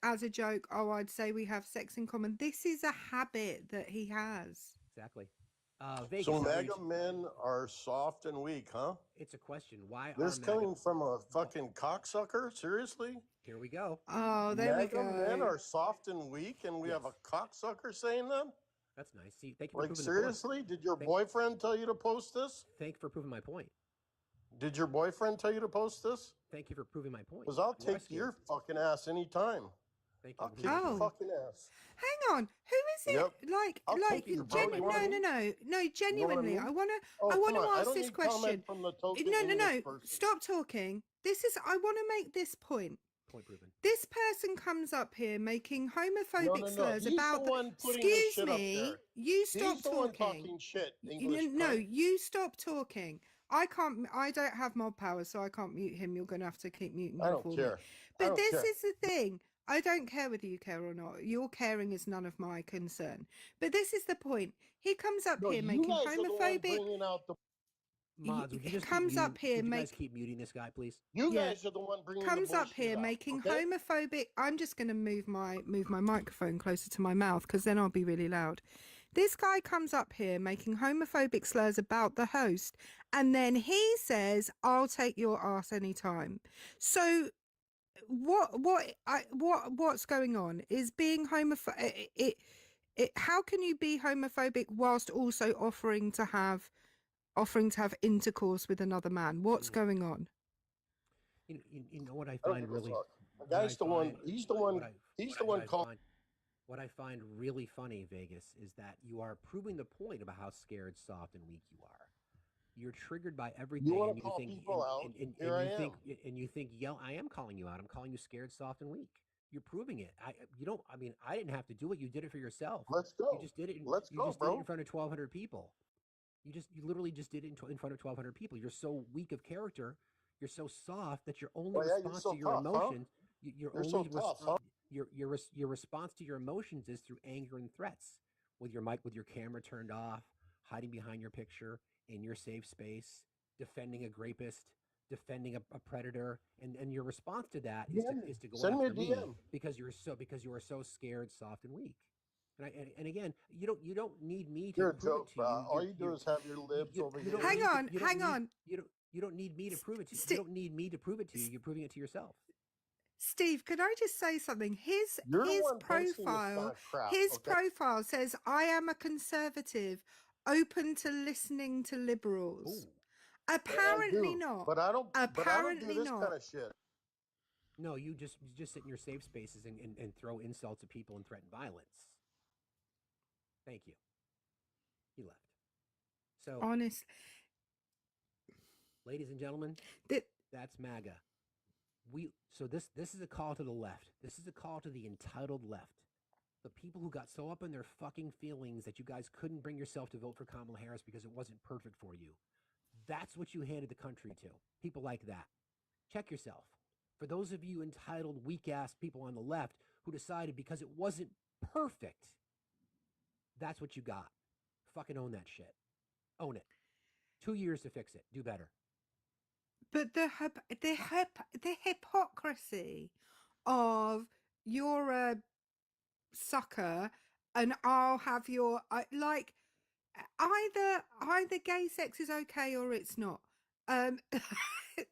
as a joke, oh, I'd say we have sex in common. This is a habit that he has. Exactly. Vegas, so MAGA men are soft and weak, huh? It's a question. Why this are coming MAGA... from a fucking cocksucker? Seriously? Here we go. Oh, there we go. MAGA men are soft and weak, and we have a cocksucker saying that? That's nice. See, thank you for proving seriously? the point. Did your boyfriend tell you to post this? Thank you for proving my point. Did your boyfriend tell you to post this? Thank you for proving my point. Because I'll take your fucking ass anytime. Thank you. I'll kick your fucking ass. Hang on, who is it? Like, genuinely. I want to ask this question. No. Stop talking. I want to make this point. Point proven. This person comes up here making homophobic slurs about. Excuse me. You stop talking. Shit, English you stop talking. I don't have mod power, so I can't mute him. You're going to have to keep muting him for me. But this is the thing. I don't care whether you care or not. Your caring is none of my concern. But this is the point. He comes up here making homophobic. Mods, would you just keep muting this guy, please? You guys are the one bringing comes up here making homophobic. I'm just going to move my microphone closer to my mouth because then I'll be really loud. This guy comes up here making homophobic slurs about the host, and then he says, "I'll take your ass anytime." So what's going on is being homophobic. How can you be homophobic whilst also offering to have intercourse with another man? What's going on? You know what I find really. He's the one calling. What I find really funny, Vegas, is that you are proving the point about how scared, soft, and weak you are. You're triggered by everything, you and you call think, people out. I am calling you out. I'm calling you scared, soft, and weak. You're proving it. I didn't have to do it. You did it for yourself. Let's go. You just did it. Did it in front of 1,200 people. You literally just did it in front of 1,200 people. You're so weak of character. You're so soft that your only response to your emotions, your response to your emotions is through anger and threats. With your camera turned off, hiding behind your picture, in your safe space, defending a rapist, defending a predator, and your response to that is to go after me because you are so scared, soft, and weak. And again, you don't need me to prove it to you. All you do is have your lips over here. Hang on. You don't need me to prove it to you. You don't need me to prove it to you. You're proving it to yourself. Steve, could I just say something? His profile says, "I am a conservative, open to listening to liberals." Ooh. Apparently not. But I don't. Apparently do this kind of shit. No, you just sit in your safe spaces and throw insults at people and threaten violence. Thank you. He left. So honest, ladies and gentlemen, that's MAGA. So this is a call to the left. This is a call to the entitled left. The people who got so up in their fucking feelings that you guys couldn't bring yourself to vote for Kamala Harris because it wasn't perfect for you. That's what you handed the country to. People like that. Check yourself. For those of you entitled, weak-ass people on the left who decided because it wasn't perfect, that's what you got. Fucking own that shit. Own it. 2 years to fix it. Do better. But the hypocrisy of you're a sucker and I'll have your like either gay sex is okay or it's not.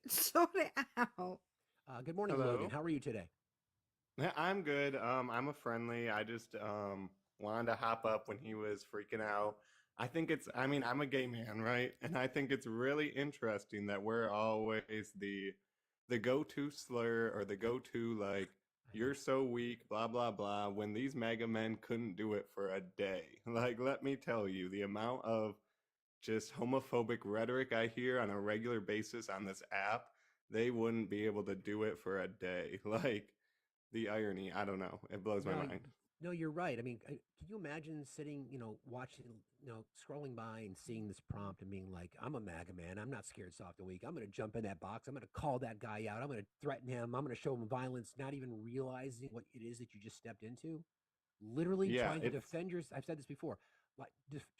Sort it out. Good morning, Hello. Logan. How are you today? I'm good. I'm a friendly. I just wanted to hop up when he was freaking out. I'm a gay man, right? And I think it's really interesting that we're always the go-to slur or the go-to like you're so weak, blah blah blah, when these MAGA men couldn't do it for a day. Like, let me tell you, the amount of just homophobic rhetoric I hear on a regular basis on this app, they wouldn't be able to do it for a day. Like, the irony, I don't know. It blows my mind. No, you're right. I mean, can you imagine sitting, watching, scrolling by and seeing this prompt and being like, I'm a MAGA man. I'm not scared, soft, and weak. I'm going to jump in that box. I'm going to call that guy out. I'm going to threaten him. I'm going to show him violence, not even realizing what it is that you just stepped into. Literally trying to defend yourself. I've said this before. Like,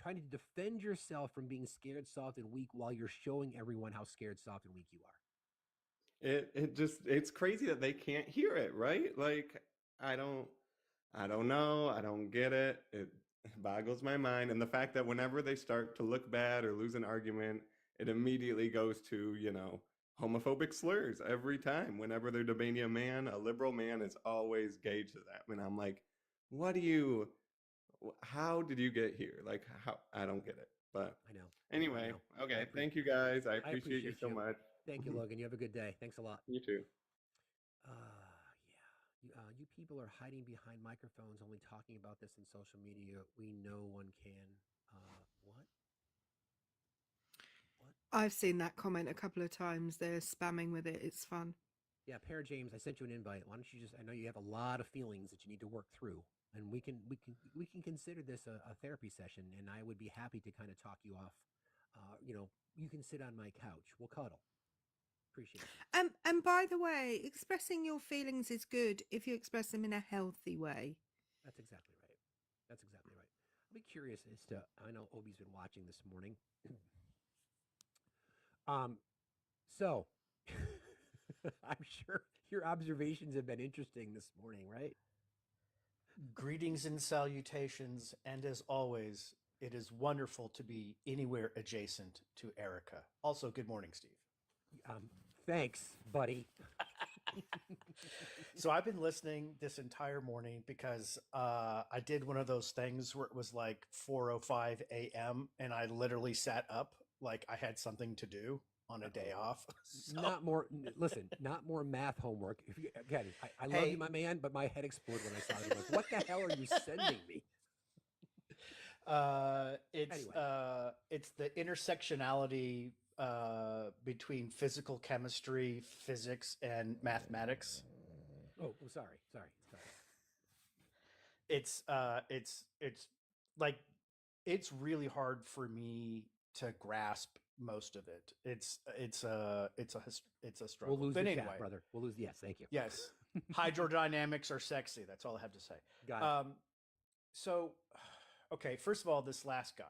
trying to defend yourself from being scared, soft, and weak while you're showing everyone how scared, soft, and weak you are. It's crazy that they can't hear it, right? Like, I don't know. I don't get it. It boggles my mind. And the fact that whenever they start to look bad or lose an argument, it immediately goes to, homophobic slurs every time. Whenever they're debating a man, a liberal man is always gauged to that. And I'm like, how did you get here? Like, how? I don't get it. But I know. Anyway, okay. Thank you guys. I appreciate you so much. Thank you, Logan. You have a good day. Thanks a lot. You too. You people are hiding behind microphones, only talking about this in social media. We know one can. What? I've seen that comment a couple of times. They're spamming with it. It's fun. Yeah, Pear James, I sent you an invite. Why don't you I know you have a lot of feelings that you need to work through, and we can consider this a therapy session, and I would be happy to kind of talk you off. You can sit on my couch. We'll cuddle. Appreciate it. And by the way, expressing your feelings is good if you express them in a healthy way. That's exactly right. I'll be curious as to, I know Obi's been watching this morning. So I'm sure your observations have been interesting this morning, right? Greetings and salutations, and as always, it is wonderful to be anywhere adjacent to Erica. Also, good morning, Steve. Thanks, buddy. So I've been listening this entire morning because I did one of those things where it was like 4:05 a.m. and I literally sat up like I had something to do on a day off. So. Not more math homework. I love you, my man, but my head exploded when I saw it. Like, what the hell are you sending me? It's the intersectionality between physical chemistry, physics, and mathematics. Oh, sorry. It's like, it's really hard for me to grasp most of it. It's a struggle. We'll lose but the anyway, chat, brother. We'll lose. Yes, thank you. Yes, hydrodynamics are sexy. That's all I have to say. Got it. So, okay. First of all, this last guy,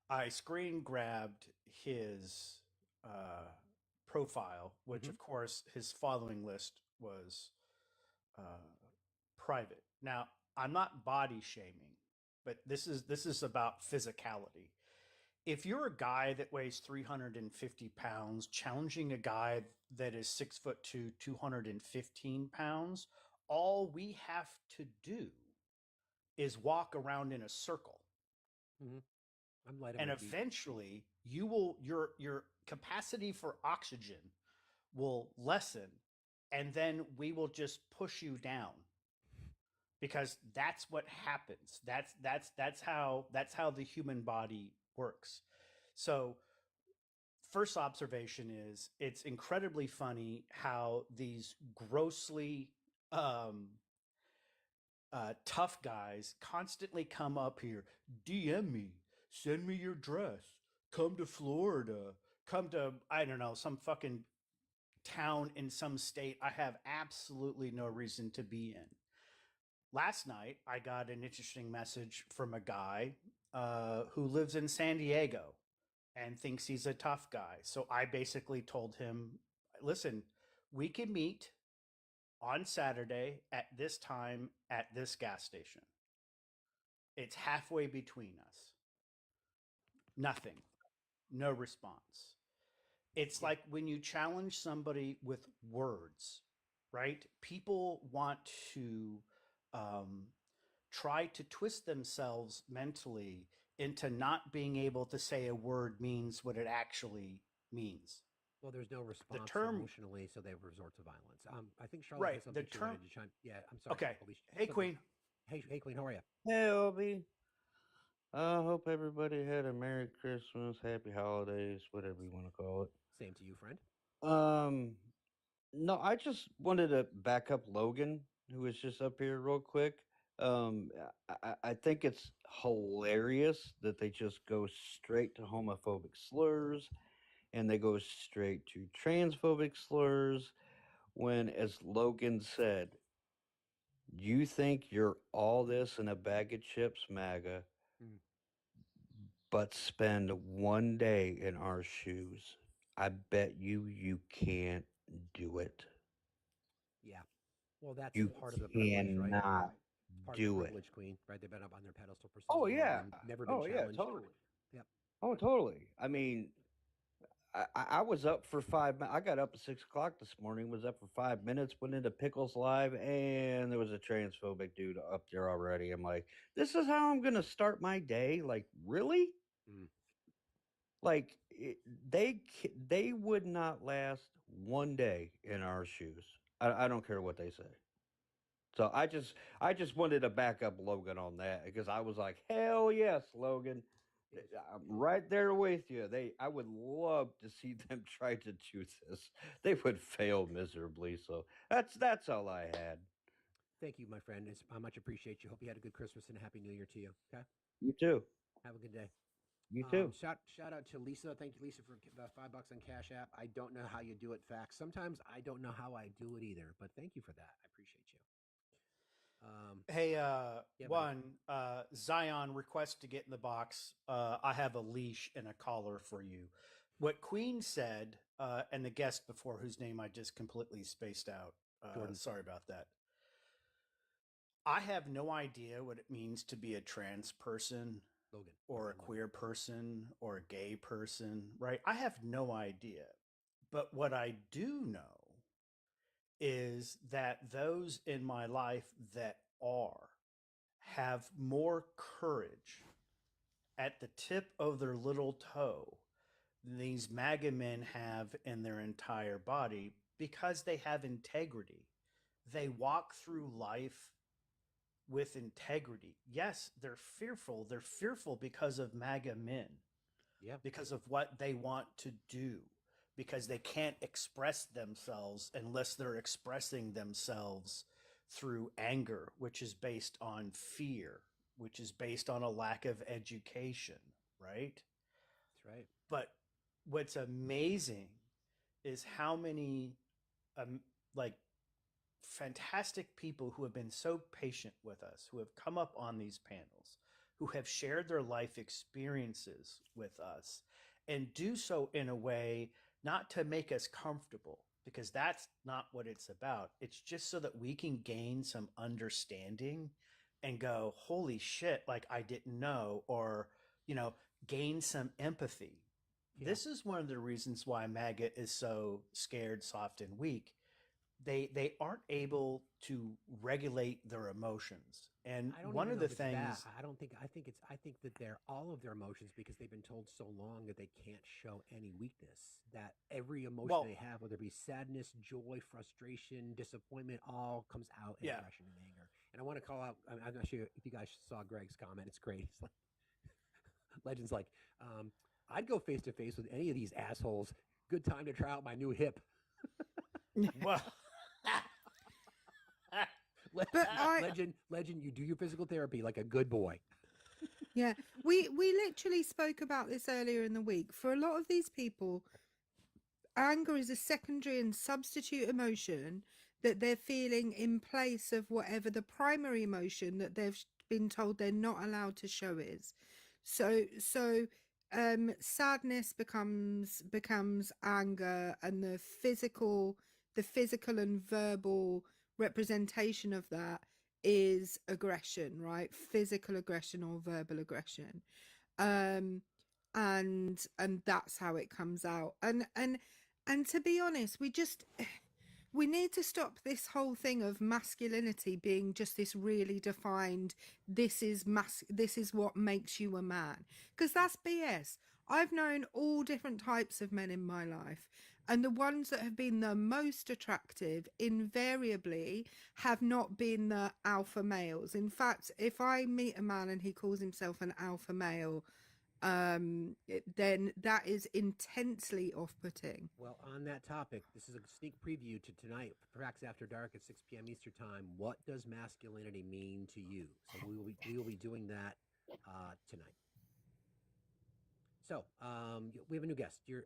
I screen grabbed his profile, which of course his following list was private. Now, I'm not body shaming, but this is about physicality. If you're a guy that weighs 350 pounds, challenging a guy that is 6'2", 215 pounds, all we have to do is walk around in a circle. Mm-hmm. I'm light on And my feet. eventually your capacity for oxygen will lessen, and then we will just push you down, because that's what happens. That's how the human body works. So first observation is, it's incredibly funny how these grossly tough guys constantly come up here, DM me, send me your dress, come to Florida, come to, I don't know, some fucking town in some state I have absolutely no reason to be in. Last night, I got an interesting message from a guy who lives in San Diego and thinks he's a tough guy. So I basically told him, listen, we can meet on Saturday at this time at this gas station. It's halfway between us. Nothing. No response. It's like when you challenge somebody with words, right? People want to try to twist themselves mentally into not being able to say a word means what it actually means. Well, there's no response term- emotionally, so they resort to violence. I think Charlotte Right, has something the she term- wanted to chime. Yeah, I'm sorry. Okay. Alicia, Hey, something- Queen. Hey, Queen. How are you? Hey, Obi. I hope everybody had a Merry Christmas, Happy Holidays, whatever you want to call it. Same to you, friend. No, I just wanted to back up Logan, who was just up here real quick. I think it's hilarious that they just go straight to homophobic slurs and they go straight to transphobic slurs when, as Logan said, you think you're all this in a bag of chips, MAGA, but spend one day in our shoes. I bet you can't do it. Yeah. Well, that's You part of the privilege, right? cannot Part do of the it. privilege, Queen, right? They've been up on their pedestal for so Oh long yeah. and never been Oh yeah, challenged. totally. Yep. Oh totally. I mean, I was up for 5 minutes. I got up at 6 o'clock this morning. Was up for 5 minutes. Went into Pickles Live, and there was a transphobic dude up there already. I'm like, this is how I'm gonna start my day. Like, really? Like they would not last one day in our shoes. I don't care what they say. So I just wanted to back up Logan on that because I was like, hell yes, Logan. I'm right there with you. I would love to see them try to do this. They would fail miserably. So that's all I had. Thank you, my friend. I much appreciate you. Hope you had a good Christmas and a Happy New Year to you. Okay. You too. Have a good day. You too. Shout out to Lisa. Thank you, Lisa, for the $5 on Cash App. I don't know how you do it, Facts. Sometimes I don't know how I do it either, but thank you for that. I appreciate you. Hey, yeah, buddy. Zion request to get in the box. I have a leash and a collar for you. What Queen said, and the guest before whose name I just completely spaced out. Jordan. Sorry about that. I have no idea what it means to be a trans person, Logan, or a queer person, or a gay person, right? I have no idea. But what I do know is that those in my life that have more courage at the tip of their little toe than these MAGA men have in their entire body because they have integrity. They walk through life with integrity. Yes, they're fearful. They're fearful because of MAGA men. Yeah. Because of what they want to do. Because they can't express themselves unless they're expressing themselves through anger, which is based on fear, which is based on a lack of education, right? That's right. But what's amazing is how many fantastic people who have been so patient with us, who have come up on these panels, who have shared their life experiences with us, and do so in a way not to make us comfortable, because that's not what it's about. It's just so that we can gain some understanding and go, holy shit, like I didn't know, or, gain some empathy. Yeah. This is one of the reasons why MAGA is so scared, soft, and weak. They aren't able to regulate their emotions. And one of the things I think that they're all of their emotions because they've been told so long that they can't show any weakness. That every emotion they have, whether it be sadness, joy, frustration, disappointment, all comes out in aggression and anger. And I want to call out, I'm not sure if you guys saw Greg's comment. It's great. It's like Legend's like, I'd go face to face with any of these assholes. Good time to try out my new hip. Well, Legend, you do your physical therapy like a good boy. Yeah, we literally spoke about this earlier in the week. For a lot of these people, anger is a secondary and substitute emotion that they're feeling in place of whatever the primary emotion that they've been told they're not allowed to show is. So sadness becomes anger, and the physical and verbal representation of that is aggression, right? Physical aggression or verbal aggression. And that's how it comes out. And to be honest, we need to stop this whole thing of masculinity being just this really defined, this is what makes you a man, because that's BS. I've known all different types of men in my life, and the ones that have been the most attractive invariably have not been the alpha males. In fact, if I meet a man and he calls himself an alpha male, then that is intensely off-putting. Well, on that topic, this is a sneak preview to tonight, Facts After Dark at 6 p.m. Eastern Time. What does masculinity mean to you? So we will be doing that tonight. So we have a new guest. You're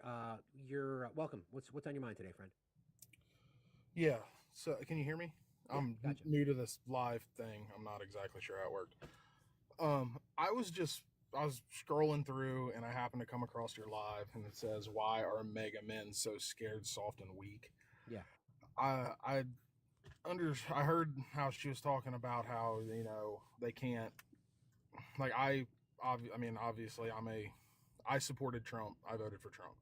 welcome. What's on your mind today, friend? Yeah. So can you hear me? Yeah, I'm gotcha. new to this live thing. I'm not exactly sure how it worked. I was scrolling through and I happened to come across your live, and it says, "Why are mega men so scared, soft, and weak?" Yeah. I heard how she was talking about how they can't, like, obviously I supported Trump. I voted for Trump.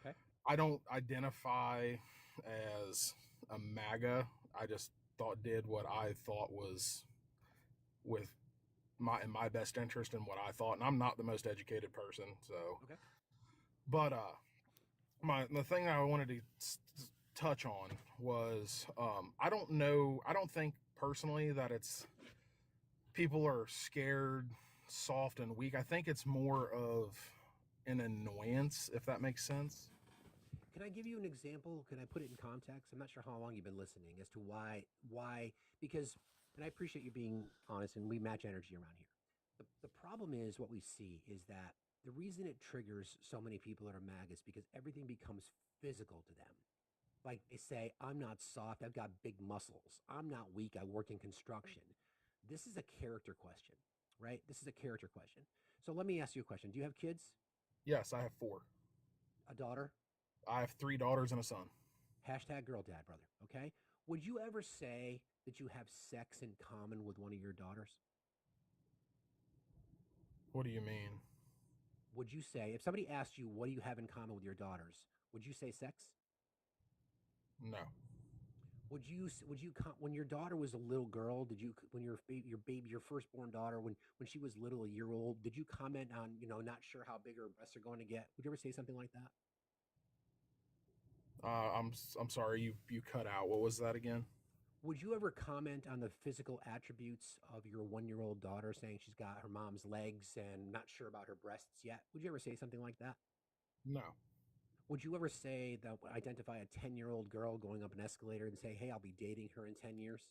Okay. I don't identify as a MAGA. I just did what I thought was with in my best interest and what I thought, and I'm not the most educated person, so. Okay. But the thing I wanted to touch on was I don't think personally that it's people are scared, soft, and weak. I think it's more of an annoyance, if that makes sense. Can I give you an example? Can I put it in context? I'm not sure how long you've been listening as to why, because, and I appreciate you being honest, and we match energy around here. The problem is what we see is that the reason it triggers so many people that are MAGA is because everything becomes physical to them. Like they say, I'm not soft, I've got big muscles. I'm not weak, I work in construction. This is a character question, right? This is a character question. So let me ask you a question. Do you have kids? Yes, I have 4. A daughter? I have 3 daughters and a son. Hashtag girl dad, brother, okay? Would you ever say that you have sex in common with one of your daughters? What do you mean? Would you say, if somebody asked you, what do you have in common with your daughters, would you say sex? No. Would you when your daughter was a little girl, when your firstborn daughter, when she was little, a year old, did you comment on, not sure how big her breasts are going to get? Would you ever say something like that? I'm sorry, you cut out. What was that again? Would you ever comment on the physical attributes of your 1-year-old daughter, saying she's got her mom's legs and not sure about her breasts yet? Would you ever say something like that? No. Would you ever say that, identify a 10-year-old girl going up an escalator and say, hey, I'll be dating her in 10 years?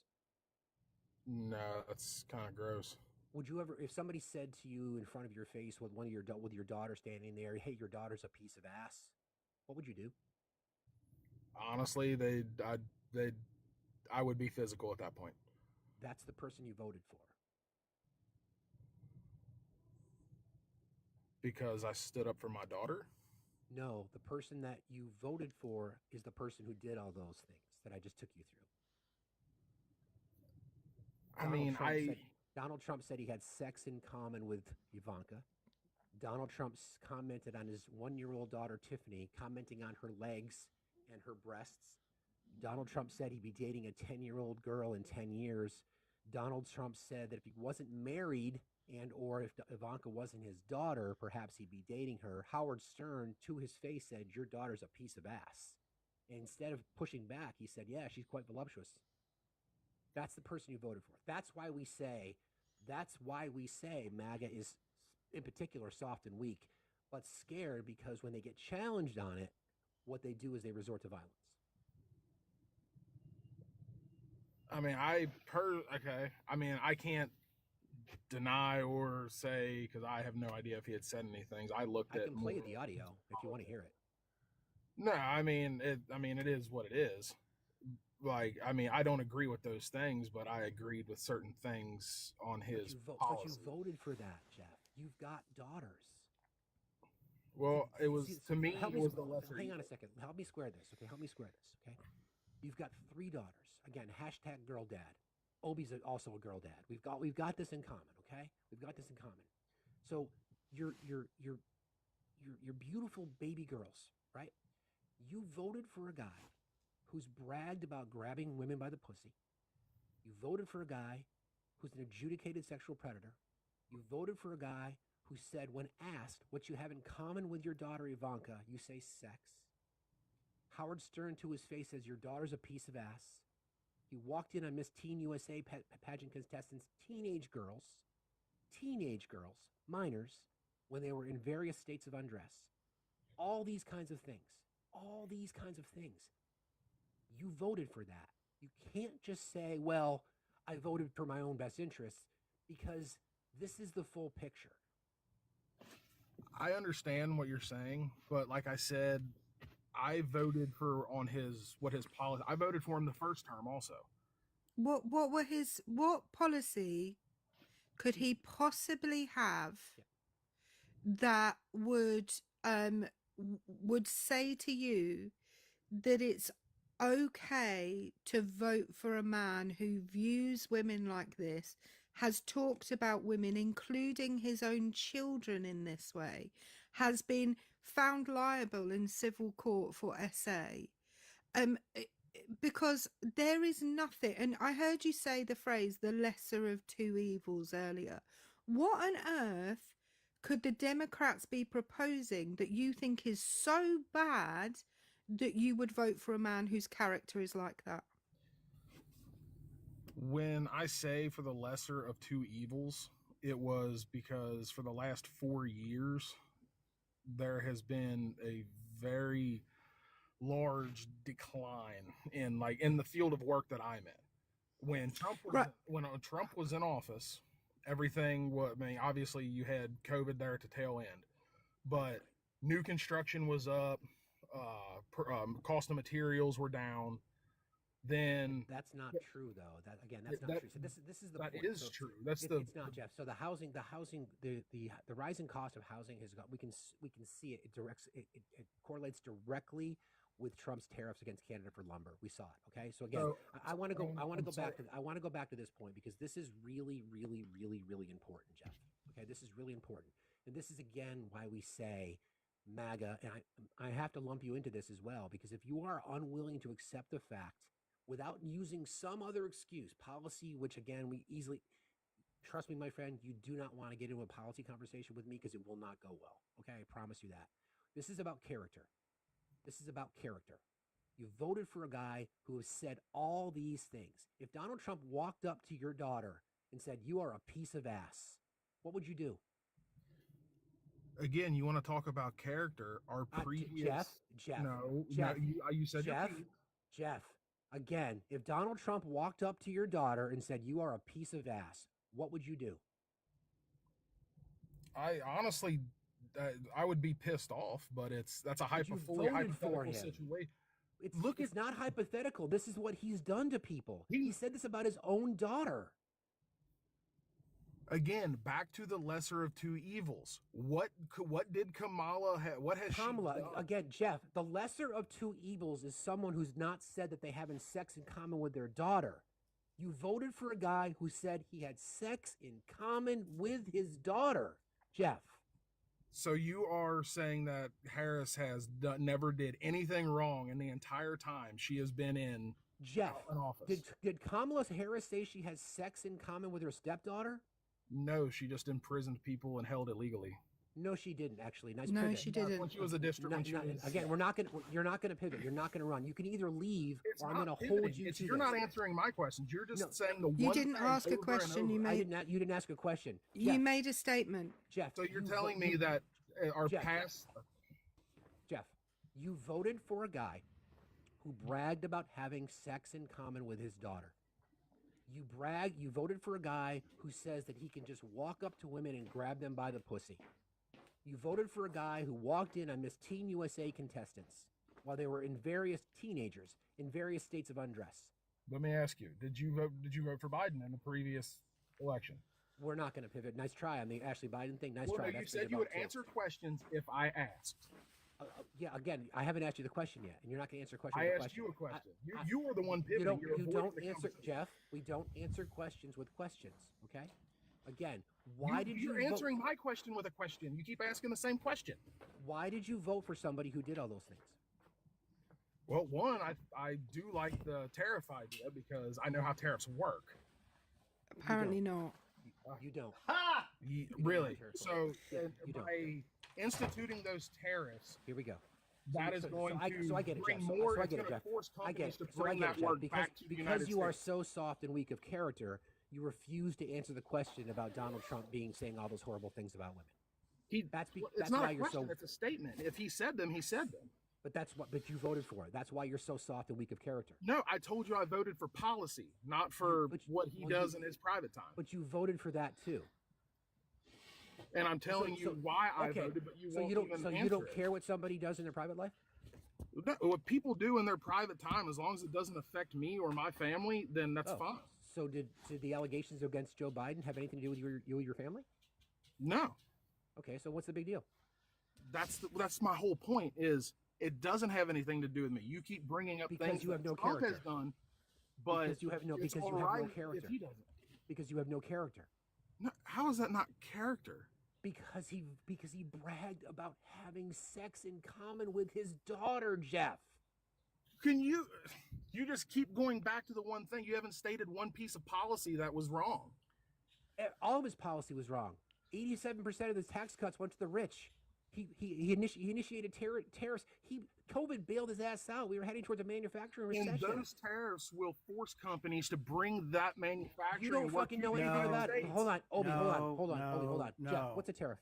No, that's kind of gross. Would you ever, if somebody said to you in front of your face with with your daughter standing there, hey, your daughter's a piece of ass, what would you do? Honestly, I would be physical at that point. That's the person you voted for. Because I stood up for my daughter? No, the person that you voted for is the person who did all those things that I just took you through. Donald Trump said he had sex in common with Ivanka. Donald Trump commented on his 1-year-old daughter, Tiffany, commenting on her legs and her breasts. Donald Trump said he'd be dating a 10-year-old girl in 10 years. Donald Trump said that if he wasn't married or if Ivanka wasn't his daughter, perhaps he'd be dating her. Howard Stern, to his face, said, your daughter's a piece of ass. And instead of pushing back, he said, yeah, she's quite voluptuous. That's the person you voted for. That's why we say MAGA is, in particular, soft and weak, but scared because when they get challenged on it, what they do is they resort to violence. I mean, I can't deny or say, because I have no idea if he had said anything. I looked I at can play you the audio if you want to hear it. No, I mean it is what it is. Like, I mean, I don't agree with those things, but I agreed with certain things on his But policy. you voted for that, Jeff. You've got daughters. Well, it was to me. Help It was the lesser. Hang on a second. Help me square this, okay? Help me square this, okay? You've got 3 daughters. Again, hashtag girl dad. Obi's also a girl dad. We've got this in common, okay? We've got this in common. So your beautiful baby girls, right? You voted for a guy who's bragged about grabbing women by the pussy. You voted for a guy who's an adjudicated sexual predator. You voted for a guy who said, when asked what you have in common with your daughter Ivanka, you say sex. Howard Stern to his face says, your daughter's a piece of ass. He walked in on Miss Teen USA pageant contestants, teenage girls, minors, when they were in various states of undress. All these kinds of things. You voted for that. You can't just say, well, I voted for my own best interests, because this is the full picture. I understand what you're saying, but like I said, I voted for his policy. I voted for him the first term also. What policy could he possibly have that would say to you that it's okay to vote for a man who views women like this, has talked about women, including his own children, in this way, has been found liable in civil court for SA? Because there is nothing, and I heard you say the phrase the lesser of two evils earlier. What on earth could the Democrats be proposing that you think is so bad that you would vote for a man whose character is like that? When I say for the lesser of two evils, it was because for the last 4 years, there has been a very large decline in the field of work that I'm in. When Trump was in office, everything was, I mean, obviously you had COVID there at the tail end, but new construction was up, cost of materials were down. Then that's not true, though. That's not true. So this is the that point. Is true. It's not, Jeff. So the rising cost of housing has got. We can see it. It correlates directly with Trump's tariffs against Canada for lumber. We saw it. Okay. So again, I want to go back to this point, because this is really, really, really, really important, Jeff. Okay, this is really important, and this is again why we say MAGA, and I have to lump you into this as well, because if you are unwilling to accept the fact, without using some other excuse, policy, which again, we easily, trust me, my friend, you do not want to get into a policy conversation with me, because it will not go well. Okay, I promise you that. This is about character. You voted for a guy who has said all these things. If Donald Trump walked up to your daughter and said, you are a piece of ass, what would you do? Again, you want to talk about character? Our previous Jeff. No, you said Jeff. Again, if Donald Trump walked up to your daughter and said, you are a piece of ass, what would you do? I honestly, I would be pissed off, but that's a hypothetical situation. It's not hypothetical. This is what he's done to people. He said this about his own daughter. Again, back to the lesser of two evils. What did Kamala have? What has Kamala, she done? again, Jeff, the lesser of two evils is someone who's not said that they have sex in common with their daughter. You voted for a guy who said he had sex in common with his daughter, Jeff. So you are saying that Harris has never did anything wrong in the entire time she has been in office? Did Kamala Harris say she has sex in common with her stepdaughter? No, she just imprisoned people and held illegally. No, she didn't actually. Nice no, pivot. she didn't. When she was a district. Again, you're not going to pivot. You're not going to run. You can either leave, or I'm going to hold you to. You're not answering my questions. You're just saying the one. You didn't ask a question. You made. You didn't ask a question. You Jeff, made a statement, Jeff. So you're telling me that our past. Jeff, you voted for a guy who bragged about having sex in common with his daughter. You brag. You voted for a guy who says that he can just walk up to women and grab them by the pussy. You voted for a guy who walked in on Miss Teen USA contestants while they were in various teenagers in various states of undress. Let me ask you: Did you vote for Biden in the previous election? We're not going to pivot. Nice try on the Ashley Biden thing. Nice Well, try. no, you said you would answer questions if I asked. Yeah, again, I haven't asked you the question yet, and you're not going to answer questions. I asked you a question. You were the one You pivoting. don't answer, Jeff. We don't answer questions with questions. Okay. Again, why did you? You're answering my question with a question. You keep asking the same question. Why did you vote for somebody who did all those things? Well, one, I do like the tariff idea because I know how tariffs work. Apparently not. You don't. Really? So you don't. by instituting those tariffs, here we go. That is going to I get it, bring Jeff. more. So I It's get it, going to Jeff. force I get companies it. to So I bring get that it, Jeff. work Because, back to the because United you are States. so soft and weak of character, you refuse to answer the question about Donald Trump saying all those horrible things about women. That's It's not why a you're question. so. It's a statement. If he said them, he said them. But you voted for it. That's why you're so soft and weak of character. No, I told you I voted for policy, not for what he does in his private time. But you voted for that too. And I'm telling you why I voted, but you won't even answer you don't it. care what somebody does in their private life? No, what people do in their private time, as long as it doesn't affect me or my family, then that's fine. So did the allegations against Joe Biden have anything to do with you or your family? No. Okay, so what's the big deal? That's my whole point. Is it doesn't have anything to do with me. You keep bringing up Because things you have no that Trump has character. done, but because you have no it's because you all have no right character. if he doesn't. Because you have no character. No, how is that not character? Because he bragged about having sex in common with his daughter, Jeff. Can you just keep going back to the one thing? You haven't stated one piece of policy that was wrong. All of his policy was wrong. 87% of the tax cuts went to the rich. He initiated tariffs. COVID bailed his ass out. We were heading towards a manufacturing recession. And those tariffs will force companies to bring that manufacturing. You don't fucking know anything about it. Hold on, Obi. Hold on. No. Jeff, what's a tariff?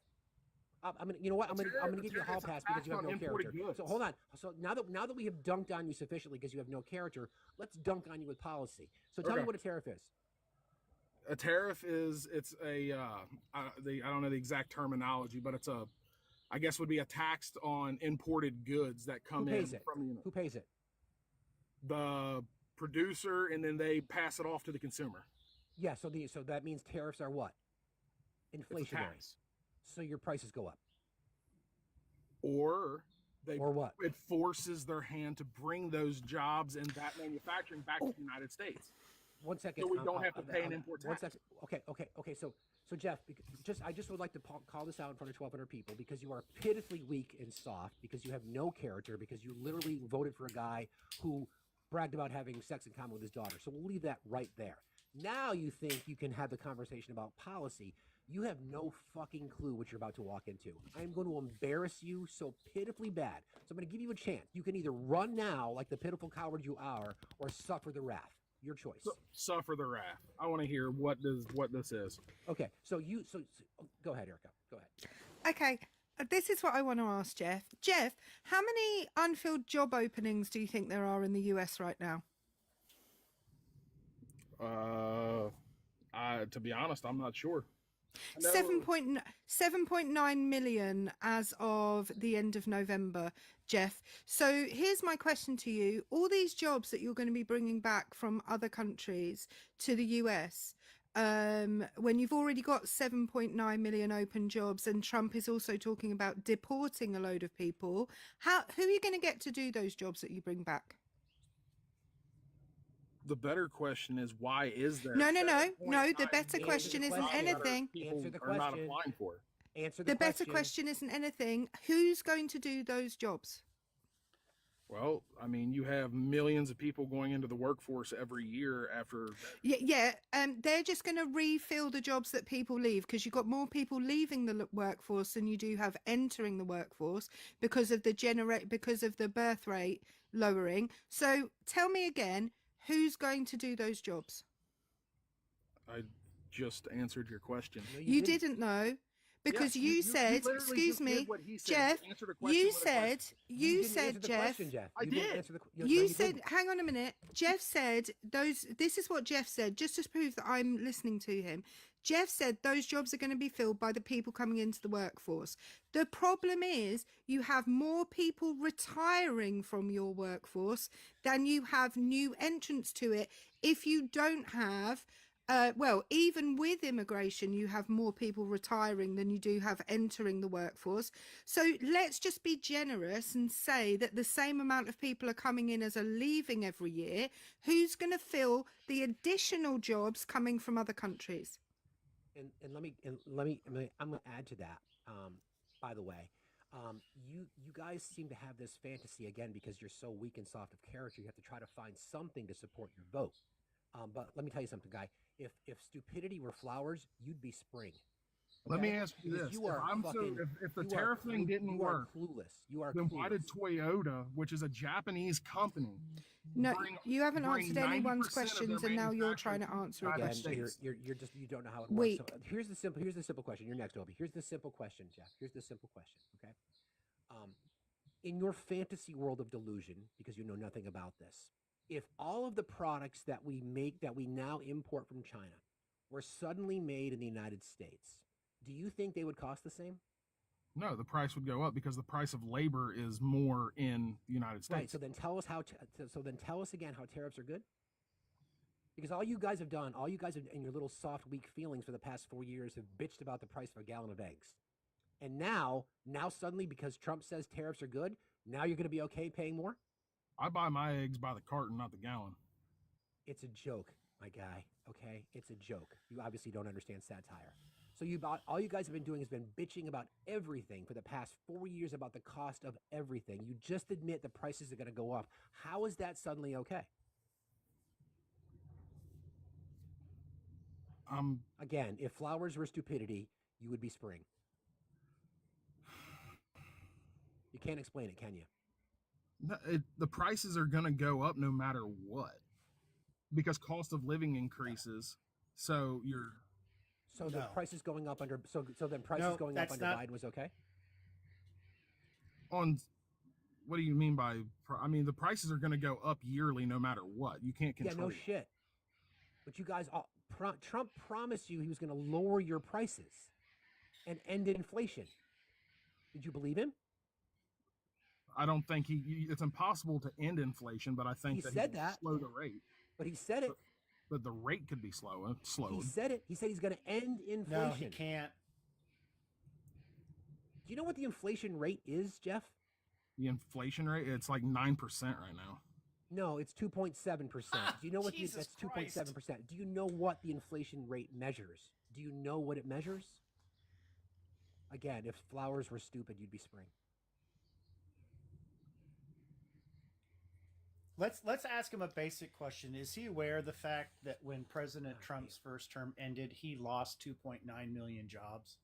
I'm gonna. You know what? I'm gonna give you a hall pass because you have no character. So hold on. So now that we have dunked on you sufficiently because you have no character, let's dunk on you with policy. So tell me what a tariff is. A tariff is I don't know the exact terminology, but it's I guess would be a tax on imported goods that come in from the United. Who pays it? The producer, and then they pass it off to the consumer. Yeah. So that means tariffs are what? Inflationary. So your prices go up. Or what? It forces their hand to bring those jobs and that manufacturing back to the United States. 1 second. So we don't have to pay an import tax. 1 second. Okay. So Jeff, I just would like to call this out in front of 1,200 people because you are pitifully weak and soft because you have no character because you literally voted for a guy who bragged about having sex in common with his daughter. So we'll leave that right there. Now you think you can have the conversation about policy. You have no fucking clue what you're about to walk into. I'm going to embarrass you so pitifully bad. So I'm going to give you a chance. You can either run now like the pitiful coward you are or suffer the wrath. Your choice. Suffer the wrath. I want to hear what this is. Okay, so go ahead, Erica. Go ahead. Okay, this is what I want to ask Jeff. Jeff, how many unfilled job openings do you think there are in the US right now? To be honest, I'm not sure. 7.9 million as of the end of November, Jeff. So here's my question to you. All these jobs that you're going to be bringing back from other countries to the US, when you've already got 7.9 million open jobs and Trump is also talking about deporting a load of people, who are you going to get to do those jobs that you bring back? The better question is, why is there? No. The better question isn't anything. Answer the Are not question. applying for. Answer The better question isn't anything. Who's going to do those jobs? Well, I mean, you have millions of people going into the workforce every year after. Yeah. They're just going to refill the jobs that people leave because you've got more people leaving the workforce than you do have entering the workforce because of the birth rate lowering. So tell me again, who's going to do those jobs? I just answered your question. You didn't know, because Yes, you said, literally excuse just did me, what he said. Jeff, You answered a question you with a question. said, you didn't said, answer the Jeff, question, Jeff. I You didn't did. answer the you no, said, didn't. hang on a minute. Jeff said this is what Jeff said, just to prove that I'm listening to him. Jeff said those jobs are going to be filled by the people coming into the workforce. The problem is you have more people retiring from your workforce than you have new entrants to it. If you don't have, well, even with immigration, you have more people retiring than you do have entering the workforce. So let's just be generous and say that the same amount of people are coming in as are leaving every year. Who's going to fill the additional jobs coming from other countries? And let me I'm going to add to that. By the way, you guys seem to have this fantasy again because you're so weak and soft of character. You have to try to find something to support your vote. But let me tell you something, guy. If stupidity were flowers, you'd be spring. Let me Okay? ask you Because this: you are if the you tariff are thing didn't you work, are clueless. You are then clueless. why did Toyota, which is a Japanese company, No, bring you haven't bring answered anyone's 90% of questions, their and now you're manufacturing trying to to the answer United again. States? You're just you don't know how it works. Weak. So here's the simple question. You're next, Obi. Here's the simple question, Jeff. Here's the simple question. Okay. In your fantasy world of delusion, because you know nothing about this, if all of the products that we make that we now import from China were suddenly made in the United States, do you think they would cost the same? No, the price would go up because the price of labor is more in the United States. Right. So then tell us tell us again how tariffs are good. Because all you guys have in your little soft, weak feelings for the past 4 years have bitched about the price of a gallon of eggs. And now suddenly, because Trump says tariffs are good, now you're going to be okay paying more? I buy my eggs by the carton, not the gallon. It's a joke, my guy, okay? It's a joke. You obviously don't understand satire. So all you guys have been doing has been bitching about everything for the past 4 years about the cost of everything. You just admit the prices are going to go up. How is that suddenly okay? Again, if flowers were stupidity, you would be spring. You can't explain it, can you? No, the prices are going to go up no matter what because cost of living increases. So the prices going up under then prices going up under Biden was okay? On what do you mean by? I mean the prices are going to go up yearly no matter what. You can't control. Yeah, no shit. But you guys, Trump promised you he was going to lower your prices and end inflation. Did you believe him? I don't think it's impossible to end inflation, but I think he said that slow the rate. But he said it. But the rate could be slowed. He said it. He said he's going to end inflation. No, he can't. Do you know what the inflation rate is, Jeff? The inflation rate, it's like 9% right now. No, it's 2.7%. Do you know what that's 2.7%? Do you know what the inflation rate measures? Do you know what it measures? Again, if flowers were stupid, you'd be spring. Let's ask him a basic question. Is he aware of the fact that when President Trump's first term ended, he lost 2.9 million jobs?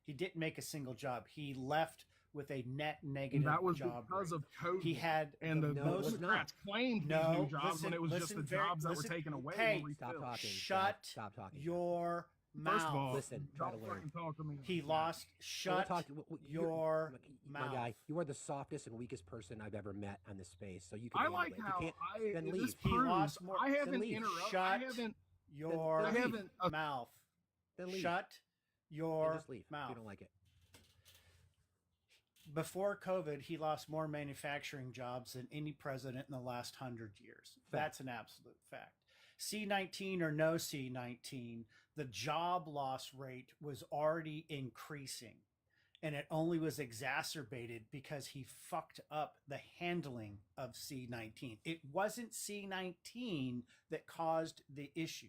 He didn't make a single job. He left with a net negative that was job because rate. of COVID. He had and the Democrats claimed these new jobs when it was just the jobs that were taken away. Hey, stop talking. Shut Stop talking. your mouth. First of all, listen. Try to don't learn. fucking talk to me. He lost. Shut your mouth. My guy, you are the softest and weakest person I've ever met on this space. So you can. I handle like it. how You can't, then leave. He lost more. I haven't leave. interrupted. Shut I haven't. your mouth. Then leave. Shut your just leave. mouth. You don't like it. Before COVID, he lost more manufacturing jobs than any president in the last 100 years. That's an absolute fact. C-19 or no C-19, the job loss rate was already increasing, and it only was exacerbated because he fucked up the handling of C-19. It wasn't C-19 that caused the issue.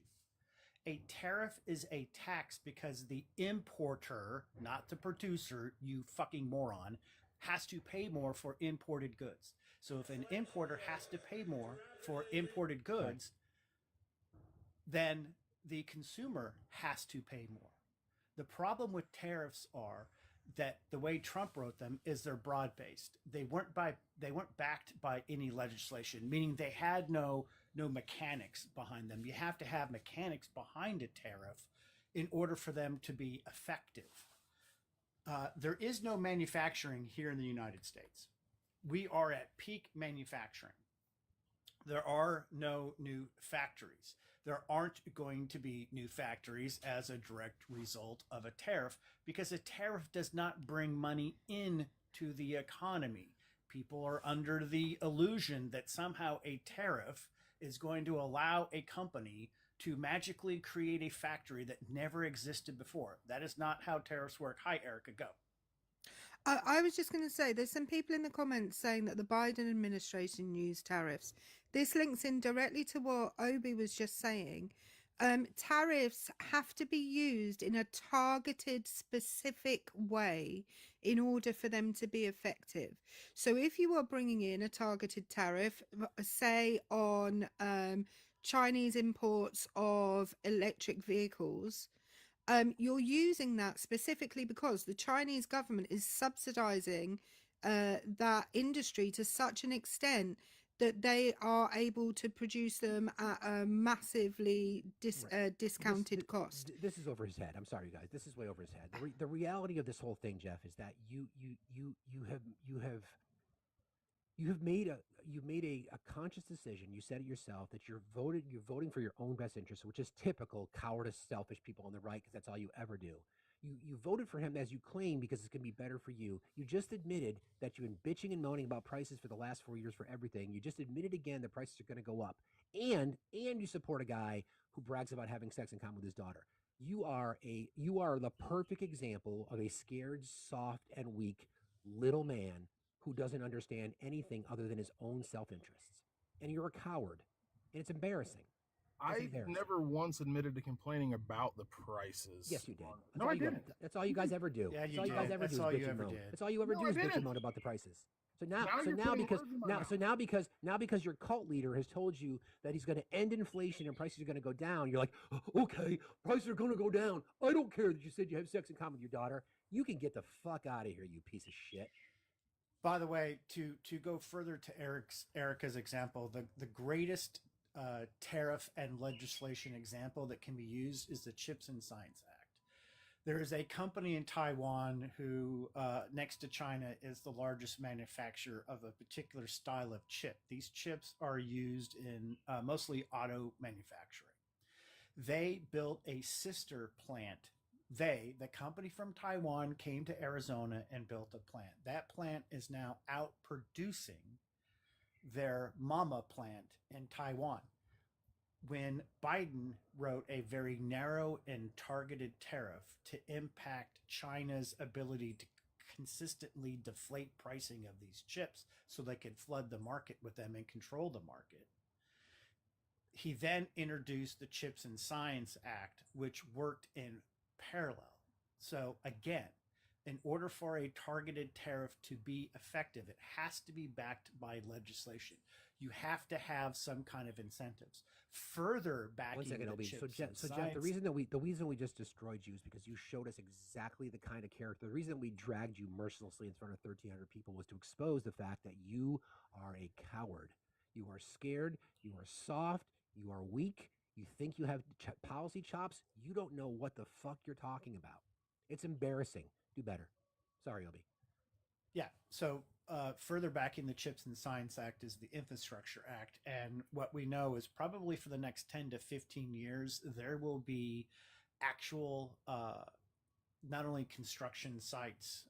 A tariff is a tax because the importer, not the producer, you fucking moron, has to pay more for imported goods. So if an importer has to pay more for imported goods, then the consumer has to pay more. The problem with tariffs are that the way Trump wrote them is they're broad-based. They weren't backed by any legislation, meaning they had no mechanics behind them. You have to have mechanics behind a tariff in order for them to be effective. There is no manufacturing here in the United States. We are at peak manufacturing. There are no new factories. There aren't going to be new factories as a direct result of a tariff, because a tariff does not bring money into the economy. People are under the illusion that somehow a tariff is going to allow a company to magically create a factory that never existed before. That is not how tariffs work. Hi, Erica, go. I was just going to say, there's some people in the comments saying that the Biden administration used tariffs. This links in directly to what Obi was just saying. Tariffs have to be used in a targeted, specific way in order for them to be effective. So if you are bringing in a targeted tariff, say on Chinese imports of electric vehicles, you're using that specifically because the Chinese government is subsidizing that industry to such an extent that they are able to produce them at a massively discounted cost. This is over his head. I'm sorry, guys. This is way over his head. The reality of this whole thing, Jeff, is that you have made a conscious decision. You said it yourself that you're voting for your own best interest, which is typical cowardice, selfish people on the right, because that's all you ever do. You voted for him, as you claim, because it's going to be better for you. You just admitted that you've been bitching and moaning about prices for the last 4 years for everything. You just admitted again that prices are going to go up, and you support a guy who brags about having sex in common with his daughter. You are the perfect example of a scared, soft, and weak little man who doesn't understand anything other than his own self-interests. And you're a coward. And it's embarrassing. I never once admitted to complaining about the prices. Yes, you did. No, I didn't. That's all you guys ever do. Yeah, That's all you guys ever do is bitch and moan. That's all you ever do is bitch and moan about the prices. So now because your cult leader has told you that he's going to end inflation and prices are going to go down, you're like, okay, prices are going to go down. I don't care that you said you have sex in common with your daughter. You can get the fuck out of here, you piece of shit. By the way, to go further to Erica's example, the greatest tariff and legislation example that can be used is the Chips and Science Act. There is a company in Taiwan who, next to China, is the largest manufacturer of a particular style of chip. These chips are used in mostly auto manufacturing. They built a sister plant. The company from Taiwan, came to Arizona and built a plant. That plant is now out producing their mama plant in Taiwan. When Biden wrote a very narrow and targeted tariff to impact China's ability to consistently deflate pricing of these chips so they could flood the market with them and control the market, he then introduced the Chips and Science Act, which worked in parallel. So again, in order for a targeted tariff to be effective, it has to be backed by legislation. You have to have some kind of incentives. Further backing. 1 second, the Obi. Chips So Jeff, the reason we just destroyed you is because you showed us exactly the kind of character. The reason we dragged you mercilessly in front of 1,300 people was to expose the fact that you are a coward. You are scared. You are soft. You are weak. You think you have policy chops. You don't know what the fuck you're talking about. It's embarrassing. Do better. Sorry, Obi. Yeah. So further backing the Chips and Science Act is the Infrastructure Act. And what we know is probably for the next 10 to 15 years, there will be actual, not only construction sites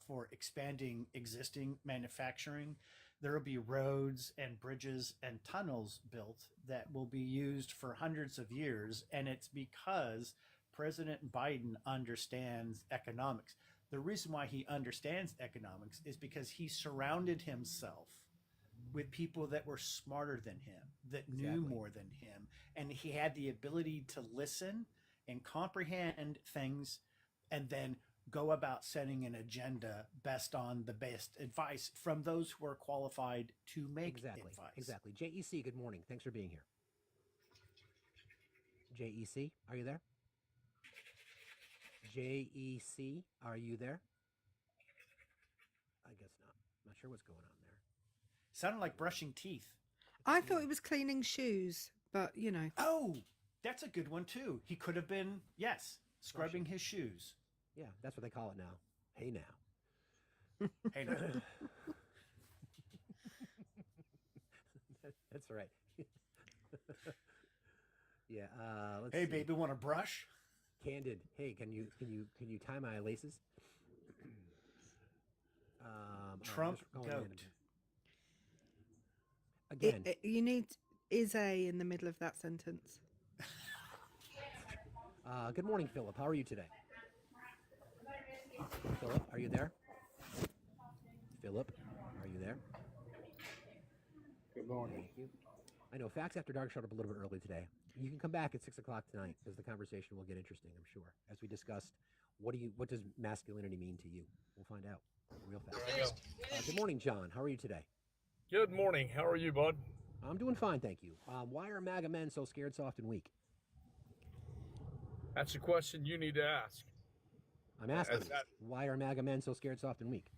for expanding existing manufacturing, there will be roads and bridges and tunnels built that will be used for hundreds of years. And it's because President Biden understands economics. The reason why he understands economics is because he surrounded himself with people that were smarter than him, that knew more than him. And he had the ability to listen and comprehend things and then go about setting an agenda based on the best advice from those who are qualified to make advice. Exactly. JEC, good morning. Thanks for being here. JEC, are you there? JEC, are you there? I guess not. Not sure what's going on there. Sounded like brushing teeth. I thought it was cleaning shoes, but you know. Oh, that's a good one too. He could have been, yes, scrubbing his shoes. Yeah, that's what they call it now. Hey now. Hey now. That's right. Yeah. Let's Hey, see. baby, want a brush? Candid. Hey, can you tie my laces? I'm Trump just going goat. Again. You need is a in the middle of that sentence. Good morning, Philip. How are you today? Philip, are you there? Philip, are you there? Good morning. Thank you. I know Facts After Dark showed up a little bit early today. You can come back at 6 o'clock tonight because the conversation will get interesting, I'm sure. As we discussed, what does masculinity mean to you? We'll find out real fast. Good morning, John. How are you today? Good morning. How are you, bud? I'm doing fine, thank you. Why are MAGA men so scared, soft, and weak? That's a question you need to ask. I'm asking you, why are MAGA men so scared, soft, and weak?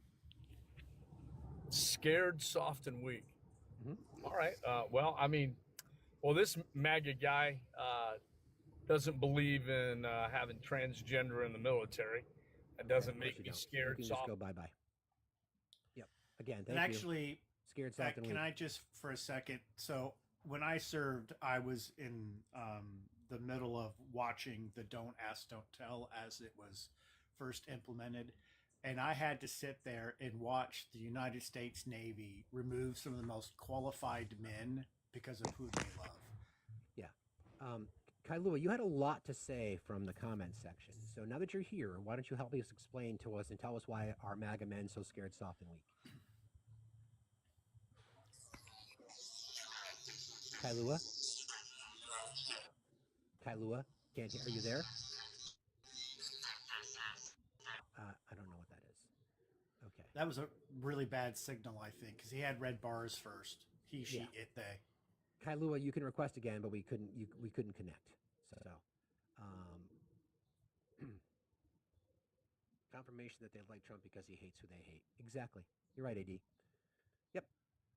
Scared, soft, and weak. Mm-hmm. All right. This MAGA guy doesn't believe in having transgender in the military. That doesn't make me scared, you can soft. Just go bye-bye. Yep. Again, thank And you. actually, Scared, soft, and weak. can I just for a second? So when I served, I was in the middle of watching the Don't Ask, Don't Tell as it was first implemented. And I had to sit there and watch the United States Navy remove some of the most qualified men because of who they love. Yeah. Kailua, you had a lot to say from the comments section. So now that you're here, why don't you help us explain to us and tell us why are MAGA men so scared, soft, and weak? Kailua? Kailua? Are you there? I don't know what that is. Okay. That was a really bad signal, I think, because he had red bars first. He, she, it, they. Kailua, you can request again, but we couldn't connect. So, confirmation that they like Trump because he hates who they hate. Exactly. You're right, AD. Yep.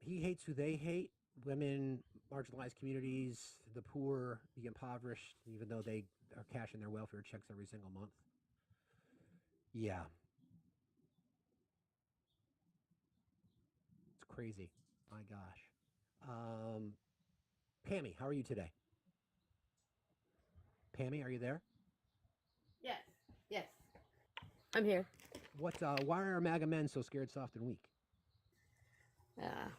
He hates who they hate. Women, marginalized communities, the poor, the impoverished, even though they are cashing their welfare checks every single month. Yeah. It's crazy. My gosh. Pammy, how are you today? Pammy, are you there? Yes. I'm here. Why are MAGA men so scared, soft, and weak?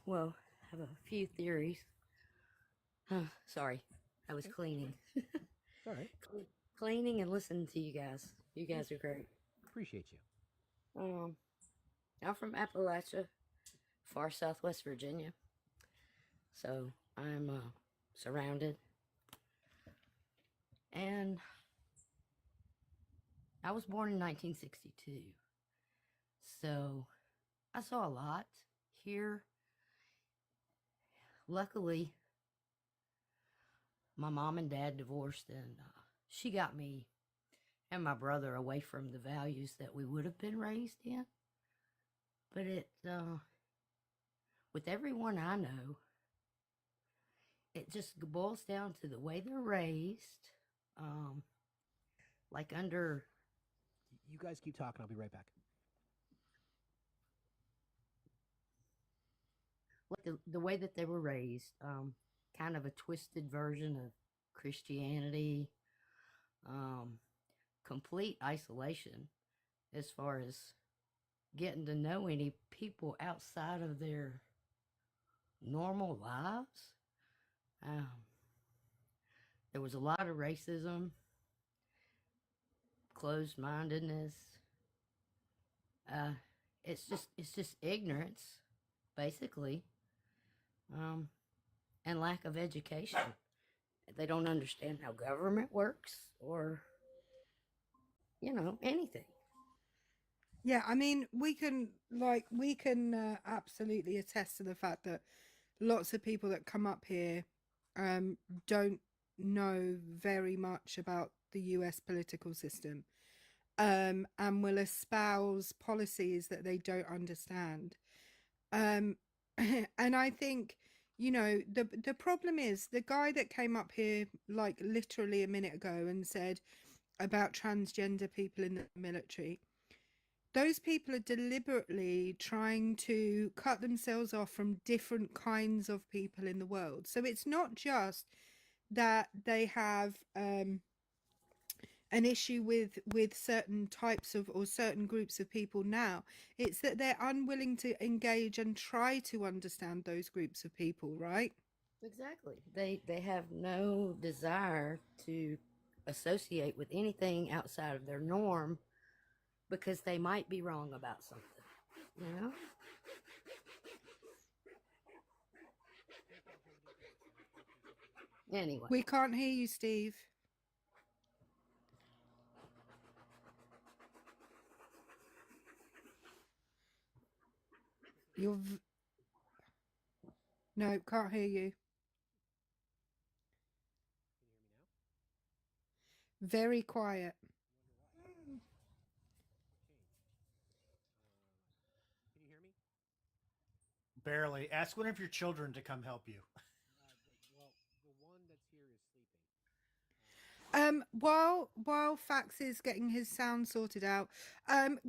Well, I have a few theories. Sorry, I was cleaning. All right. Cleaning and listening to you guys. You guys are great. Appreciate you. I'm from Appalachia, far southwest Virginia. So I'm surrounded. And I was born in 1962. So I saw a lot here. Luckily, my mom and dad divorced, and she got me and my brother away from the values that we would have been raised in. But with everyone I know, it just boils down to the way they're raised. Like under... You guys keep talking. I'll be right back. Like the way that they were raised, kind of a twisted version of Christianity, complete isolation as far as getting to know any people outside of their normal lives. There was a lot of racism, closed-mindedness. It's just ignorance, basically, and lack of education. They don't understand how government works or, anything. Yeah, I mean, we can absolutely attest to the fact that lots of people that come up here don't know very much about the US political system, and will espouse policies that they don't understand. And I think, the problem is the guy that came up here like literally a minute ago and said, about transgender people in the military. Those people are deliberately trying to cut themselves off from different kinds of people in the world. So it's not just that they have an issue with certain types of or certain groups of people now. It's that they're unwilling to engage and try to understand those groups of people, right? Exactly. They have no desire to associate with anything outside of their norm because they might be wrong about something, you know? Anyway. We can't hear you, Steve. No, can't hear you. Very quiet. Barely. Ask one of your children to come help you. Well, the one that's here is sleeping. While Fax is getting his sound sorted out,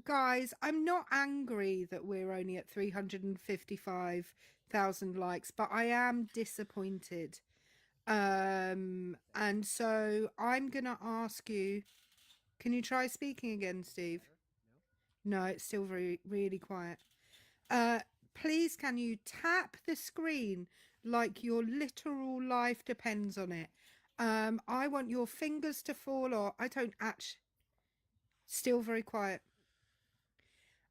guys, I'm not angry that we're only at 355,000 likes, but I am disappointed. And so I'm gonna ask you, can you try speaking again, Steve? No, it's still really quiet. Please, can you tap the screen like your literal life depends on it? I want your fingers to fall off. I don't actually. Still very quiet.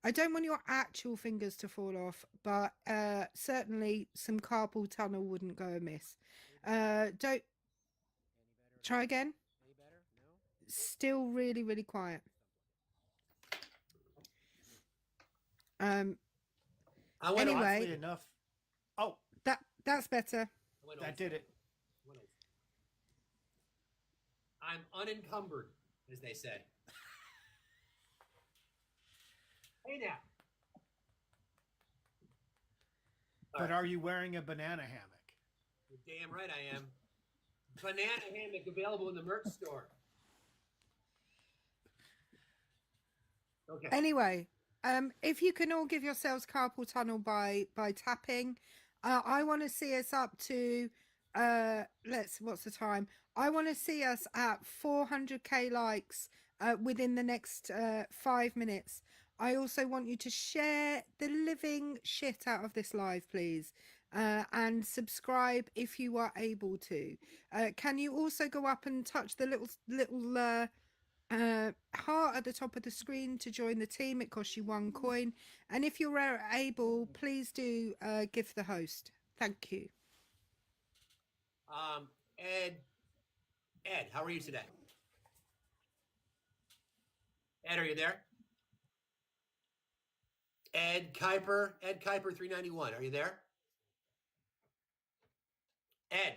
I don't want your actual fingers to fall off, but certainly some carpal tunnel wouldn't go amiss. Don't. Try again. Any better? No? Still really quiet. Anyway, enough. Oh, that's better. That did it. I'm unencumbered, as they say. Hey now. But are you wearing a banana hammock? You're damn right I am. Banana hammock available in the merch store. Okay. Anyway, if you can all give yourselves carpal tunnel by tapping, I want to see us up to what's the time? I want to see us at 400k likes within the next 5 minutes. I also want you to share the living shit out of this live, please, and subscribe if you are able to. Can you also go up and touch the little heart at the top of the screen to join the team? It costs you 1 coin, and if you're able, please do give the host. Thank you. Ed, how are you today? Ed, are you there? Ed Kuiper 391, are you there? Ed,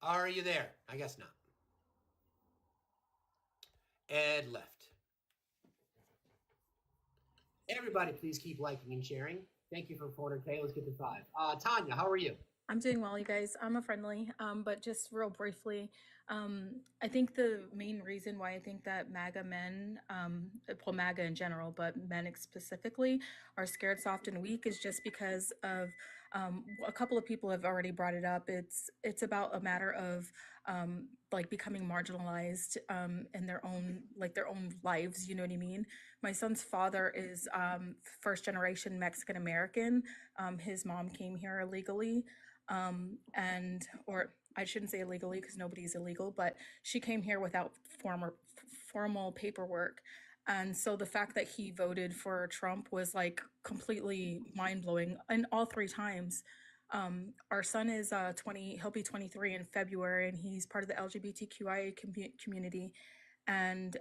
are you there? I guess not. Ed left. Everybody, please keep liking and sharing. Thank you for 400K. Let's get to 5. Tanya, how are you? I'm doing well, you guys. I'm a friendly, but just real briefly, I think the main reason why I think that MAGA men, well, MAGA in general, but men specifically, are scared, soft, and weak is just because of a couple of people have already brought it up. It's about a matter of like becoming marginalized in their own lives. You know what I mean? My son's father is first generation Mexican American. His mom came here illegally. Or I shouldn't say illegally because nobody's illegal, but she came here without formal paperwork. And so the fact that he voted for Trump was like completely mind blowing. And all 3 times. Our son is 20, he'll be 23 in February, and he's part of the LGBTQIA community. And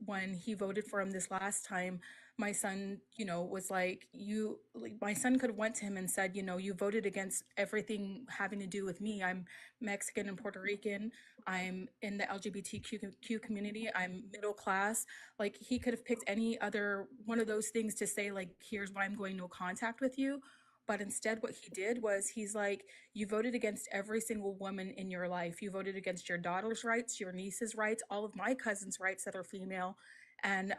when he voted for him this last time, my son, was like, my son could have went to him and said, you voted against everything having to do with me. I'm Mexican and Puerto Rican. I'm in the LGBTQ community. I'm middle class. Like, he could have picked any other one of those things to say, like, here's why I'm going no contact with you. But instead, what he did was he's like, you voted against every single woman in your life. You voted against your daughter's rights, your niece's rights, all of my cousins' rights that are female. And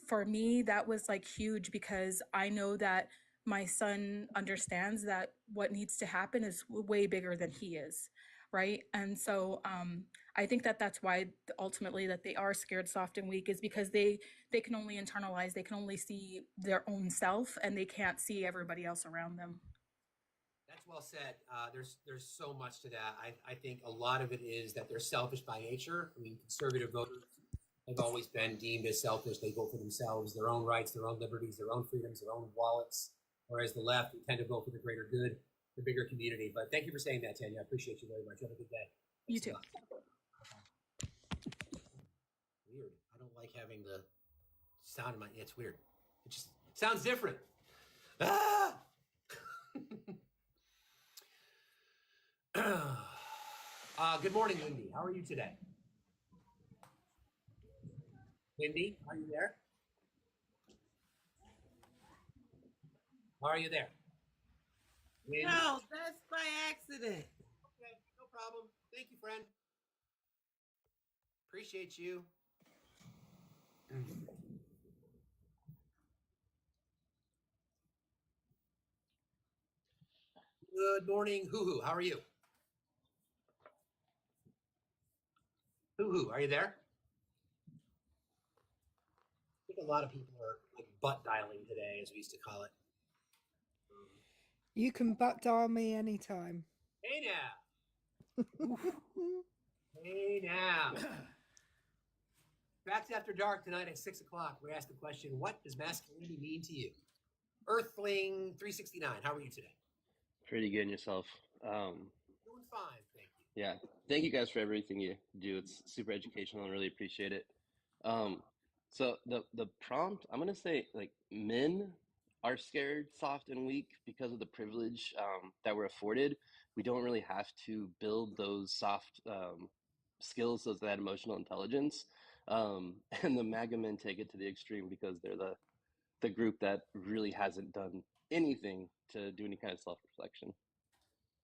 for me, that was like huge because I know that my son understands that what needs to happen is way bigger than he is, right? And so I think that that's why ultimately that they are scared, soft, and weak is because they can only internalize, they can only see their own self, and they can't see everybody else around them. That's well said. There's so much to that. I think a lot of it is that they're selfish by nature. I mean, conservative voters have always been deemed as selfish. They vote for themselves, their own rights, their own liberties, their own freedoms, their own wallets. Whereas the left, we tend to vote for the greater good, the bigger community. But thank you for saying that, Tanya. I appreciate you very much. Have a good day. You too. Weird. I don't like having the sound in my. It's weird. It just sounds different. Ah! Good morning, Lindy. How are you today? Lindy, are you there? Are you there? Lindy? No, that's by accident. Okay, no problem. Thank you, friend. Appreciate you. Good morning, Hoo-Hoo. How are you? Hoo-Hoo, are you there? I think a lot of people are like butt dialing today, as we used to call it. You can butt dial me anytime. Hey now. Hey now. Facts After Dark tonight at 6 o'clock. We ask the question, what does masculinity mean to you? Earthling 369, how are you today? Pretty good in yourself. Doing fine, thank you. Yeah, thank you guys for everything you do. It's super educational. I really appreciate it. So the prompt, I'm gonna say like men are scared, soft, and weak because of the privilege that we're afforded. We don't really have to build those soft skills, that emotional intelligence. And the MAGA men take it to the extreme because they're the group that really hasn't done anything to do any kind of self-reflection.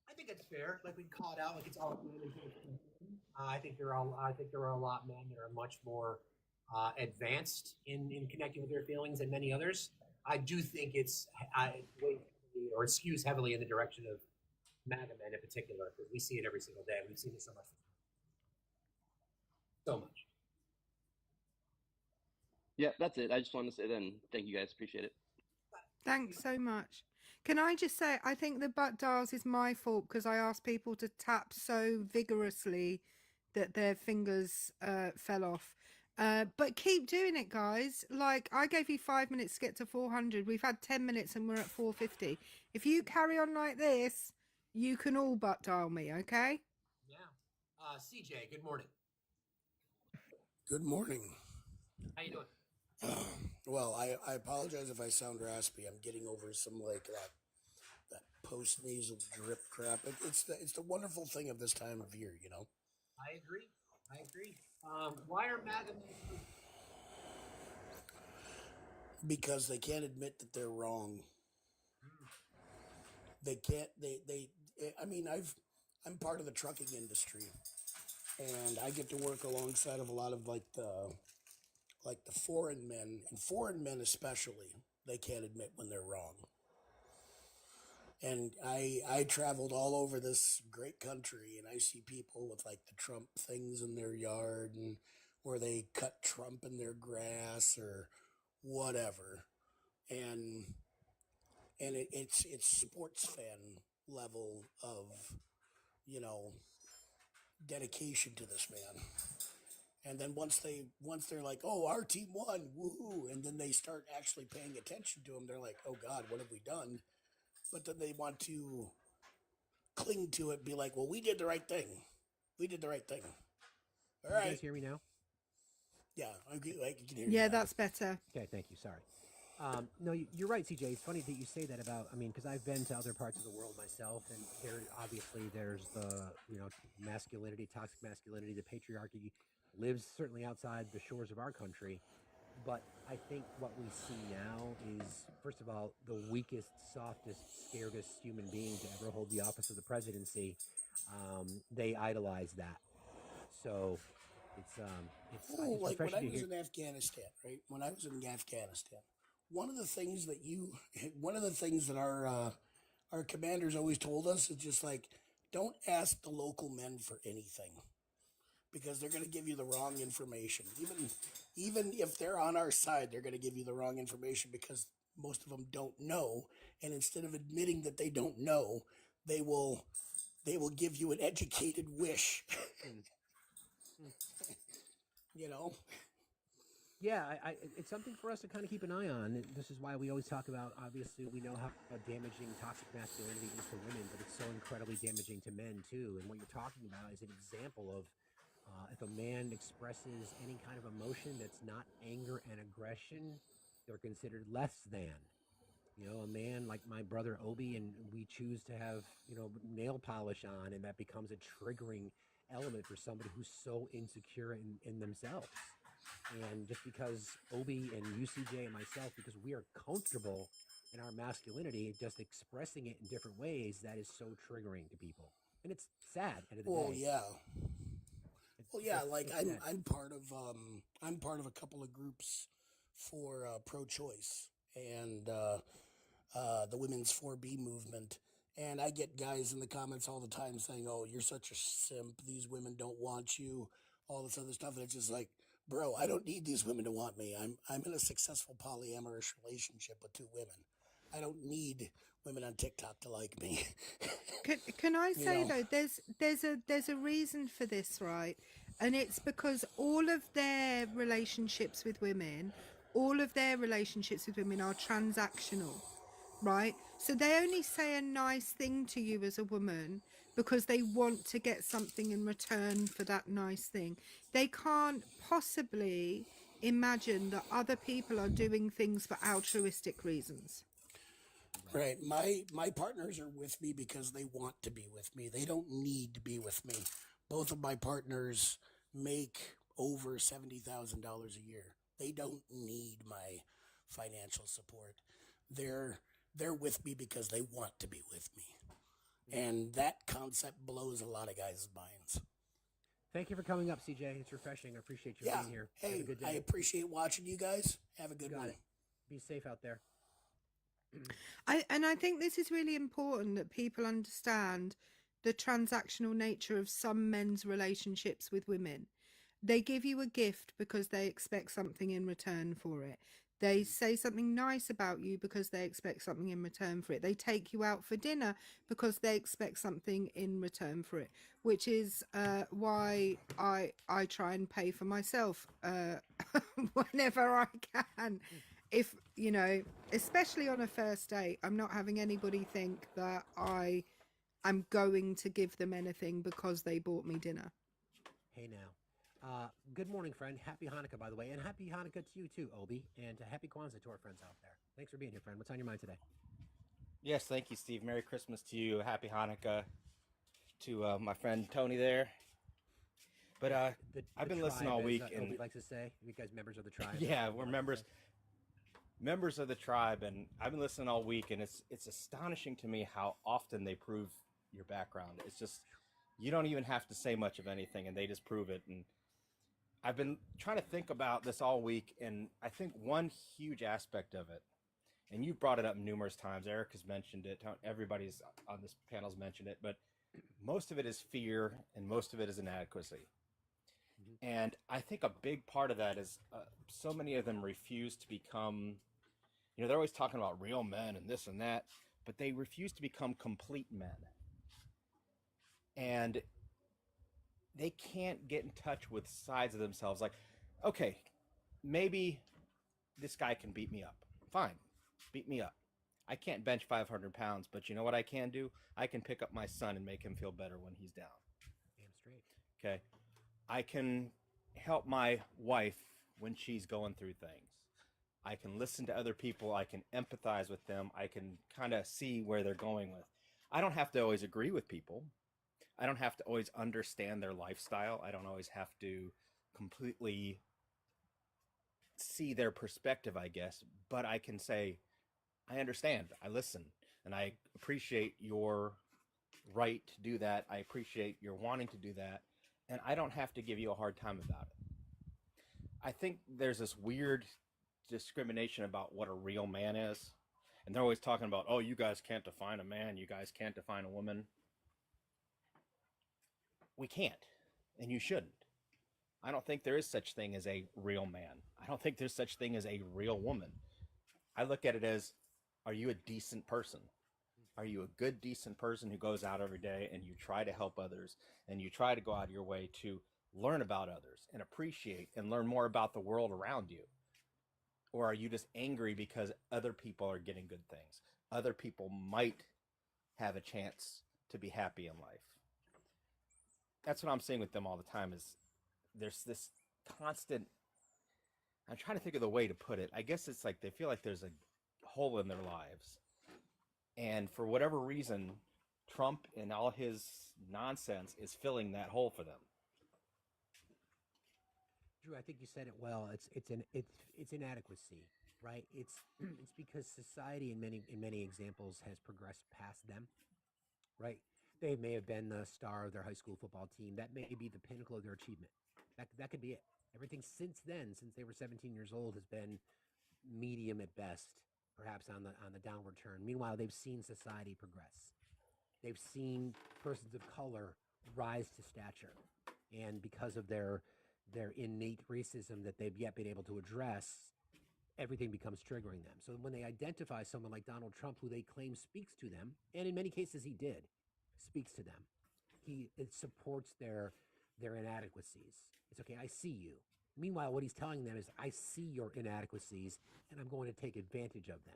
I think it's fair. Like we call it out, like it's all. I think there are a lot of men that are much more advanced in connecting with their feelings than many others. I do think it's or skews heavily in the direction of MAGA men in particular because we see it every single day. We've seen it so much. So much. Yeah, that's it. I just wanted to say then, thank you guys. Appreciate it. Thanks so much. Can I just say, I think the butt dials is my fault because I asked people to tap so vigorously that their fingers fell off. But keep doing it, guys. Like, I gave you 5 minutes to get to 400. We've had 10 minutes and we're at 450. If you carry on like this, you can all butt dial me, okay? Yeah. CJ, good morning. Good morning. How you doing? Well, I apologize if I sound raspy. I'm getting over some like that post nasal drip crap. It's the wonderful thing of this time of year, you know. I agree. Why are MAGA men? Because they can't admit that they're wrong. They can't. I mean, I'm part of the trucking industry, and I get to work alongside of a lot of like the foreign men, and foreign men especially, they can't admit when they're wrong. And I traveled all over this great country, and I see people with like the Trump things in their yard, and where they cut Trump in their grass or whatever, and it's sports fan level of, you know, dedication to this man. And then once they're like, oh, our team won, woohoo, and then they start actually paying attention to him, they're like, oh God, what have we done? But then they want to cling to it, be like, well, we did the right thing. We did the right thing. All right. You guys hear me now? Yeah, I can hear you. Yeah, that's better. Okay, thank you. Sorry. No, you're right, CJ. It's funny that you say that about, I mean, because I've been to other parts of the world myself, and here, obviously, there's the, masculinity, toxic masculinity, the patriarchy lives certainly outside the shores of our country. But I think what we see now is, first of all, the weakest, softest, scaredest human being to ever hold the office of the presidency. They idolize that. So Oh, it's like when refreshing I to was hear. in Afghanistan, right? When I was in Afghanistan, one of the things that one of the things that our commanders always told us is just like, don't ask the local men for anything because they're going to give you the wrong information. Even if they're on our side, they're going to give you the wrong information because most of them don't know. And instead of admitting that they don't know, they will give you an educated wish. You know. Yeah, it's something for us to kind of keep an eye on. This is why we always talk about, obviously, we know how damaging toxic masculinity is to women, but it's so incredibly damaging to men, too. And what you're talking about is an example of if a man expresses any kind of emotion that's not anger and aggression, they're considered less than. A man like my brother Obi, and we choose to have, nail polish on, and that becomes a triggering element for somebody who's so insecure in themselves. And just because Obi and UCJ and myself, because we are comfortable in our masculinity, just expressing it in different ways, that is so triggering to people. And it's sad at the end of the Well, day. yeah. Well, yeah. Like It's sad. I'm part of a couple of groups for pro-choice and the women's 4B movement. And I get guys in the comments all the time saying, "Oh, you're such a simp. These women don't want you." All this other stuff, and it's just like, bro, I don't need these women to want me. I'm in a successful polyamorous relationship with 2 women. I don't need women on TikTok to like me. Can I say though, there's a reason for this, right? And it's because all of their relationships with women are transactional, right? So they only say a nice thing to you as a woman because they want to get something in return for that nice thing. They can't possibly imagine that other people are doing things for altruistic reasons. Right. My partners are with me because they want to be with me. They don't need to be with me. Both of my partners make over $70,000 a year. They don't need my financial support. They're with me because they want to be with me. And that concept blows a lot of guys' minds. Thank you for coming up, CJ. It's refreshing. I appreciate you Yeah. being here. Hey, Have a good day. I appreciate watching you guys. Have a good one. Got it. Be safe out there. I think this is really important that people understand the transactional nature of some men's relationships with women. They give you a gift because they expect something in return for it. They say something nice about you because they expect something in return for it. They take you out for dinner because they expect something in return for it, which is why I try and pay for myself whenever I can. If, especially on a first date, I'm not having anybody think that I'm going to give them anything because they bought me dinner. Hey now. Good morning, friend. Happy Hanukkah, by the way. And happy Hanukkah to you too, Obi. And happy Kwanzaa to our friends out there. Thanks for being here, friend. What's on your mind today? Yes, thank you, Steve. Merry Christmas to you. Happy Hanukkah to my friend Tony there. But I've been listening all week, as, and Obi likes to say, you guys members of the tribe. yeah, we're members of the tribe, and I've been listening all week, and it's astonishing to me how often they prove your background. It's just you don't even have to say much of anything, and they just prove it. And I've been trying to think about this all week, and I think one huge aspect of it, and you've brought it up numerous times, Eric has mentioned it, everybody's on this panel's mentioned it, but most of it is fear, and most of it is inadequacy. And I think a big part of that is so many of them refuse to become, they're always talking about real men and this and that, but they refuse to become complete men. And they can't get in touch with sides of themselves like, okay, maybe this guy can beat me up. Fine, beat me up. I can't bench 500 pounds, but you know what I can do? I can pick up my son and make him feel better when he's down. Damn straight. Okay. I can help my wife when she's going through things. I can listen to other people. I can empathize with them. I can kind of see where they're going with. I don't have to always agree with people. I don't have to always understand their lifestyle. I don't always have to completely see their perspective, I guess, but I can say, I understand, I listen, and I appreciate your right to do that. I appreciate your wanting to do that, and I don't have to give you a hard time about it. I think there's this weird discrimination about what a real man is. And they're always talking about, oh, you guys can't define a man, you guys can't define a woman. We can't, and you shouldn't. I don't think there is such thing as a real man. I don't think there's such thing as a real woman. I look at it as, are you a decent person? Are you a good, decent person who goes out every day and you try to help others and you try to go out of your way to learn about others and appreciate and learn more about the world around you? Or are you just angry because other people are getting good things? Other people might have a chance to be happy in life. That's what I'm seeing with them all the time is there's this constant, I'm trying to think of the way to put it. I guess it's like they feel like there's a hole in their lives. And for whatever reason, Trump and all his nonsense is filling that hole for them. Drew, I think you said it well. It's inadequacy, right? It's because society in many examples has progressed past them, right? They may have been the star of their high school football team. That may be the pinnacle of their achievement. That could be it. Everything since then, since they were 17 years old, has been medium at best, perhaps on the downward turn. Meanwhile, they've seen society progress. They've seen persons of color rise to stature, and because of their innate racism that they've yet been able to address, everything becomes triggering them. So when they identify someone like Donald Trump, who they claim speaks to them, and in many cases he did, speaks to them, it supports their inadequacies. It's okay, I see you. Meanwhile, what he's telling them is, I see your inadequacies, and I'm going to take advantage of them.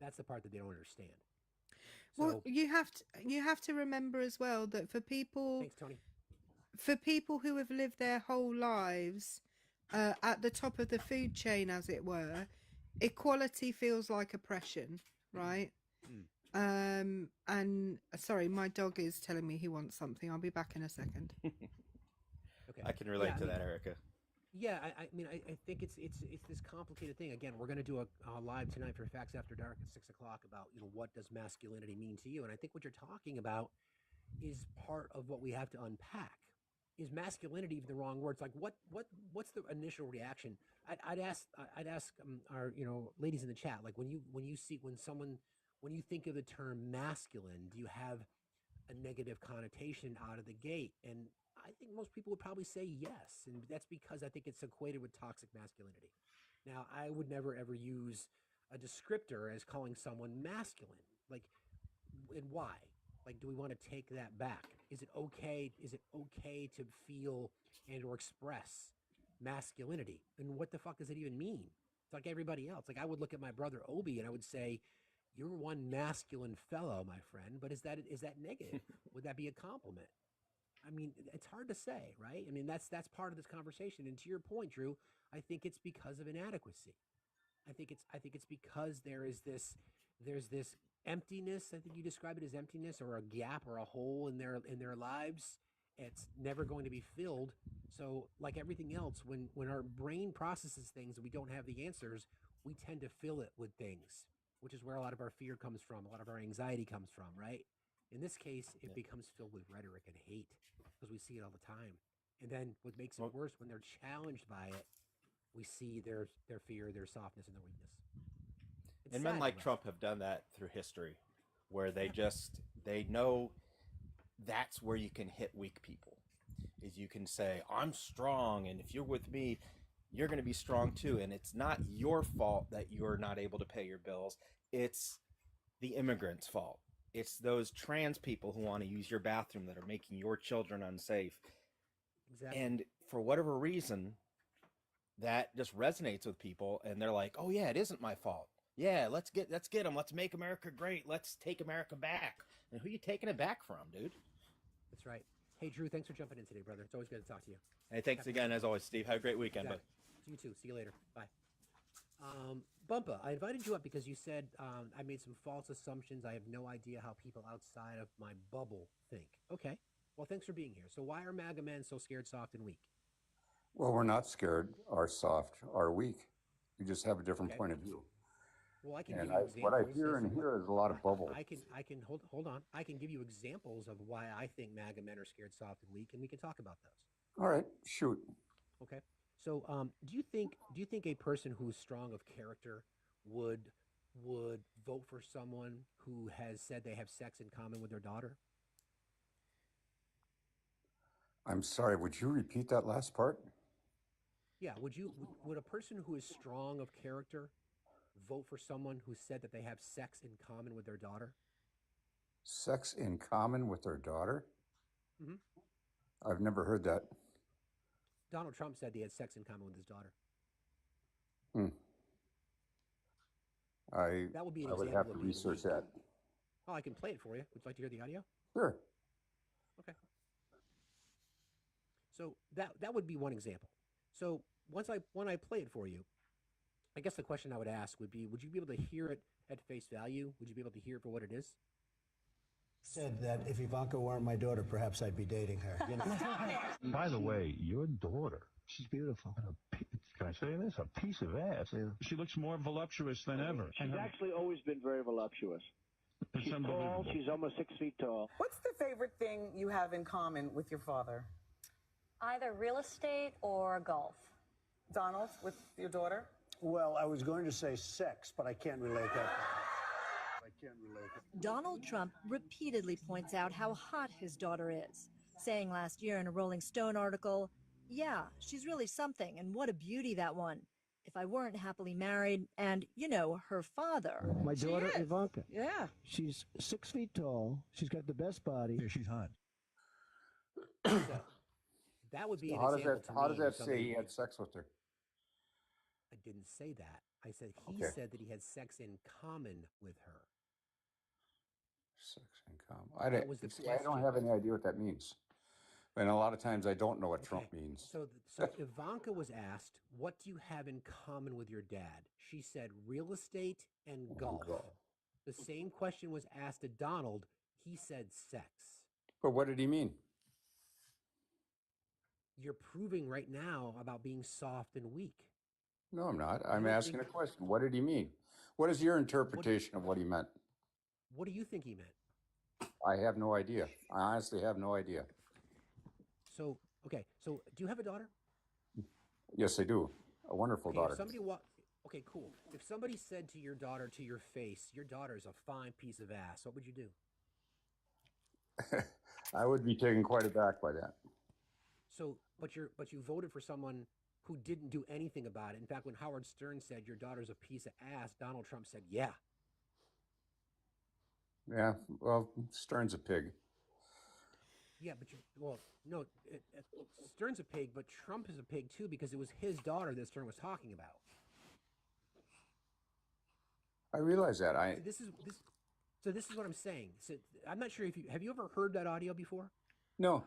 That's the part that they don't understand. Well, you have to remember as well that for people, thanks, Tony. For people who have lived their whole lives at the top of the food chain, as it were, equality feels like oppression, right? And sorry, my dog is telling me he wants something. I'll be back in a second. Okay. I can relate to that, Erica. Yeah, I mean, I think it's this complicated thing. Again, we're going to do a live tonight for Facts After Dark at 6 o'clock about, what does masculinity mean to you? And I think what you're talking about is part of what we have to unpack. Is masculinity even the wrong word? It's like what's the initial reaction? I'd ask our ladies in the chat, like when you think of the term masculine, do you have a negative connotation out of the gate? And I think most people would probably say yes, and that's because I think it's equated with toxic masculinity. Now, I would never ever use a descriptor as calling someone masculine. Like, and why? Like, do we want to take that back? Is it okay to feel and or express masculinity? And what the fuck does it even mean? It's like everybody else. Like, I would look at my brother Obi and I would say, "You're one masculine fellow, my friend." But is that negative? Would that be a compliment? I mean, it's hard to say, right? I mean, that's part of this conversation. And to your point, Drew, I think it's because of inadequacy. I think it's because there's this emptiness. I think you describe it as emptiness or a gap or a hole in their lives. It's never going to be filled. So like everything else, when our brain processes things and we don't have the answers, we tend to fill it with things, which is where a lot of our fear comes from, a lot of our anxiety comes from, right? In this case, it becomes filled with rhetoric and hate because we see it all the time. And then what makes it worse, when they're challenged by it, we see their fear, their softness, and their weakness. And men like Trump have done that through history, where they know that's where you can hit weak people. Is you can say, I'm strong, and if you're with me, you're going to be strong too. And it's not your fault that you're not able to pay your bills. It's the immigrants' fault. It's those trans people who want to use your bathroom that are making your children unsafe. Exactly. And for whatever reason, that just resonates with people, and they're like, "Oh yeah, it isn't my fault. Yeah, let's get them. Let's make America great. Let's take America back." And who are you taking it back from, dude? That's right. Hey, Drew, thanks for jumping in today, brother. It's always good to talk to you. Hey, thanks again, as always, Steve. Have a great weekend, bud. You too. See you later. Bye. Bumpa, I invited you up because you said I made some false assumptions. I have no idea how people outside of my bubble think. Okay. Well, thanks for being here. So why are MAGA men so scared, soft, and weak? Well, we're not scared, are soft, are weak. You just have a different Okay. point of view. Well, I can And give you what I examples. hear as and to hear is a lot of bubble. I can hold on. I can give you examples of why I think MAGA men are scared, soft, and weak, and we can talk about those. All right, shoot. Okay. So, do you think a person who is strong of character would vote for someone who has said they have sex in common with their daughter? I'm sorry, would you repeat that last part? Yeah. Would a person who is strong of character vote for someone who said that they have sex in common with their daughter? Sex in common with their daughter? Mm-hmm. I've never heard that. Donald Trump said he had sex in common with his daughter. That would be an I would example have of to being research weak. that. Oh, I can play it for you. Would you like to hear the audio? Sure. Okay. So that would be one example. So when I play it for you, I guess the question I would ask would be, would you be able to hear it at face value? Would you be able to hear it for what it is? Said that if Ivanka weren't my daughter, perhaps I'd be dating her. You know? By the way, your daughter, she's beautiful. Can I say this? A piece of ass. Yeah. She looks more voluptuous than ever. She's actually always been very voluptuous. It's She's tall. She's almost 6 feet tall. What's the favorite thing you have in common with your father? Either real estate or golf. Donald, with your daughter? Well, I was going to say sex, but I can't relate that. Donald Trump repeatedly points out how hot his daughter is, saying last year in a Rolling Stone article, "Yeah, she's really something, and what a beauty, that one. If I weren't happily married and, her father." My daughter, Ivanka. Yeah. She's 6 feet tall. She's got the best body. Yeah, she's hot. So, that would be an How does example that, to how me does of that say somebody- he had sex with her? I didn't say that. I said he Okay. said that he had sex in common with her. Sex in common. That was the I don't question. have any idea what that means. And a lot of times I don't know what Trump means. So Ivanka was asked, "What do you have in common with your dad?" She said, "Real estate and golf." The same question was asked to Donald. He said, "Sex." But what did he mean? You're proving right now about being soft and weak. No, I'm not. I'm don't asking a think- question. What did he mean? What is your interpretation of what he meant? What do you think he meant? I have no idea. I honestly have no idea. So, okay. So, do you have a daughter? Yes, I do. A wonderful Okay, daughter. if somebody okay, cool. If somebody said to your daughter to your face, "Your daughter is a fine piece of ass," what would you do? I would be taken quite aback by that. So, but you voted for someone who didn't do anything about it. In fact, when Howard Stern said your daughter's a piece of ass, Donald Trump said, "Yeah." Yeah, well, Stern's a pig. Yeah, but no, Stern's a pig, but Trump is a pig too because it was his daughter that Stern was talking about. I realize that. So this is what I'm saying. So I'm not sure if have you ever heard that audio before? No.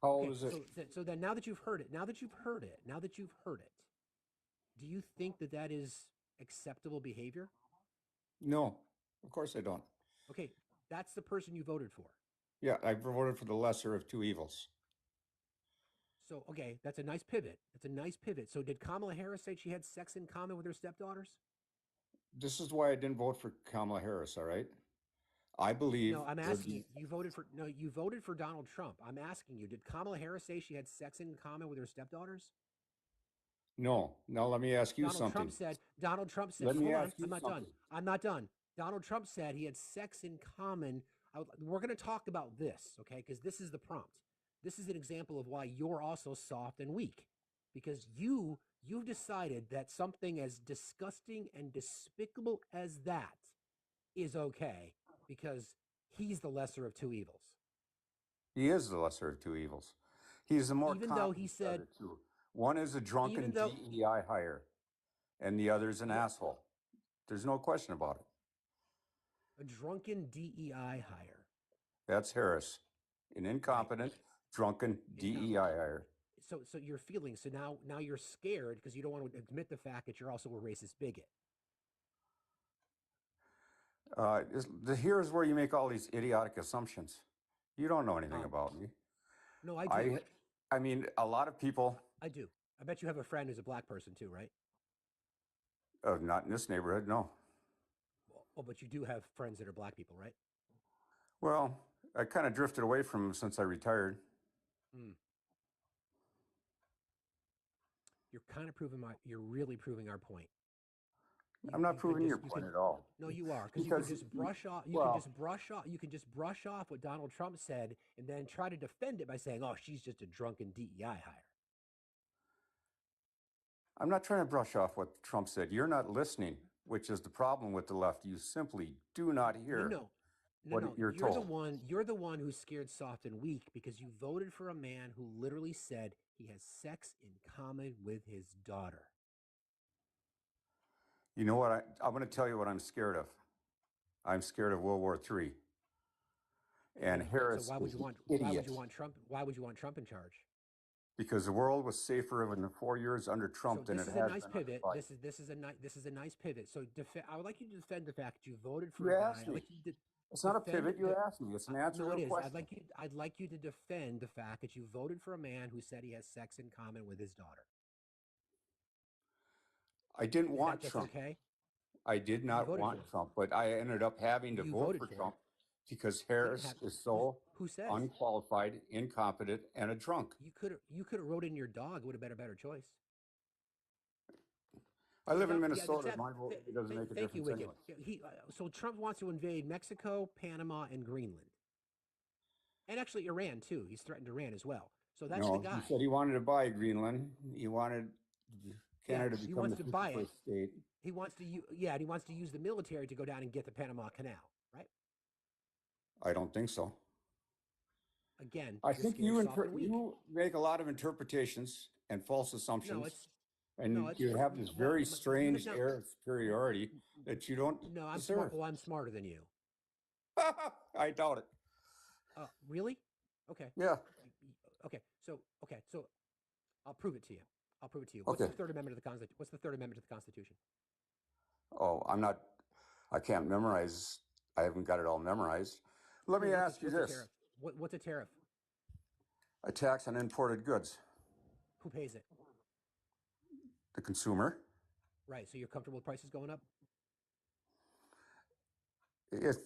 How old Okay, is it? so then now that you've heard it, do you think that is acceptable behavior? No, of course I don't. Okay, that's the person you voted for. Yeah, I voted for the lesser of two evils. So, okay, that's a nice pivot. So did Kamala Harris say she had sex in common with her stepdaughters? This is why I didn't vote for Kamala Harris, all right? I believe... No, I'm asking you. You voted for Donald Trump. I'm asking you, did Kamala Harris say she had sex in common with her stepdaughters? No. Now let me ask you something. Donald Trump said, Let me hold on, ask you I'm not done. Donald Trump said he had sex in common. We're going to talk about this, okay? Because this is the prompt. This is an example of why you're also soft and weak. Because you've decided that something as disgusting and despicable as that is okay because he's the lesser of two evils. He is the lesser of two evils. He's the more Even though he competent said- of the two. One is a drunken Even though- DEI hire, and the other is an asshole. There's no question about it. A drunken DEI hire. That's Harris. An incompetent, drunken DEI hire. So you're feeling, so now you're scared because you don't want to admit the fact that you're also a racist bigot. Here's where you make all these idiotic assumptions. You don't know anything about me. No, I do. I mean, a lot of people... I do. I bet you have a friend who's a black person too, right? Not in this neighborhood, no. Well, but you do have friends that are black people, right? Well, I kind of drifted away from them since I retired. Mm. You're kind of you're really proving our point. I'm not proving your point at all. No, you are, because you can just brush off. You can just brush off what Donald Trump said, and then try to defend it by saying, "Oh, she's just a drunken DEI hire." I'm not trying to brush off what Trump said. You're not listening, which is the problem with the left. You simply do not hear what you're told. You're the one who's scared, soft, and weak because you voted for a man who literally said he has sex in common with his daughter. You know what? I'm going to tell you what I'm scared of. I'm scared of World War III. And Harris so why would you want Trump? Why would you want Trump in charge? Because the world was safer in the 4 years under Trump than it has been. This is a nice pivot. This is a nice pivot. So I would like you to defend the fact that you voted for you a guy. asked me. It's not a pivot. You asked me. It's an answer to a question. I'd like you to defend the fact that you voted for a man who said he has sex in common with his daughter. I didn't want Trump. Okay? I did not want Trump, but I ended up having to vote for Trump because Harris is so unqualified, incompetent, and a drunk. You could have wrote in your dog. Would have been a better choice. I live in Minnesota. My vote doesn't make a difference anyway. So Trump wants to invade Mexico, Panama, and Greenland, and actually Iran too. He's threatened Iran as well. So that's the guy. He said he wanted to buy Greenland. He wanted Canada to become the 51st state. He wants to he wants to use the military to go down and get the Panama Canal, right? I don't think so. Again, I think you make a lot of interpretations and false assumptions. You have this very strange air of superiority that you don't deserve. I'm smarter than you. I doubt it. Really? Okay. Yeah. Okay. So I'll prove it to you. What's the Third Amendment to the Constitution? What's the Third Amendment to the Constitution? Oh, I can't memorize. I haven't got it all memorized. Let me ask you this. What's a tariff? A tax on imported goods. Who pays it? The consumer. Right. So you're comfortable with prices going up? If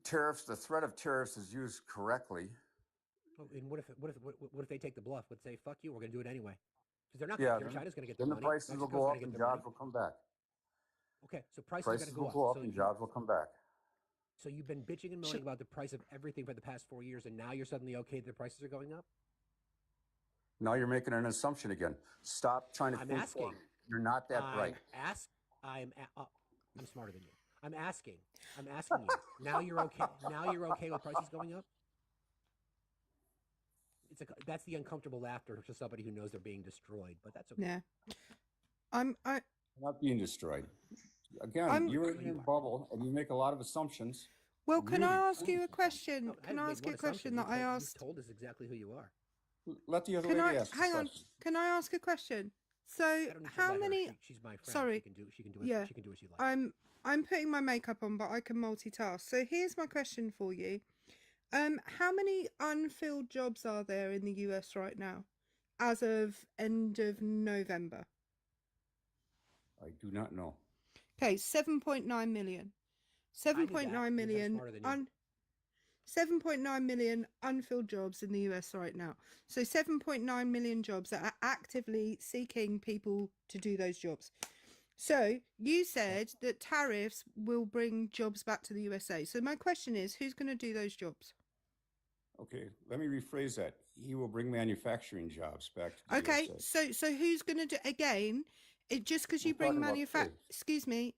tariffs, the threat of tariffs is used correctly. And what if they take the bluff? Would say, "Fuck you, we're going to do it anyway," because they're not. China's going to get the money. Then the prices will go up and jobs will come back. Okay, so prices will go up and jobs will come back. So you've been bitching and moaning about the price of everything for the past 4 years, and now you're suddenly okay that the prices are going up? Now you're making an assumption again. Stop trying to think for me. You're not that bright. I'm smarter than you. I'm asking you. Now you're okay. Now you're okay with prices going up? That's the uncomfortable laughter to somebody who knows they're being destroyed, but that's okay. Yeah. I'm not being destroyed. Again, you're in your bubble and you make a lot of assumptions. Well, can I ask you a question? Can I ask you a question that I asked? You told us exactly who you are. Let the other lady ask. Hang on. Can I ask a question? So, how many? She's my friend. Sorry. She can do Yeah. She can do what she likes. I'm putting my makeup on, but I can multitask. So here's my question for you. How many unfilled jobs are there in the US right now, as of end of November? I do not know. Okay, 7.9 million. 7.9 million. 7.9 million unfilled jobs in the US right now. So 7.9 million jobs that are actively seeking people to do those jobs. So you said that tariffs will bring jobs back to the USA. So my question is, who's going to do those jobs? Okay, let me rephrase that. He will bring manufacturing jobs back to the USA. So who's going to do again? Just because you bring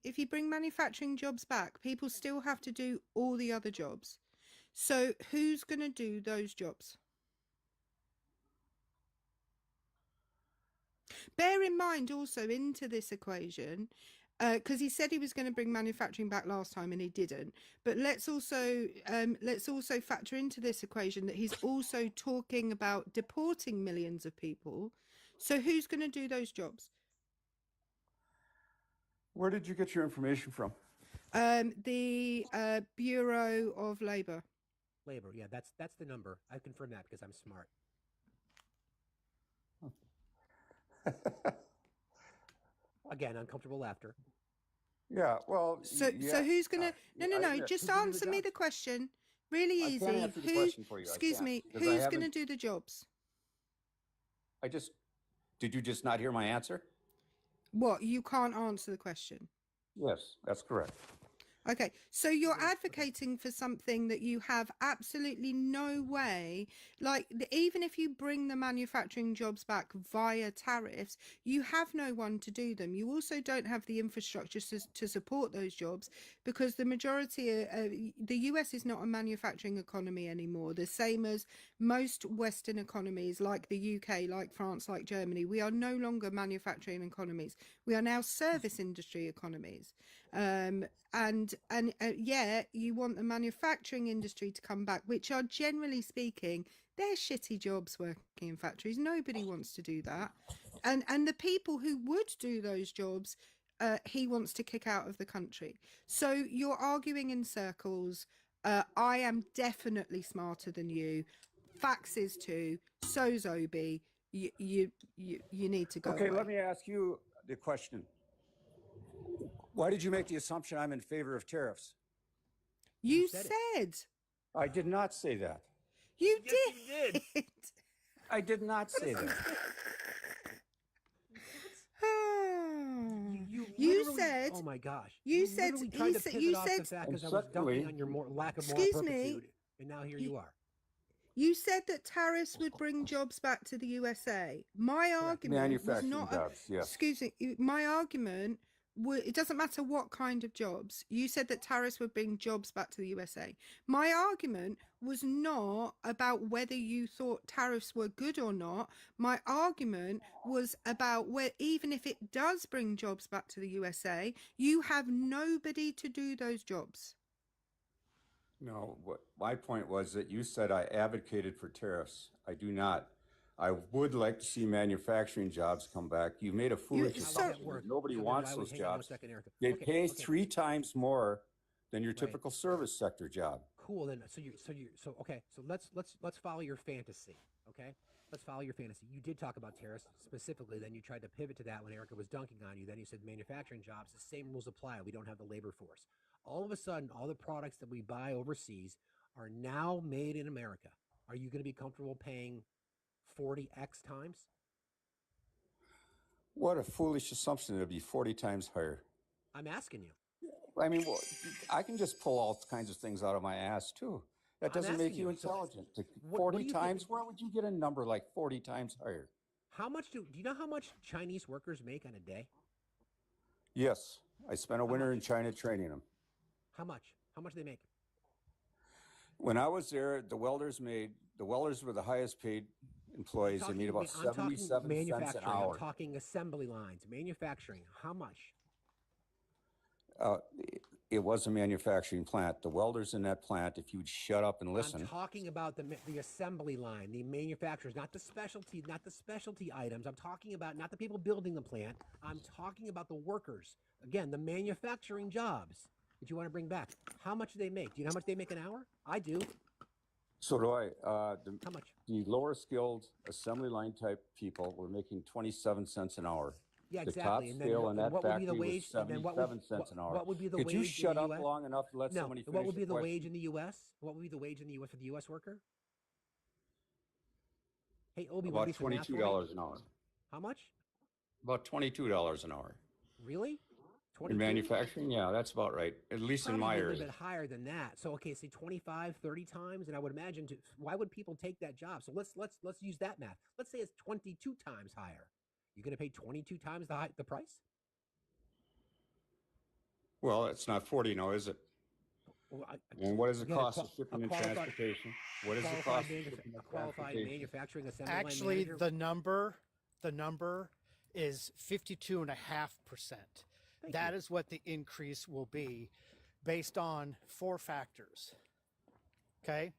if you bring manufacturing jobs back, people still have to do all the other jobs. So who's going to do those jobs? Bear in mind also into this equation, because he said he was going to bring manufacturing back last time and he didn't. But let's also factor into this equation that he's also talking about deporting millions of people. So who's going to do those jobs? Where did you get your information from? The Bureau of Labor. Yeah, that's the number. I confirm that because I'm smart. again, uncomfortable laughter. Yeah, well, So who's gonna? No. Just answer me the question. Really I easy. can't answer the Who? question for you. I Excuse can't, me. because I Who's gonna haven't- do the jobs? Did you just not hear my answer? What? You can't answer the question. Yes, that's correct. Okay, so you're advocating for something that you have absolutely no way, like even if you bring the manufacturing jobs back via tariffs, you have no one to do them. You also don't have the infrastructure to support those jobs because the majority of the US is not a manufacturing economy anymore, the same as most Western economies like the UK, like France, like Germany. We are no longer manufacturing economies. We are now service industry economies. And yeah, you want the manufacturing industry to come back, which are generally speaking, they're shitty jobs working in factories. Nobody wants to do that. And the people who would do those jobs, he wants to kick out of the country. So you're arguing in circles. I am definitely smarter than you. Fax is too. So's Obi. You need to go Okay, away. let me ask you the question. Why did you make the assumption I'm in favor of tariffs? You said. I did not say that. You did. I did not say that. You said. Oh my gosh. You said. Literally tried to pivot off the fact because I was dunking on your lack of moral turpitude, and now here you are. You said that tariffs would bring jobs back to the USA. My argument was not. Jobs, yes. Excuse me. My argument. It doesn't matter what kind of jobs. You said that tariffs would bring jobs back to the USA. My argument was not about whether you thought tariffs were good or not. My argument was about where even if it does bring jobs back to the USA, you have nobody to do those jobs. No, what my point was that you said I advocated for tariffs. I do not. I would like to see manufacturing jobs come back. You made a foolish assumption that nobody wants those jobs. They pay 3 times more than your typical service sector job. Cool. Then okay. So let's follow your fantasy. Okay. Let's follow your fantasy. You did talk about tariffs specifically. Then you tried to pivot to that when Erica was dunking on you. Then you said manufacturing jobs. The same rules apply. We don't have the labor force. All of a sudden, all the products that we buy overseas are now made in America. Are you going to be comfortable paying 40x times? What a foolish assumption. It'd be 40 times higher. I'm asking you. I mean, well, I can just pull all kinds of things out of my ass too. That doesn't make you intelligent. 40 times? Where would you get a number like 40 times higher? How much do you know how much Chinese workers make on a day? Yes. I spent a winter in China training them. How much? How much do they make? When I was there, the welders were the highest paid employees. They made about 77 cents an hour. I'm talking assembly lines, manufacturing. How much? It was a manufacturing plant. The welders in that plant, if you'd shut up and listen. I'm talking about the assembly line, the manufacturers, not the specialty items. I'm talking about not the people building the plant. I'm talking about the workers. Again, the manufacturing jobs that you want to bring back. How much do they make? Do you know how much they make an hour? I do. So do I. How much? The lower skilled assembly line type people were making 27 cents an hour. Yeah, exactly. The top scale in that what would be factory the wage? was 77 cents an hour. What would be the Could wage? you shut in up the US? long enough to let No. somebody finish? What would be the question? wage in the U.S.? What would be the wage in the U.S. for the U.S. worker? Hey, Obi, About do some math for me? $22 an hour. How much? About $22 an hour. Really? In manufacturing, yeah, that's about right. At least in my Probably a area. little bit higher than that. So okay, say 25, 30 times, and I would imagine why would people take that job? So let's use that math. Let's say it's 22 times higher. You're going to pay 22 times the price? Well, it's not 40 now, is it? Well, And what does it again, cost of shipping and transportation? What is the cost of shipping and qualified transportation? manufacturing assembly line Actually, manager? the number is 52.5%. That is what the increase will be based on 4 factors. Okay?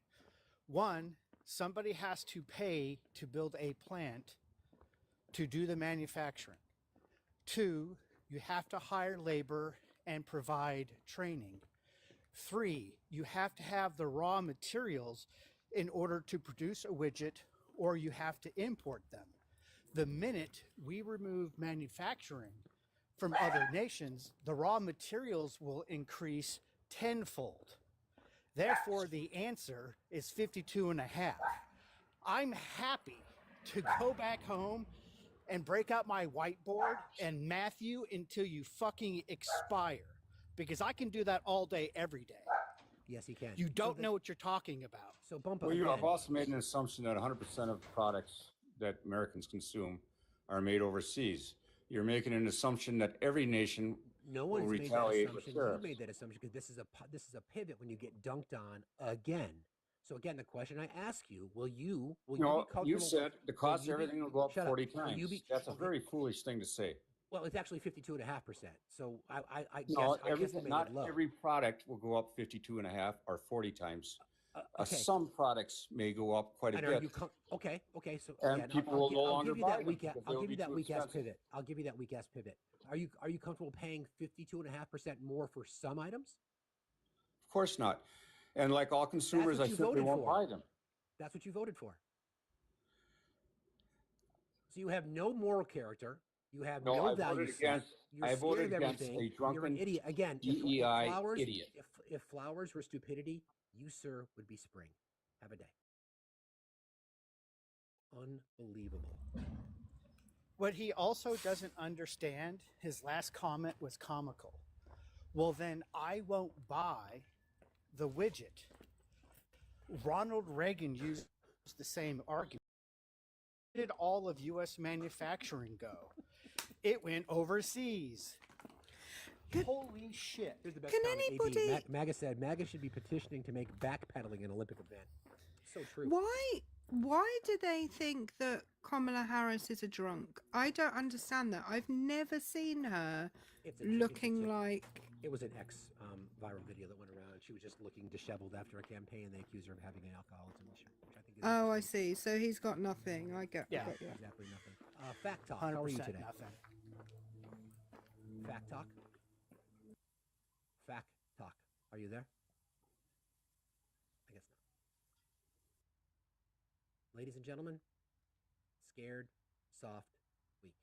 1, somebody has to pay to build a plant to do the manufacturing. 2, you have to hire labor and provide training. 3, you have to have the raw materials in order to produce a widget, or you have to import them. The minute we remove manufacturing from other nations, the raw materials will increase tenfold. Therefore, the answer is 52 and a half. I'm happy to go back home and break out my whiteboard and math you until you fucking expire, because I can do that all day, every day. Yes, he can. You don't know what you're talking about. So bump Well, you have also made an assumption that 100% of products that Americans consume are made overseas. You're making an assumption that every nation No will one's made that retaliate with assumption. You tariffs. made that assumption because this is a pivot when you get dunked on again. So again, the question I ask you: will you be comfortable? You said the cost of will you be- everything will go up Shut 40 Will times. you be- That's a okay. very foolish thing to say. Well, it's actually 52.5%. So I No, guess I everything, not estimated low. every product will go up 52 and a half or 40 times. Okay. Some products may go up quite a And bit. are you okay? So And again, people will no I'll longer give you buy that them weak. because I'll they'll give you be that too weak ass expensive. pivot. I'll give you that weak ass pivot. Are you comfortable paying 52.5% more for some items? Of course not. And like all consumers, I That's what you simply voted won't for. buy them. That's what you voted for. So you have no moral character. You have no I value voted set. against. You're I scared voted of against everything. a You're drunken an idiot. Again, DEI flowers, idiot. If flowers were stupidity, you, sir, would be spring. Have a day. Unbelievable. What he also doesn't understand, his last comment was comical. Well, then I won't buy the widget. Ronald Reagan used the same argument. Where did all of U.S. manufacturing go? It went overseas. Holy shit. Here's the best Can comment, anybody- AB. MAGA said MAGA should be petitioning to make backpedaling an Olympic event. So true. Why do they think that Kamala Harris is a drunk? I don't understand that. I've never seen her looking like. It was an viral video that went around. She was just looking disheveled after a campaign. They accused her of having an alcoholism issue, which I think is Oh, I see. So he's got nothing. I get. Yeah. I got you. exactly nothing. Fact Talk. How are you 100% today? nothing. Fact Talk. Fact Talk. Are you there? I guess not. Ladies and gentlemen, scared, soft, weak.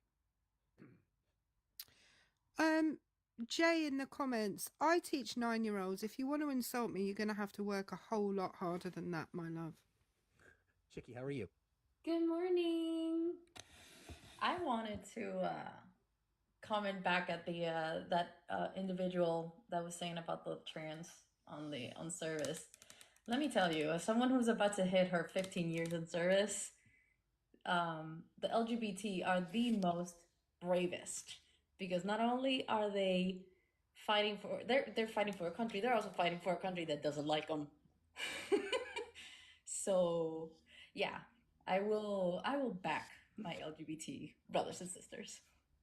Jay in the comments, I teach 9-year-olds. If you want to insult me, you're going to have to work a whole lot harder than that, my love. Chicky, how are you? Good morning. I wanted to comment back at the individual that was saying about the trans on service. Let me tell you, as someone who's about to hit her 15 years in service, the LGBT are the most bravest, because not only are they fighting for they're fighting for a country, they're also fighting for a country that doesn't like them. So yeah, I will back my LGBT brothers and sisters.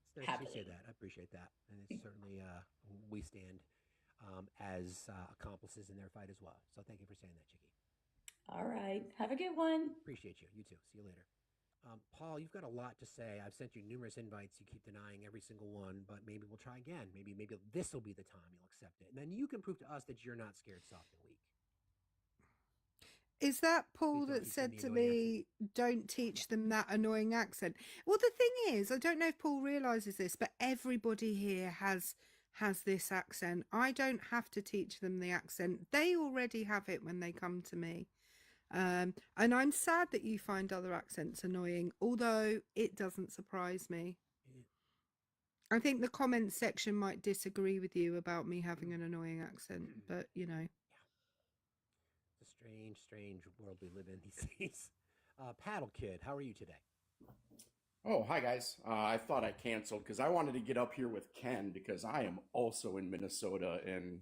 It's nice happily. you say that. I appreciate that, and it's certainly we stand as accomplices in their fight as well. So thank you for saying that, Chicky. All right, have a good one. Appreciate you. You too. See you later. Paul, you've got a lot to say. I've sent you numerous invites. You keep denying every single one, but maybe we'll try again. Maybe this will be the time you'll accept it, and then you can prove to us that you're not scared, soft, and weak. Is that Paul Please don't that teach them said the to annoying me, don't teach them that annoying accent? Well, the thing is, I don't know if Paul realizes this, but everybody here has this accent. I don't have to teach them the accent. They already have it when they come to me. And I'm sad that you find other accents annoying, although it doesn't surprise me. I think the comments section might disagree with you about me having an annoying accent, but you know. It's a strange world we live in these days. Paddle Kid, how are you today? Oh, hi guys. I thought I canceled because I wanted to get up here with Ken because I am also in Minnesota and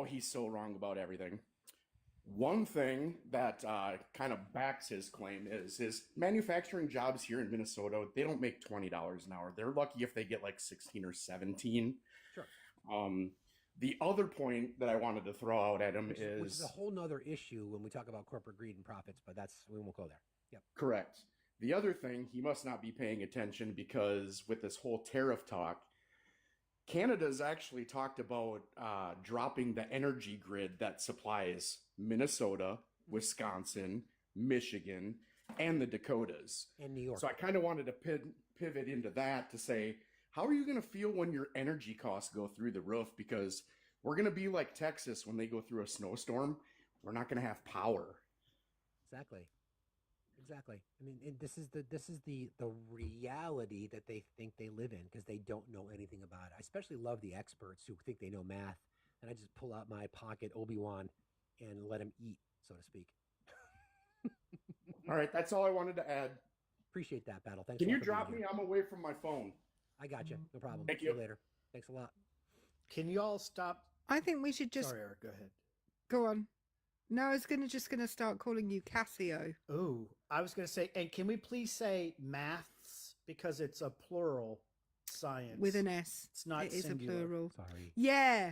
he's so wrong about everything. One thing that kind of backs his claim is manufacturing jobs here in Minnesota, they don't make $20 an hour. They're lucky if they get like 16 or 17. Sure. The other point that I wanted to throw out at him Which is a whole nother issue when we talk about corporate greed and profits, but we won't go there. Yep. Correct. The other thing, he must not be paying attention because with this whole tariff talk, Canada's actually talked about dropping the energy grid that supplies Minnesota, Wisconsin, Michigan, and the Dakotas. And New York. So I kind of wanted to pivot into that to say, how are you going to feel when your energy costs go through the roof? Because we're going to be like Texas when they go through a snowstorm. We're not going to have power. Exactly. I mean, and this is the reality that they think they live in because they don't know anything about it. I especially love the experts who think they know math, and I just pull out my pocket Obi-Wan and let him eat, so to speak. All right, that's all I wanted to add. Appreciate that, Battle. Thanks. Can a lot you for drop being me? here. I'm away from my phone. I got you. No problem. Thank See you you. later. Thanks a lot. Can you all stop? I think we should just Sorry, Eric. Go ahead. go on. No, I was just gonna start calling you Cassio. Ooh, I was gonna say, and can we please say maths because it's a plural science With an S. It's not It is singular. a plural. Sorry. Yeah.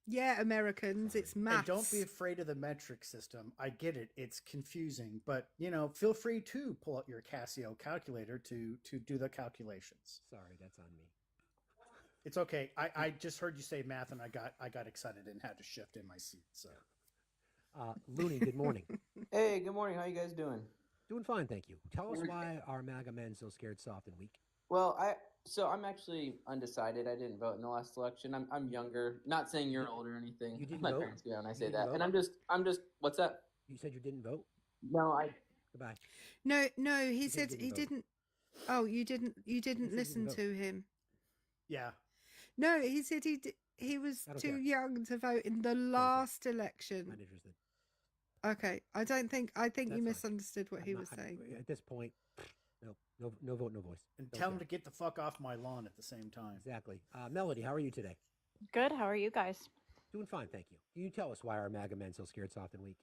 Yeah, Americans, it's maths. And don't be afraid of the metric system. I get it; it's confusing, but feel free to pull out your Casio calculator to do the calculations. Sorry, that's on me. It's okay. I just heard you say math, and I got excited and had to shift in my seat. So, Looney, good morning. Hey, good morning. How you guys doing? Doing fine, thank you. Tell us why are MAGA men so scared, soft, and weak? Well, I'm actually undecided. I didn't vote in the last election. I'm younger. Not saying you're old or anything. You didn't My vote? parents get out and I You say didn't that. vote? And I'm just what's that? You said you didn't vote? No, Goodbye. No, he said said you he didn't vote. didn't. Oh, you didn't didn't listen vote. to him. yeah. No, he said he was I don't too care. young to vote in the last election. Not interested. Okay, I think you That's fine. misunderstood what he I'm was not- saying. At this point, no vote, no voice. And Don't tell care. them to get the fuck off my lawn at the same time. Exactly. Melody, how are you today? Good. How are you guys? Doing fine, thank you. Can you tell us why are MAGA men so scared, soft, and weak?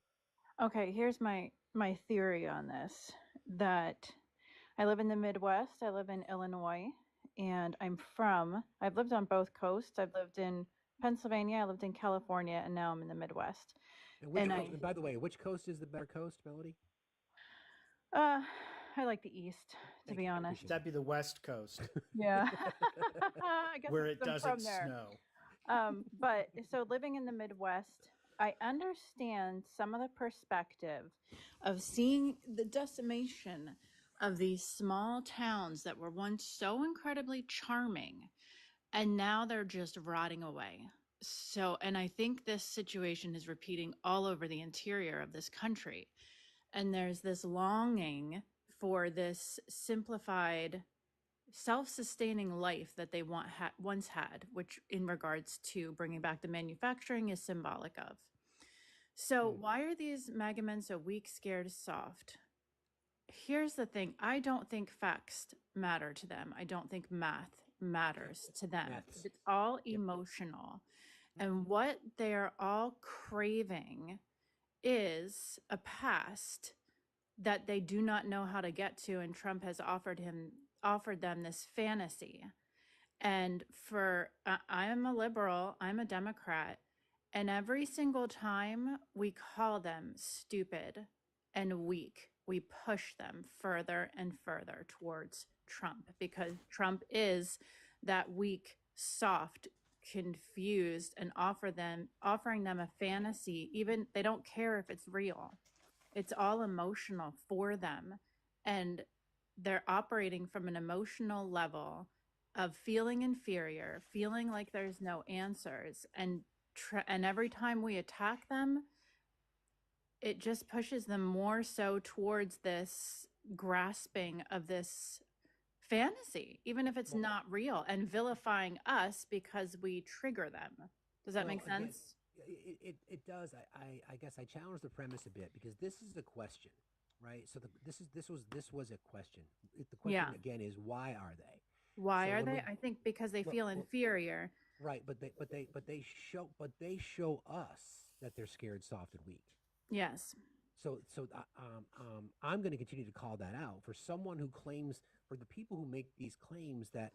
Okay, here's my theory on this. That I live in the Midwest. I live in Illinois, and I've lived on both coasts. I've lived in Pennsylvania, I lived in California, and now I'm in the Midwest. And which And coast, and by the way, which coast is the better coast, Melody? I like the East, to be honest. That'd be the West Coast, Yeah. I guess where it's it them doesn't from there. snow. But so living in the Midwest, I understand some of the perspective of seeing the decimation of these small towns that were once so incredibly charming, and now they're just rotting away. So, and I think this situation is repeating all over the interior of this country. And there's this longing for this simplified, self-sustaining life that they once had, which in regards to bringing back the manufacturing is symbolic of. So why are these MAGA men so weak, scared, soft? Here's the thing. I don't think facts matter to them. I don't think math matters to them. Maths. It's all emotional. And what they're all craving is a past that they do not know how to get to, and Trump has offered them this fantasy. And I am a liberal, I'm a Democrat, and every single time we call them stupid and weak, we push them further and further towards Trump, because Trump is that weak, soft, confused, and offering them a fantasy. Even they don't care if it's real. It's all emotional for them, and they're operating from an emotional level of feeling inferior, feeling like there's no answers, and every time we attack them, it just pushes them more so towards this grasping of this fantasy, even if it's not real, and vilifying us because we trigger them. Does that make again, sense? It does. I guess I challenge the premise a bit because this is a question, right? So this was a question. The question Yeah. again is why are they? Why So are when they? we- I think because they Well- feel well- inferior. Right, but they show us that they're scared, soft, and weak. Yes. So I'm going to continue to call that out for someone who claims, for the people who make these claims that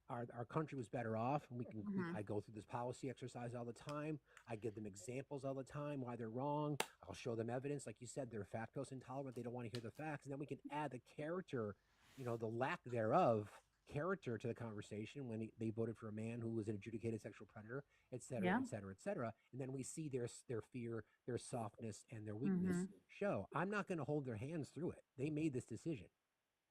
our country was better off, and I go through this policy exercise all the time. I give them examples all the time why they're wrong. I'll show them evidence, like you said, they're lactose intolerant. They don't want to hear the facts, and then we can add the character, the lack thereof character to the conversation when they voted for a man who was an adjudicated sexual predator, et cetera, Yeah. et cetera, et cetera. And then we see their fear, their softness, and their weakness show. I'm not going to hold their hands through it. They made this decision.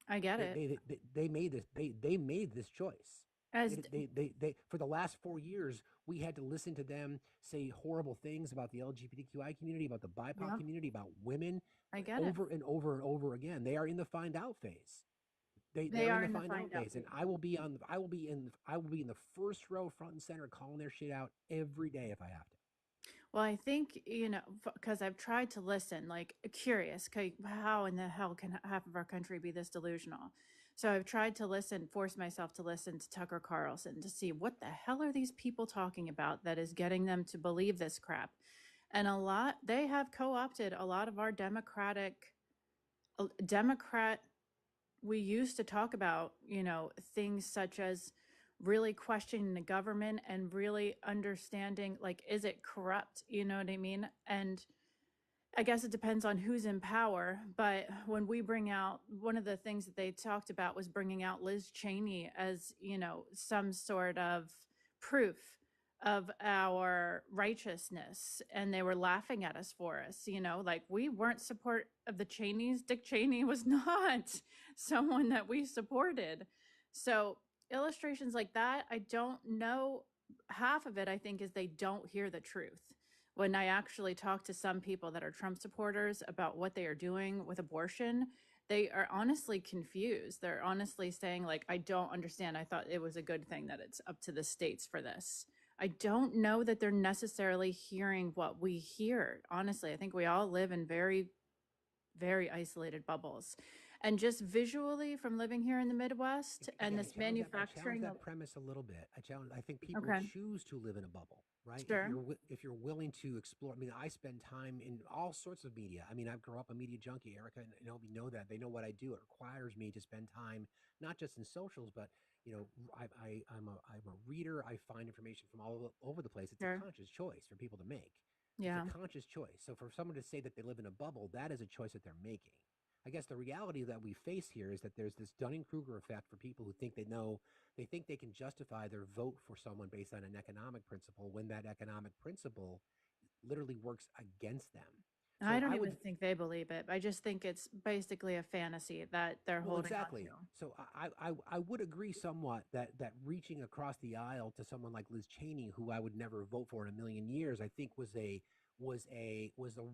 I get it. They made this. They made this choice. As They for the last 4 years, we had to listen to them say horrible things about the LGBTQI community, about the BIPOC Yep. community, about women, I get it. over and over and over again. They are in the find out phase. They They're are in the in the find out find out phase, and phase. I will be in the first row, front and center, calling their shit out every day if I have to. Well, I think, because I've tried to listen, like curious, how in the hell can half of our country be this delusional? So I've tried to listen, force myself to listen to Tucker Carlson to see what the hell are these people talking about that is getting them to believe this crap. And they have co-opted a lot of our Democrat, we used to talk about, things such as really questioning the government and really understanding, like, is it corrupt? You know what I mean? And I guess it depends on who's in power. But when we bring out, one of the things that they talked about was bringing out Liz Cheney as, some sort of proof of our righteousness. And they were laughing at us for us, like we weren't support of the Cheneys. Dick Cheney was not someone that we supported. So illustrations like that, I don't know. Half of it, I think, is they don't hear the truth. When I actually talk to some people that are Trump supporters about what they are doing with abortion, they are honestly confused. They're honestly saying, like, I don't understand. I thought it was a good thing that it's up to the states for this. I don't know that they're necessarily hearing what we hear. Honestly, I think we all live in very, very isolated bubbles. And just visually from living here in the Midwest and this I manufacturing challenge of, that premise a little bit. I think people okay, choose to live in a bubble, right? sure, If you're willing to explore. I mean, I spend time in all sorts of media. I mean, I grew up a media junkie. Erica and Obi know that. They know what I do. It requires me to spend time not just in socials, but I'm a reader. I find information from all over the place. It's sure, a conscious choice for people to make. yeah. It's a conscious choice. So for someone to say that they live in a bubble, that is a choice that they're making. I guess the reality that we face here is that there's this Dunning-Kruger effect for people who think they think they can justify their vote for someone based on an economic principle when that economic principle literally works against them. I So don't I even would think they believe it. I just think it's basically a fantasy that they're Well, holding on exactly. to. So I would agree somewhat that reaching across the aisle to someone like Liz Cheney, who I would never vote for in a million years, I think was the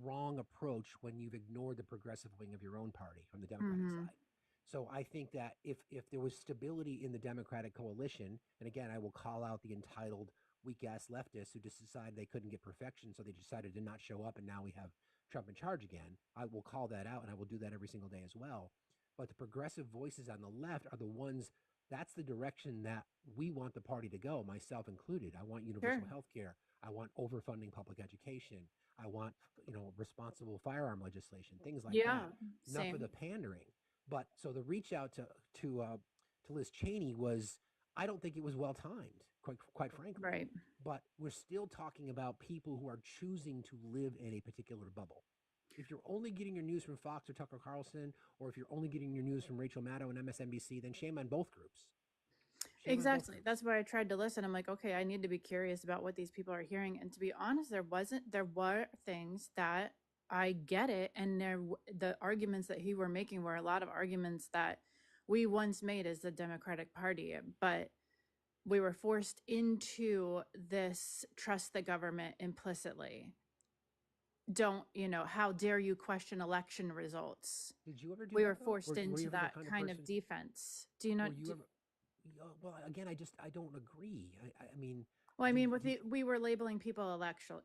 wrong approach when you've ignored the progressive wing of your own party from the Democratic Mm-hmm. side. So I think that if there was stability in the Democratic coalition, and again, I will call out the entitled weak ass leftists who just decided they couldn't get perfection, so they decided to not show up, and now we have Trump in charge again. I will call that out, and I will do that every single day as well. But the progressive voices on the left are the ones. That's the direction that we want the party to go, myself included. I want Sure. universal health care. I want overfunding public education. I want, responsible firearm legislation, things like Yeah, that. Enough of the same. pandering. But so the reach out to Liz Cheney was, I don't think it was well timed, quite frankly. Right. But we're still talking about people who are choosing to live in a particular bubble. If you're only getting your news from Fox or Tucker Carlson, or if you're only getting your news from Rachel Maddow and MSNBC, then shame on both groups. Shame on both Exactly. groups. That's why I tried to listen. I'm like, okay, I need to be curious about what these people are hearing. And to be honest, there were things that I get it. And the arguments that he were making were a lot of arguments that we once made as the Democratic Party, but we were forced into this trust the government implicitly. Don't, how dare you question election results? Did you ever do We that, were though? forced Were you into ever the that kind of kind of person? defense. Do you know? Were you ever? Well, again, I don't agree. I mean, Well, I do mean, you, we were labeling people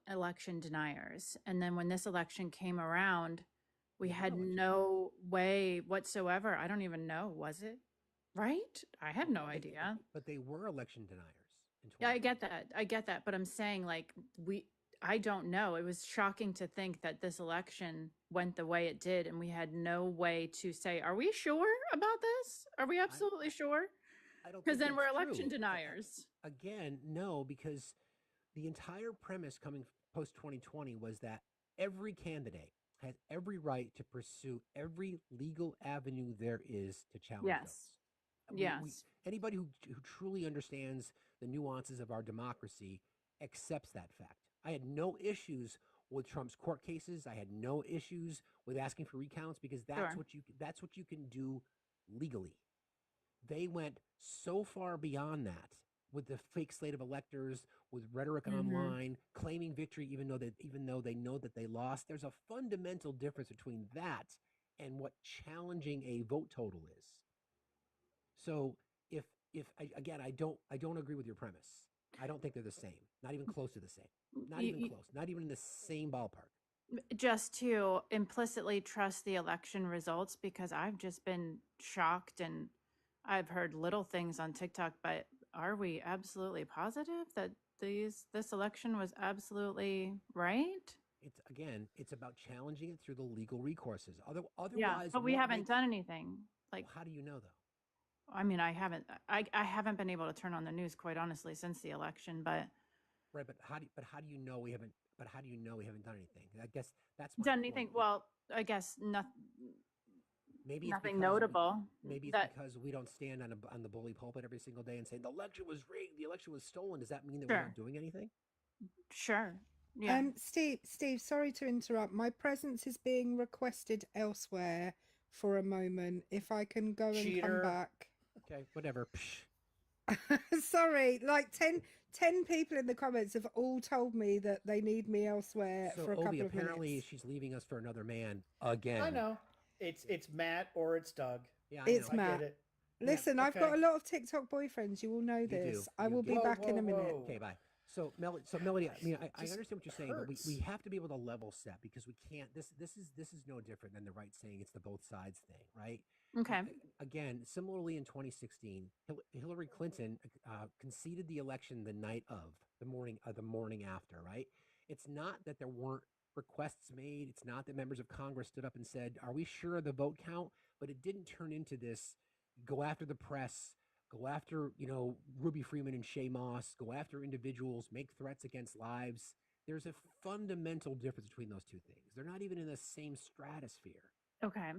election deniers, and then when this election came around, we they were had election no way whatsoever. I don't even know, was it right? I have no idea. but they were election deniers in Yeah, I 2020. get that. I get that, but I'm saying, like, I don't know. It was shocking to think that this election went the way it did, and we had no way to say, "Are we sure about this? Are we absolutely sure?" I don't Because think then we're that's election true. deniers. Again, no, because the entire premise coming post 2020 was that every candidate has every right to pursue every legal avenue there is to challenge Yes. votes. Yes. Anybody who truly understands the nuances of our democracy accepts that fact. I had no issues with Trump's court cases. I had no issues with asking for recounts because that's Sure. what you can do legally. They went so far beyond that with the fake slate of electors, with rhetoric Mhm. online, claiming victory even though they know that they lost. There's a fundamental difference between that and what challenging a vote total is. So if again, I don't agree with your premise. I don't think they're the same. Not even close to the same. Not You- even you- close. Not even in the same ballpark. just to implicitly trust the election results, because I've just been shocked and I've heard little things on TikTok, but are we absolutely positive that this election was absolutely right? It's about challenging it through the legal recourses. Yeah, Otherwise, but we what haven't makes, done anything. Like, well, how do you know though? I mean, I haven't been able to turn on the news, quite honestly, since the election, but Right, but how do you know we haven't? But how do you know we haven't done anything? I guess that's my done point. anything. Well, I guess Maybe it's nothing because notable. maybe it's because we don't stand on the bully pulpit every single day and say the election was rigged, the election was stolen. Does that mean that we're Sure. not doing anything? Sure. Yeah. Steve, sorry to interrupt. My presence is being requested elsewhere for a moment. If I can go and come Cheater. back. Okay, whatever. Psh. Sorry, like 10 people in the comments have all told me that they need me elsewhere So for a Obi, couple of apparently minutes. she's leaving us for another man again. I know. It's Matt or it's Doug. Yeah, It's I Matt. get it. Listen, I've okay. got a lot of TikTok boyfriends. You all know You this. do. I will be Whoa, back in a whoa, minute. whoa. Okay, bye. So Melody, I mean, I Just understand what you're saying, but we hurts. have to be able to level set because we can't. This is no different than the right saying it's the both sides thing, right? Okay. Again, similarly in 2016, Hillary Clinton conceded the election the night of the morning after, right? It's not that there weren't requests made. It's not that members of Congress stood up and said, "Are we sure of the vote count?" But it didn't turn into this go after the press, go after, Ruby Freeman and Shay Moss, go after individuals, make threats against lives. There's a fundamental difference between those two things. They're not even in the same stratosphere. Okay.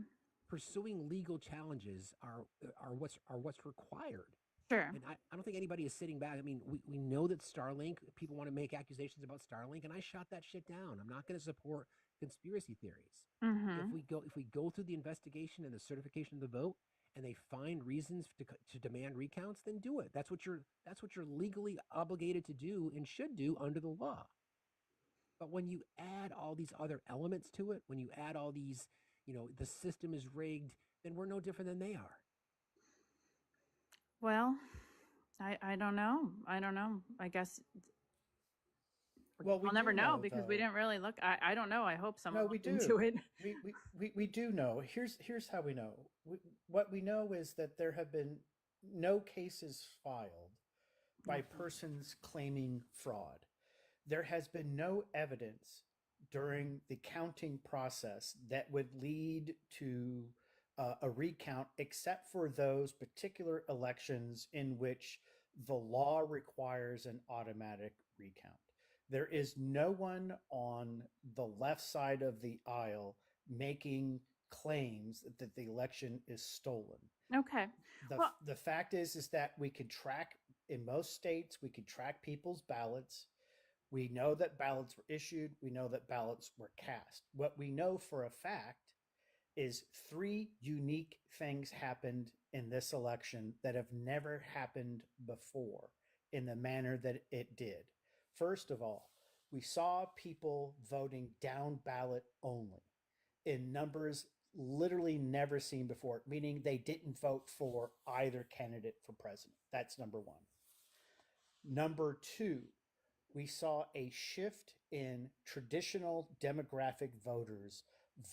Pursuing legal challenges are what's required. Sure. And I don't think anybody is sitting back. I mean, we know that Starlink, people want to make accusations about Starlink, and I shot that shit down. I'm not going to support conspiracy theories. Mm-hmm. If we go through the investigation and the certification of the vote, and they find reasons to demand recounts, then do it. That's what you're legally obligated to do and should do under the law. But when you add all these other elements to it, when you add all these, the system is rigged, then we're no different than they are. Well, I don't know. I don't know. I guess Well, we I'll never do know know, because we though. didn't really look. I don't know. I hope someone No, we looked do. into it. We do know. Here's how we know. What we know is that there have been no cases filed by persons claiming fraud. There has been no evidence during the counting process that would lead to a recount, except for those particular elections in which the law requires an automatic recount. There is no one on the left side of the aisle making claims that the election is stolen. Okay. The fact is that we can track in most states, we can track people's ballots. We know that ballots were issued. We know that ballots were cast. What we know for a fact is 3 unique things happened in this election that have never happened before in the manner that it did. First of all, we saw people voting down ballot only in numbers literally never seen before, meaning they didn't vote for either candidate for president. That's number one. Number two, we saw a shift in traditional demographic voters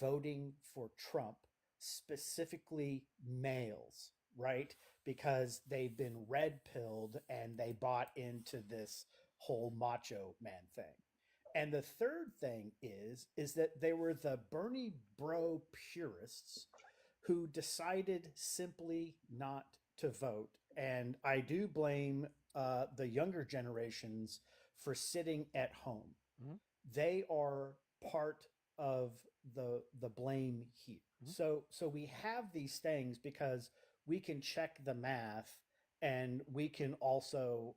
voting for Trump, specifically males, right? Because they've been red pilled and they bought into this whole macho man thing. And the third thing is that they were the Bernie bro purists who decided simply not to vote. And I do blame the younger generations for sitting at home. Mm-hmm. They are part of the blame here. Mm-hmm. So we have these things because we can check the math and we can also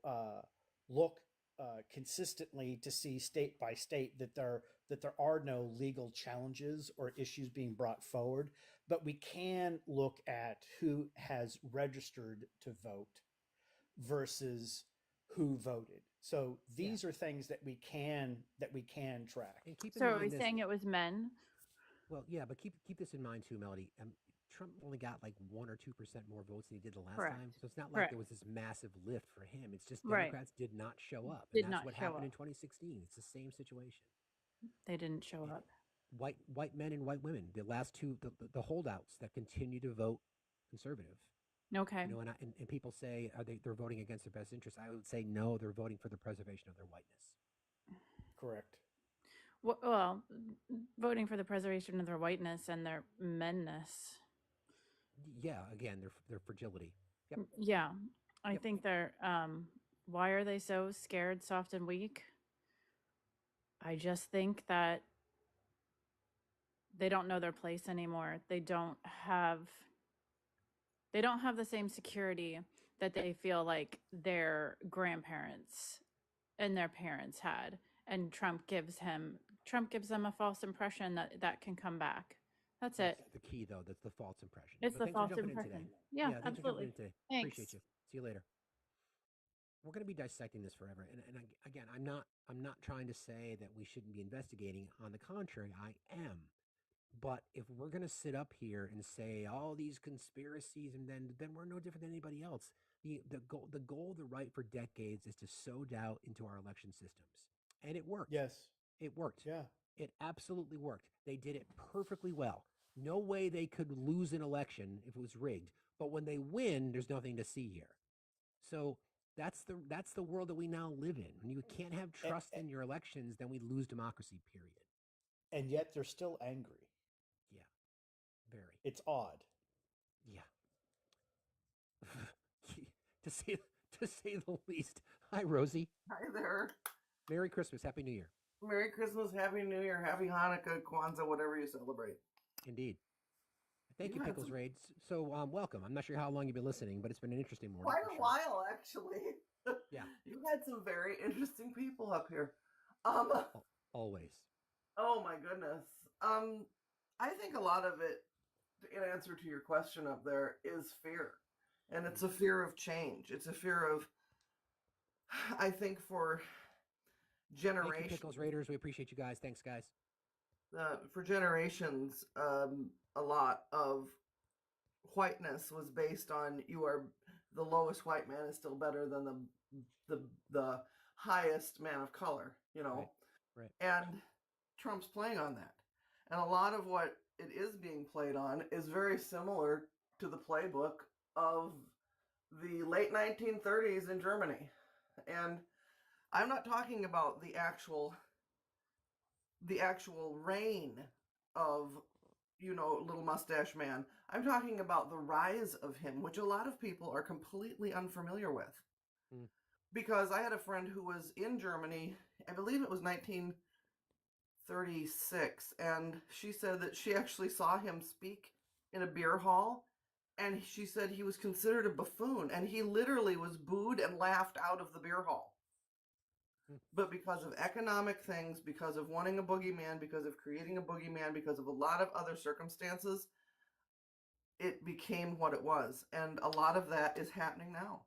look consistently to see state by state that there are no legal challenges or issues being brought forward, but we can look at who has registered to vote versus who voted. So these are things that we can track. And keep in So are we mind this. saying it was men? Well, yeah, but keep this in mind too, Melody. Trump only got like 1 or 2% more votes than he did the last Correct. time. So it's not like Correct. there was this massive lift for him. It's just Right. Democrats did not show up. Did And that's not what show happened in up. 2016. It's the same situation. They didn't show up. White men and white women, the last two, the holdouts that continue to vote conservative. Okay. You know, and people say they're voting against their best interests. I would say no, they're voting for the preservation of their whiteness. Correct. Well, voting for the preservation of their whiteness and their menness. Yeah, again, their fragility. Yep. Yeah, I think they're. Why are they so scared, soft, and weak? I just think that they don't know their place anymore. They don't have the same security that they feel like their grandparents and their parents had. And Trump gives them a false impression that can come back. That's it. The key, though, that's the false impression. It's But the thanks for false jumping in impression. today. Yeah, thanks for jumping absolutely. in today. Thanks. Appreciate you. See you later. We're going to be dissecting this forever, and again, I'm not trying to say that we shouldn't be investigating. On the contrary, I am. But if we're going to sit up here and say all these conspiracies, and then we're no different than anybody else. The goal of the right for decades is to sow doubt into our election systems, and it worked. Yes, it worked. Yeah, it absolutely worked. They did it perfectly well. No way they could lose an election if it was rigged. But when they win, there's nothing to see here. So that's the world that we now live in. When you can't have trust in your elections, then we lose democracy, period. And yet they're still angry. Yeah, very. It's odd. Yeah. to say the least. Hi, Rosie. Hi there. Merry Christmas. Happy New Year. Merry Christmas, Happy New Year, Happy Hanukkah, Kwanzaa, whatever you celebrate. Indeed. Thank you, Pickles Raid. So, welcome. I'm not sure how long you've been listening, but it's been an interesting morning. Quite a while, actually. Yeah. You've had some very interesting people up here. Always. Oh my goodness. I think a lot of it, in answer to your question up there, is fear. And it's a fear of change. It's a fear of, I think, for generations. Thank you, Pickles Raiders. We appreciate you guys. Thanks, guys. For generations, a lot of whiteness was based on the lowest white man is still better than the highest man of color, you know. Right. And Trump's playing on that. And a lot of what it is being played on is very similar to the playbook of the late 1930s in Germany. And I'm not talking about the actual reign of, little mustache man. I'm talking about the rise of him, which a lot of people are completely unfamiliar with. Because I had a friend who was in Germany, I believe it was 1936, and she said that she actually saw him speak in a beer hall, and she said he was considered a buffoon, and he literally was booed and laughed out of the beer hall. But because of economic things, because of wanting a boogeyman, because of creating a boogeyman, because of a lot of other circumstances, it became what it was. And a lot of that is happening now.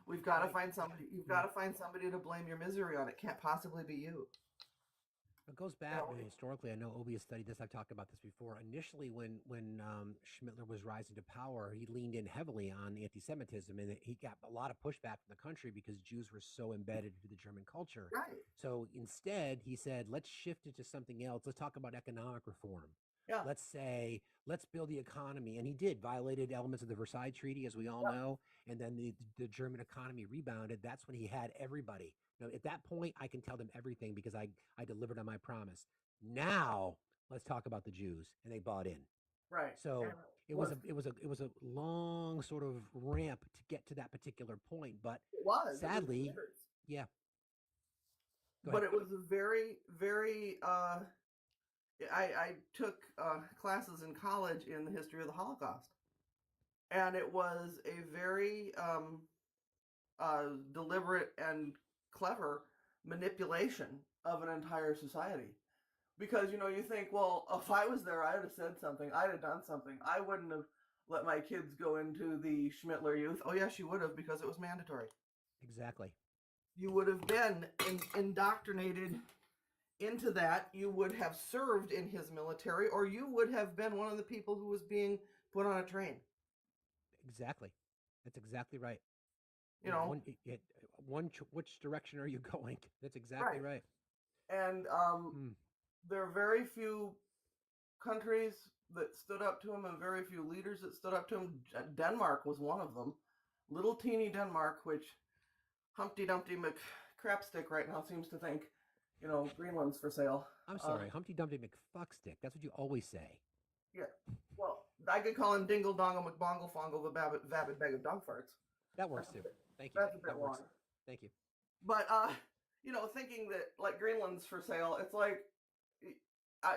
We've got to find somebody. You've got to find somebody to blame your misery on. It can't possibly be you. It goes back historically. I know Obi has studied this. I've talked about this before. Initially, when Schmittler was rising to power, he leaned in heavily on anti-Semitism, and he got a lot of pushback from the country because Jews were so embedded into the German culture. Right. So instead, he said, "Let's shift it to something else. Let's talk about economic reform. Yeah. Let's build the economy." And he did, violated elements of the Versailles Treaty, as we all know, and then the German economy rebounded. That's when he had everybody. At that point, I can tell them everything because I delivered on my promise. Now, let's talk about the Jews, and they bought in. Right. So it was a long sort of ramp to get to that particular point, but sadly, yeah. But it was a very, very. I took classes in college in the history of the Holocaust, and it was a very deliberate and clever manipulation of an entire society. Because, you think, well, if I was there, I would have said something. I'd have done something. I wouldn't have let my kids go into the Schmittler youth. Oh, yes, you would have, because it was mandatory. Exactly. You would have been indoctrinated into that. You would have served in his military, or you would have been one of the people who was being put on a train. Exactly. That's exactly right. You know, which direction are you going? That's exactly right. And there are very few countries that stood up to him and very few leaders that stood up to him. Denmark was one of them. Little teeny Denmark, which Humpty Dumpty McCrapstick right now seems to think, you know, Greenland's for sale. I'm sorry, Humpty Dumpty McFuckstick. That's what you always say. Yeah. Well, I could call him Dingle Dongle McBongle Fongle the Vapid Bag of Dog Farts. That works too. Thank you. That's a bit long. Thank you. But you know, thinking that like Greenland's for sale, it's like,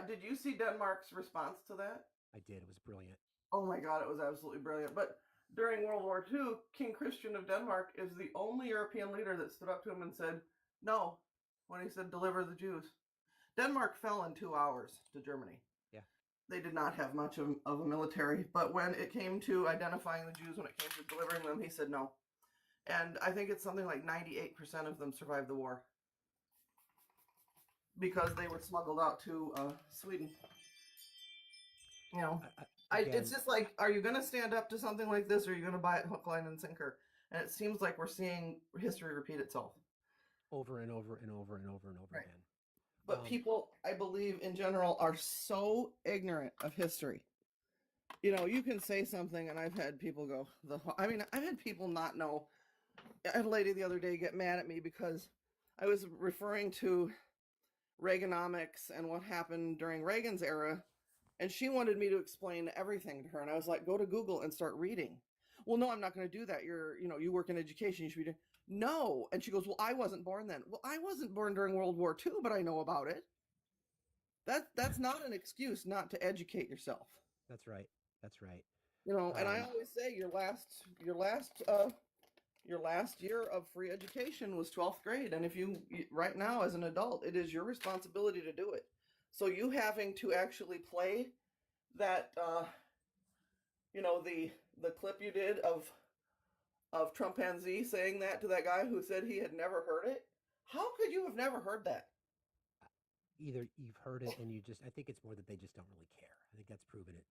did you see Denmark's response to that? I did. It was brilliant. Oh my God, it was absolutely brilliant. But during World War II, King Christian of Denmark is the only European leader that stood up to him and said no when he said deliver the Jews. Denmark fell in 2 hours to Germany. Yeah. They did not have much of a military, but when it came to identifying the Jews, when it came to delivering them, he said no. And I think it's something like 98% of them survived the war because they were smuggled out to Sweden. You know, it's just like, are you going to stand up to something like this, or are you going to buy it hook, line, and sinker? And it seems like we're seeing history repeat itself. Over and over and over and over and over again. But people, I believe, in general, are so ignorant of history. You know, you can say something, and I've had people go, I've had people not know. I had a lady the other day get mad at me because I was referring to Reaganomics and what happened during Reagan's era, and she wanted me to explain everything to her, and I was like, go to Google and start reading. Well, no, I'm not going to do that. You work in education. You should be doing. No. And she goes, well, I wasn't born then. Well, I wasn't born during World War II, but I know about it. That's not an excuse not to educate yourself. That's right. That's right. You know, and I always say your last year of free education was 12th grade. And if you, right now as an adult, it is your responsibility to do it. So you having to actually play that, the clip you did of Trumpanzee saying that to that guy who said he had never heard it. How could you have never heard that? Either you've heard it and I think it's more that they just don't really care. I think that's proven it.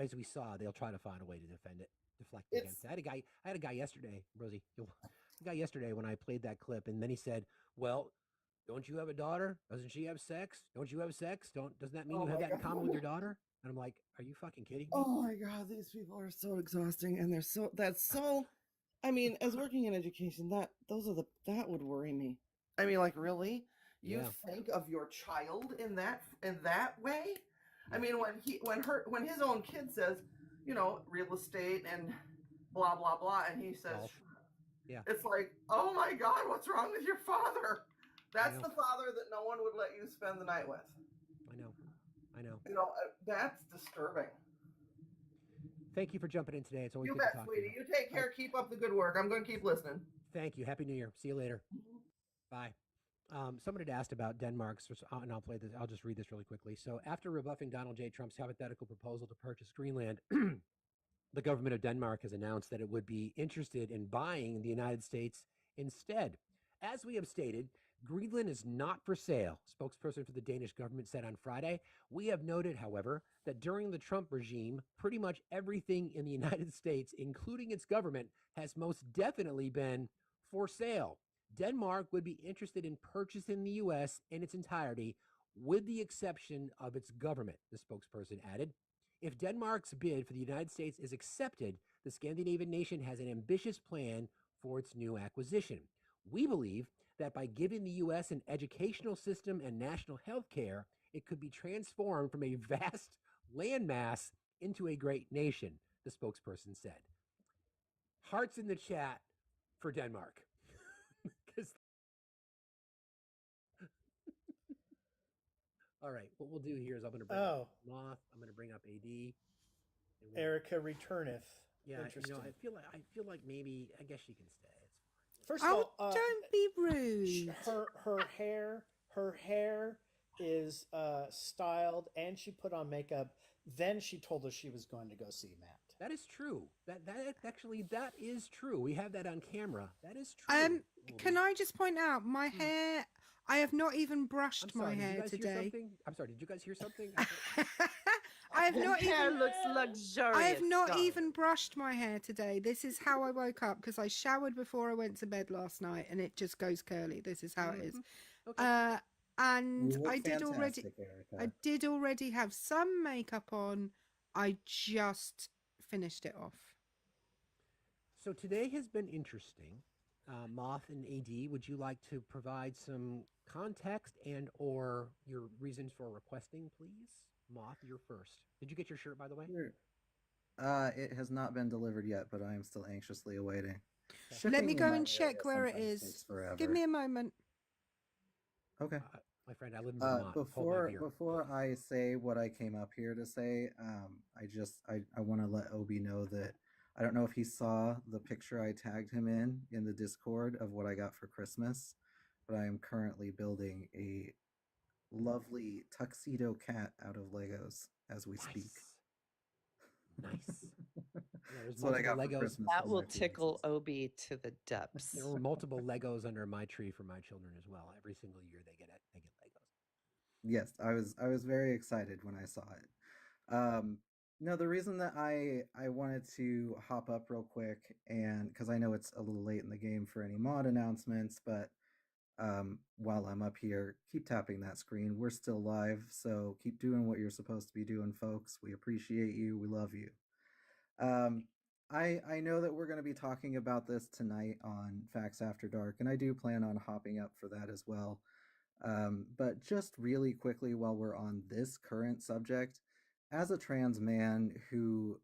As we saw, they'll try to find a way to defend it, deflect against it. I had a guy yesterday, Rosie, when I played that clip, and then he said, well, don't you have a daughter? Doesn't she have sex? Don't you have sex? Doesn't that mean you have that in common with your daughter? And I'm like, are you fucking kidding me? Oh my God, these people are so exhausting, and I mean, as working in education, that would worry me. I mean, like, really? You think of your child in that way? I mean, when his own kid says, real estate and blah blah blah, and he says, it's like, oh my God, what's wrong with your father? That's the father that no one would let you spend the night with. I know. You know, that's disturbing. Thank you for jumping in today. It's always good to talk sweetie. to you. You take care. Keep up the good work. I'm going to keep listening. Thank you. Happy New Year. See you later. Bye. Someone had asked about Denmark's, and I'll play this. I'll just read this really quickly. So, after rebuffing Donald J. Trump's hypothetical proposal to purchase Greenland, the government of Denmark has announced that it would be interested in buying the United States instead. As we have stated, Greenland is not for sale, spokesperson for the Danish government said on Friday. We have noted, however, that during the Trump regime, pretty much everything in the United States, including its government, has most definitely been for sale. Denmark would be interested in purchasing the U.S. in its entirety, with the exception of its government, the spokesperson added. If Denmark's bid for the United States is accepted, the Scandinavian nation has an ambitious plan for its new acquisition. We believe that by giving the U.S. an educational system and national health care, it could be transformed from a vast landmass into a great nation, the spokesperson said. Hearts in the chat for Denmark. All right, what we'll do here is I'm going to bring up Moth. I'm going to bring up AD. Erica returneth. Yeah, interesting. I feel like maybe I guess she can stay. First of all, don't be rude. Her hair is styled, and she put on makeup. Then she told us she was going to go see Matt. That is true. That actually that is true. We have that on camera. That is true. Can I just point out my hair? I have not even brushed I'm sorry, my did you hair guys hear today. something? I'm sorry, did you guys hear something? I have His not hair even. looks luxurious. I have not darling. even brushed my hair today. This is how I woke up because I showered before I went to bed last night, and it just goes curly. This is how it is. And You look I did already. fantastic, Erica. I did already have some makeup on. I just finished it off. So today has been interesting. Moth and AD, would you like to provide some context and or your reasons for requesting, please? Moth, you're first. Did you get your shirt, by the way? Sure. It has not been delivered yet, but I am still anxiously awaiting. Let me Shipping go in my and check area where it sometimes is. takes forever. Give me a moment. Okay. My friend, I live in Vermont. Hold my beer. Before I say what I came up here to say, I want to let Obi know that I don't know if he saw the picture I tagged him in the Discord of what I got for Christmas, but I am currently building a lovely tuxedo cat out of Legos as we speak. Nice. That's what I got for Christmas. That for will my tickle Obi to the depths. There were multiple Legos under my tree for my children as well. Every single year they get Legos. Yes, I was very excited when I saw it. No, the reason that I wanted to hop up real quick, and because I know it's a little late in the game for any mod announcements, but while I'm up here, keep tapping that screen. We're still live, so keep doing what you're supposed to be doing, folks. We appreciate you. We love you. I know that we're going to be talking about this tonight on Facts After Dark, and I do plan on hopping up for that as well. But just really quickly, while we're on this current subject, as a trans man who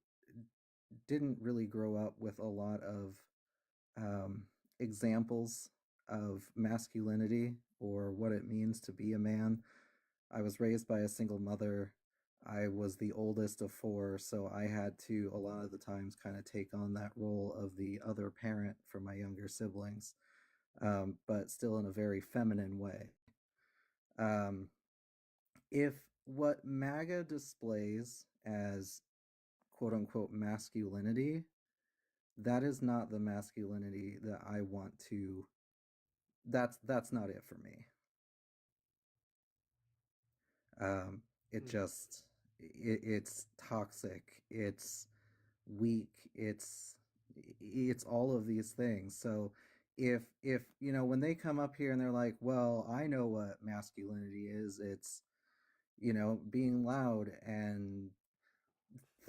didn't really grow up with a lot of examples of masculinity or what it means to be a man, I was raised by a single mother. I was the oldest of 4, so I had to, a lot of the times, kind of take on that role of the other parent for my younger siblings, but still in a very feminine way. If what MAGA displays as quote-unquote masculinity, that is not the masculinity that I want to... That's not it for me. It's toxic, it's weak, it's all of these things. So if when they come up here and they're like, well, I know what masculinity is, it's being loud and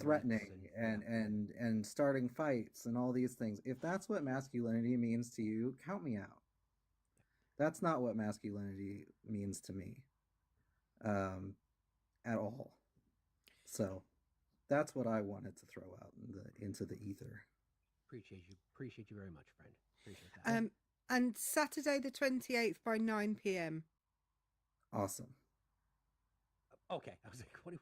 threatening and starting fights and all these things. If that's what masculinity means to you, count me out. That's not what masculinity means to me. At all. So that's what I wanted to throw out into the ether. Appreciate you very much, friend. Appreciate that. And Saturday the 28th by 9 p.m. Awesome. Okay, I was like, what?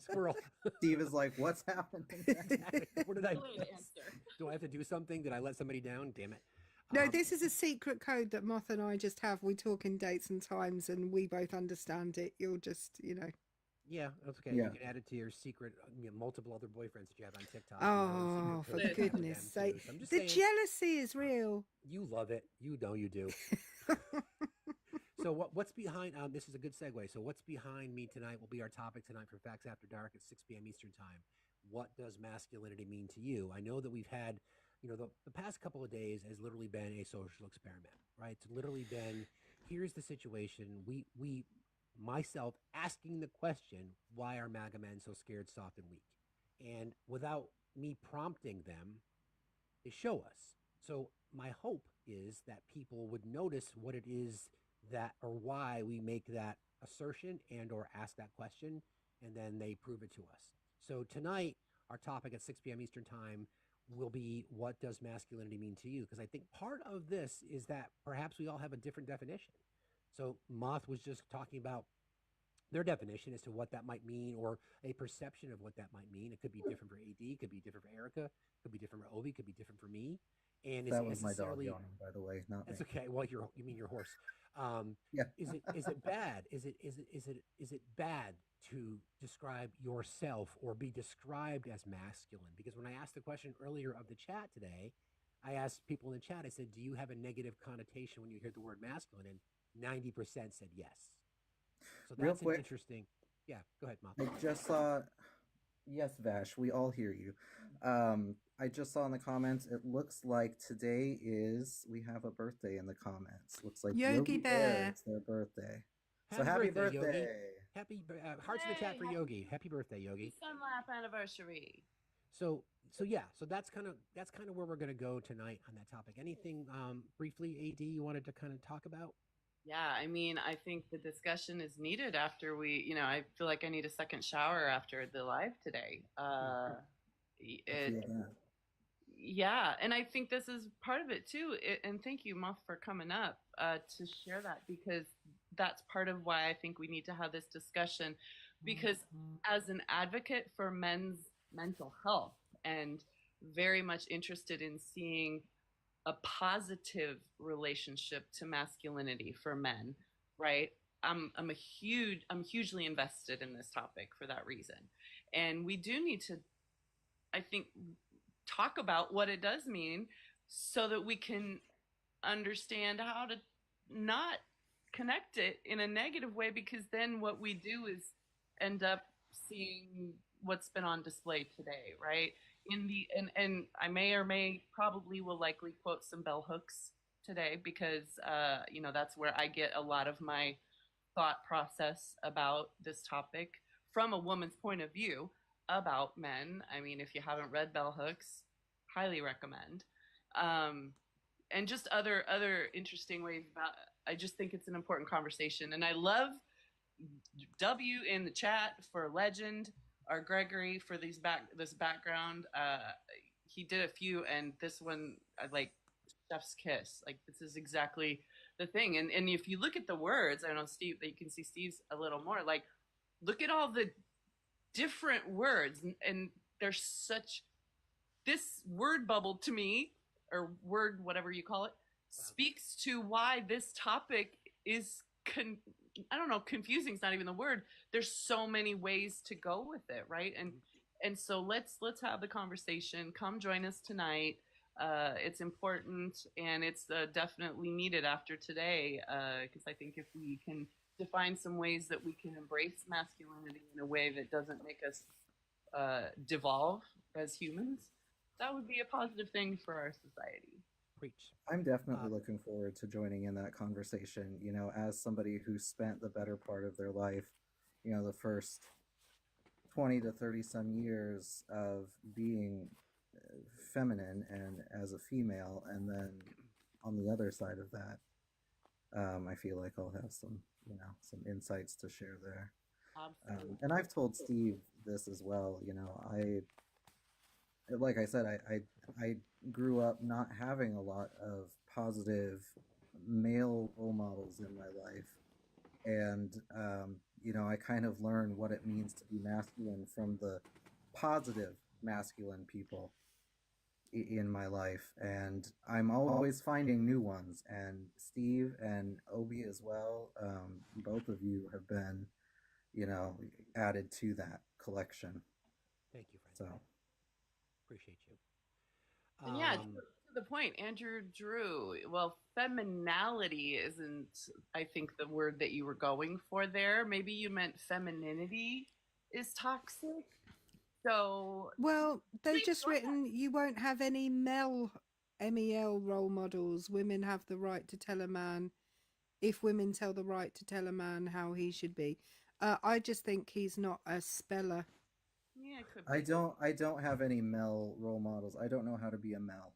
Squirrel. Steve is like, what's happening? What did I do? I have to do something? Did I let somebody down? Damn it. No, this is a secret code that Moth and I just have. We talk in dates and times, and we both understand it. You'll just, Yeah, that's okay. Yeah. You can add it to your secret, multiple other boyfriends that you have on TikTok. Oh, for goodness sake. The jealousy is real. You love it. You know you do. So what's behind, this is a good segue. So what's behind me tonight will be our topic tonight for Facts After Dark at 6 p.m. Eastern Time. What does masculinity mean to you? I know that we've had, the past couple of days has literally been a social experiment, right? It's literally been, here's the situation. Myself asking the question, why are MAGA men so scared, soft, and weak? And without me prompting them, they show us. So my hope is that people would notice what it is that, or why we make that assertion and or ask that question, and then they prove it to us. So tonight, our topic at 6 p.m. Eastern Time will be, what does masculinity mean to you? Because I think part of this is that perhaps we all have a different definition. So Moth was just talking about their definition as to what that might mean, or a perception of what that might mean. It could be different for AD, could be different for Erica, could be different for Obi, could be different for me. And that was my dog yawning, by the way, not That's me. okay. Well, you mean your horse. Yeah. Is it bad? Is it bad to describe yourself or be described as masculine? Because when I asked the question earlier of the chat today, I asked people in the chat, I said, do you have a negative connotation when you hear the word masculine? And 90% said yes. So Real that's an quick, interesting. Yeah, go ahead, Mom. I just saw. Yes, Vash, we all hear you. I just saw in the comments, it looks like today we have a birthday in the comments. Looks like Yogi Bear. It's their birthday. So happy birthday. Yogi. Happy hearts in the chat for Yogi. Happy birthday, Yogi. Sun lap anniversary. So that's kind of where we're going to go tonight on that topic. Anything briefly, AD, you wanted to kind of talk about? Yeah, I mean, I think the discussion is needed after I feel like I need a second shower after the live today. Yeah, and I think this is part of it too. And thank you, Muff, for coming up to share that, because that's part of why I think we need to have this discussion. Because as an advocate for men's mental health and very much interested in seeing a positive relationship to masculinity for men, right? I'm hugely invested in this topic for that reason. And we do need to, I think, talk about what it does mean so that we can understand how to not connect it in a negative way, because then what we do is end up seeing what's been on display today, right? And I probably will likely quote some bell hooks today, because that's where I get a lot of my thought process about this topic from a woman's point of view about men. I mean, if you haven't read bell hooks, highly recommend. And just other interesting ways about. I just think it's an important conversation, and I love W in the chat for legend. Or Gregory for this background. He did a few, and this one, like chef's kiss. Like, this is exactly the thing. And if you look at the words, I don't know, Steve, that you can see Steve's a little more. Like, look at all the different words, and there's such this word bubble to me, or word whatever you call it, speaks to why this topic is I don't know, confusing is not even the word. There's so many ways to go with it, right? And so let's have the conversation. Come join us tonight. It's important, and it's definitely needed after today, because I think if we can define some ways that we can embrace masculinity in a way that doesn't make us devolve as humans, that would be a positive thing for our society. Preach. I'm definitely looking forward to joining in that conversation, as somebody who spent the better part of their life, the first 20 to 30 some years of being feminine and as a female, and then on the other side of that, I feel like I'll have some insights to share there. And I've told Steve this as well. Like I said, I grew up not having a lot of positive male role models in my life. And, I kind of learned what it means to be masculine from the positive masculine people in my life. And I'm always finding new ones. And Steve and Obi as well, both of you have been, added to that collection. Thank you, friend. So. Appreciate you. And yeah, to the point, Andrew Drew. Well, feminality isn't, I think, the word that you were going for there. Maybe you meant femininity is toxic. So, well, they've just written you won't have any MEL role models. Women have the right to tell a man, if women tell the right to tell a man how he should be. I just think he's not a speller. Yeah, it could be. I don't have any male role models. I don't know how to be a male.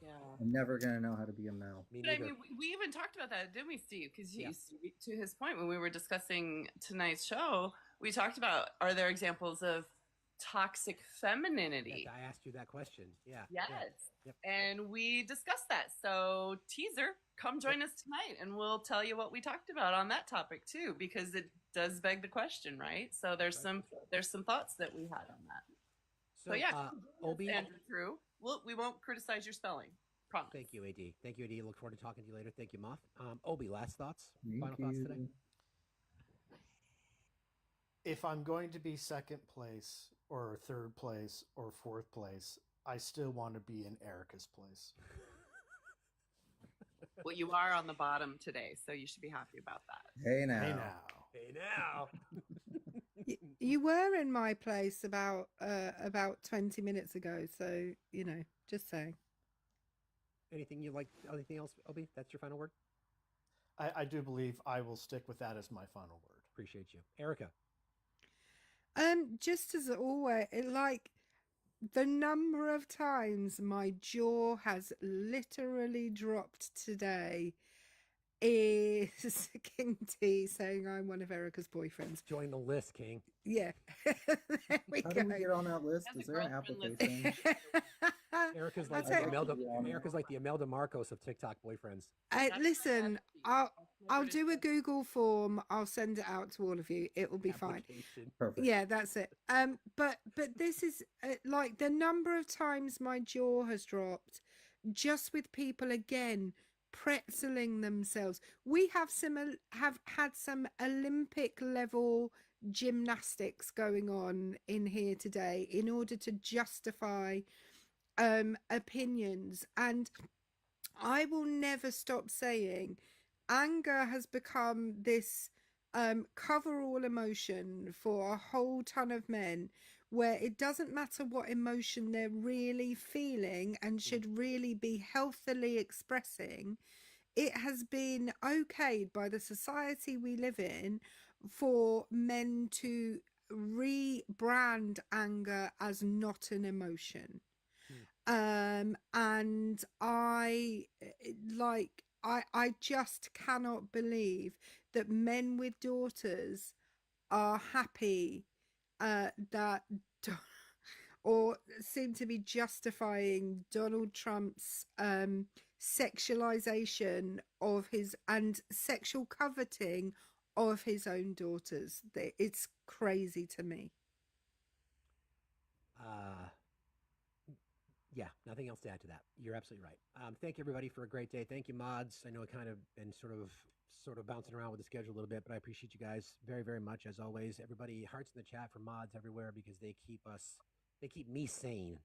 Yeah. I'm never gonna know how to be a male. But I mean, we even talked about that, didn't we, Steve? Because to his point, when we were discussing tonight's show, we talked about, are there examples of toxic femininity? I asked you that question. Yeah. Yes. Yeah. Yep. And we discussed that. So, teaser, come join us tonight, and we'll tell you what we talked about on that topic too, because it does beg the question, right? So there's some thoughts that we had on that. So yeah, Obi, Andrew Drew. We won't criticize your spelling. Promise. Thank you, AD. Thank you, AD. Look forward to talking to you later. Thank you, Moth. Obi, last thoughts? Final thoughts today? If I'm going to be second place or third place or fourth place, I still want to be in Erica's place. Well, you are on the bottom today, so you should be happy about that. Hey now. Hey now. Hey now. You were in my place about 20 minutes ago, so just saying. Anything you like? Anything else, Obi? That's your final word? I do believe I will stick with that as my final word. Appreciate you. Erica. Just as always, like the number of times my jaw has literally dropped today is King T saying I'm one of Erica's boyfriends. Join the list, King. Yeah. There we How go. do we get on that list? Is there an application? Erica's like the Imelda Marcos of TikTok boyfriends. Listen, I'll do a Google form. I'll send it out to all of you. It will be fine. Perfect. Yeah, that's it. But this is like the number of times my jaw has dropped just with people again pretzeling themselves. We have had some Olympic level gymnastics going on in here today in order to justify opinions, and I will never stop saying anger has become this cover-all emotion for a whole ton of men, where it doesn't matter what emotion they're really feeling and should really be healthily expressing. It has been okayed by the society we live in for men to rebrand anger as not an emotion. And I just cannot believe that men with daughters are happy that or seem to be justifying Donald Trump's sexualization of his and sexual coveting of his own daughters. It's crazy to me. Yeah, nothing else to add to that. You're absolutely right. Thank you, everybody, for a great day. Thank you, mods. I know I kind of been sort of bouncing around with the schedule a little bit, but I appreciate you guys very, very much as always. Everybody, hearts in the chat for mods everywhere because they keep me sane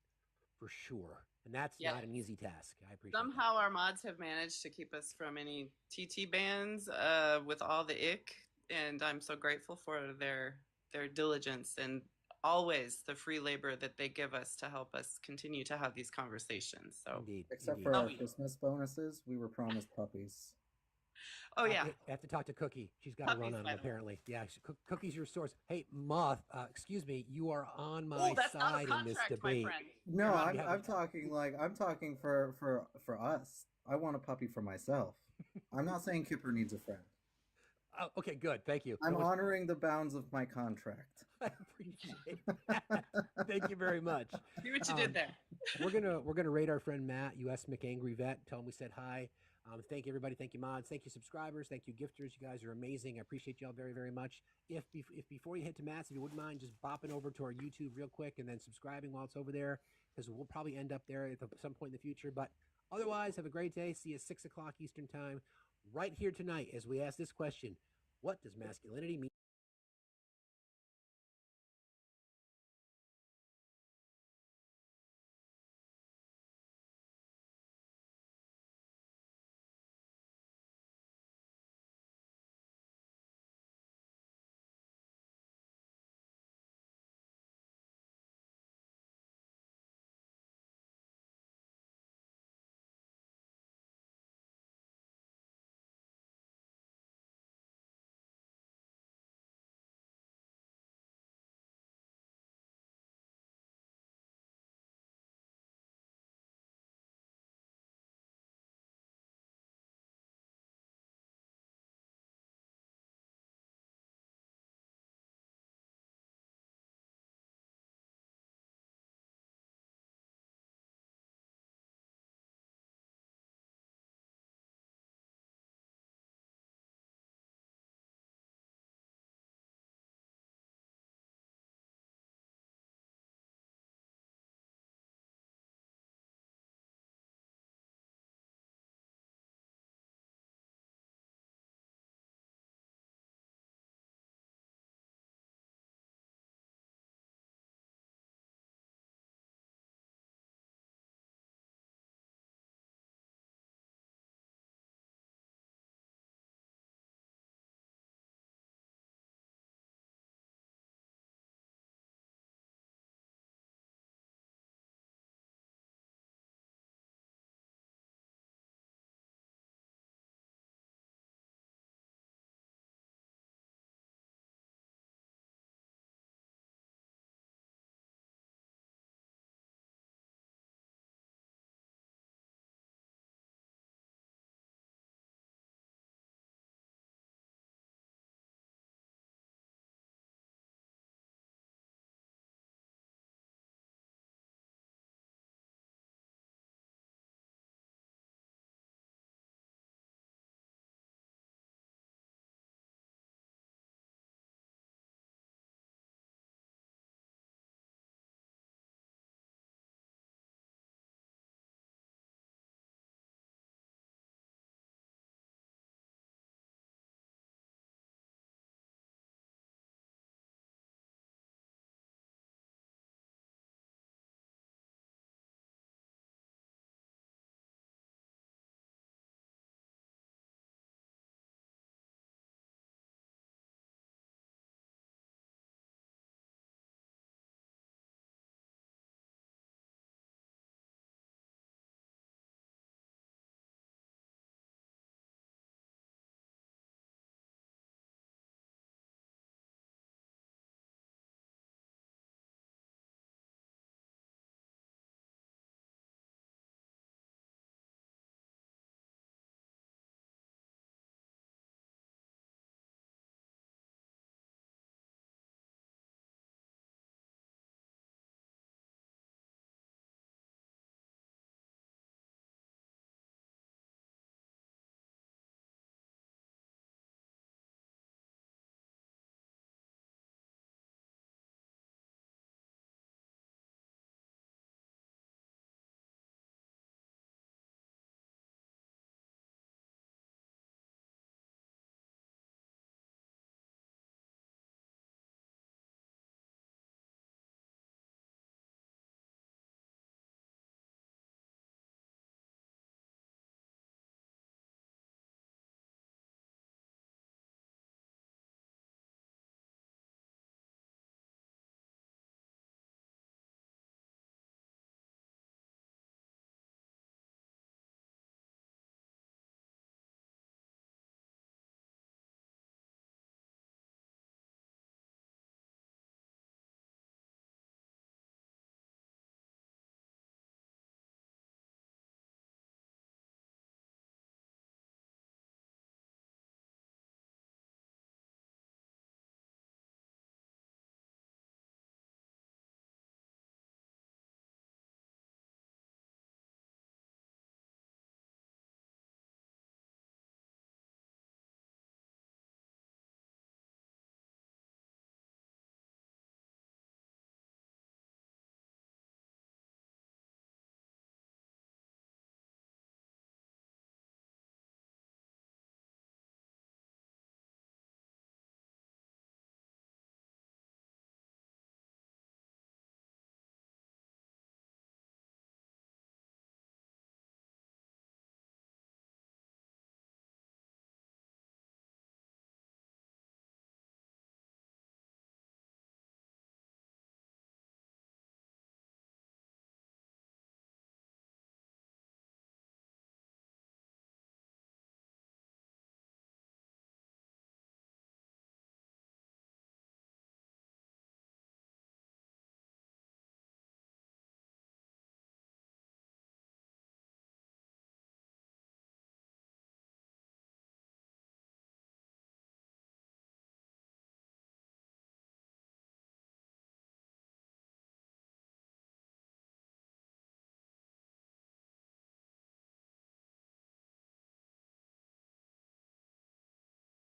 for sure, and that's not an easy task. I appreciate. Somehow our mods have managed to keep us from any TT bans with all the ick, and I'm so grateful for their diligence and always the free labor that they give us to help us continue to have these conversations. So Except for our Christmas bonuses, we were promised puppies. Oh yeah, I have to talk to Cookie. She's got to run on them apparently. Yeah, Cookie's your source. Hey, Moth, excuse me, you are on my side in this debate. No, I'm talking for us. I want a puppy for myself. I'm not saying Kipper needs a friend. Oh, okay, good. Thank you. I'm honoring the bounds of my contract. I appreciate that. Thank you very much. See what you did there. We're gonna rate our friend Matt, U.S. McAngry Vet. Tell him we said hi. Thank you, everybody. Thank you, mods. Thank you, subscribers. Thank you, gifters. You guys are amazing. I appreciate y'all very, very much. If before you head to Matt's, if you wouldn't mind just bopping over to our YouTube real quick and then subscribing while it's over there, because we'll probably end up there at some point in the future. But otherwise, have a great day. See you at 6 o'clock Eastern time, right here tonight as we ask this question: what does masculinity mean?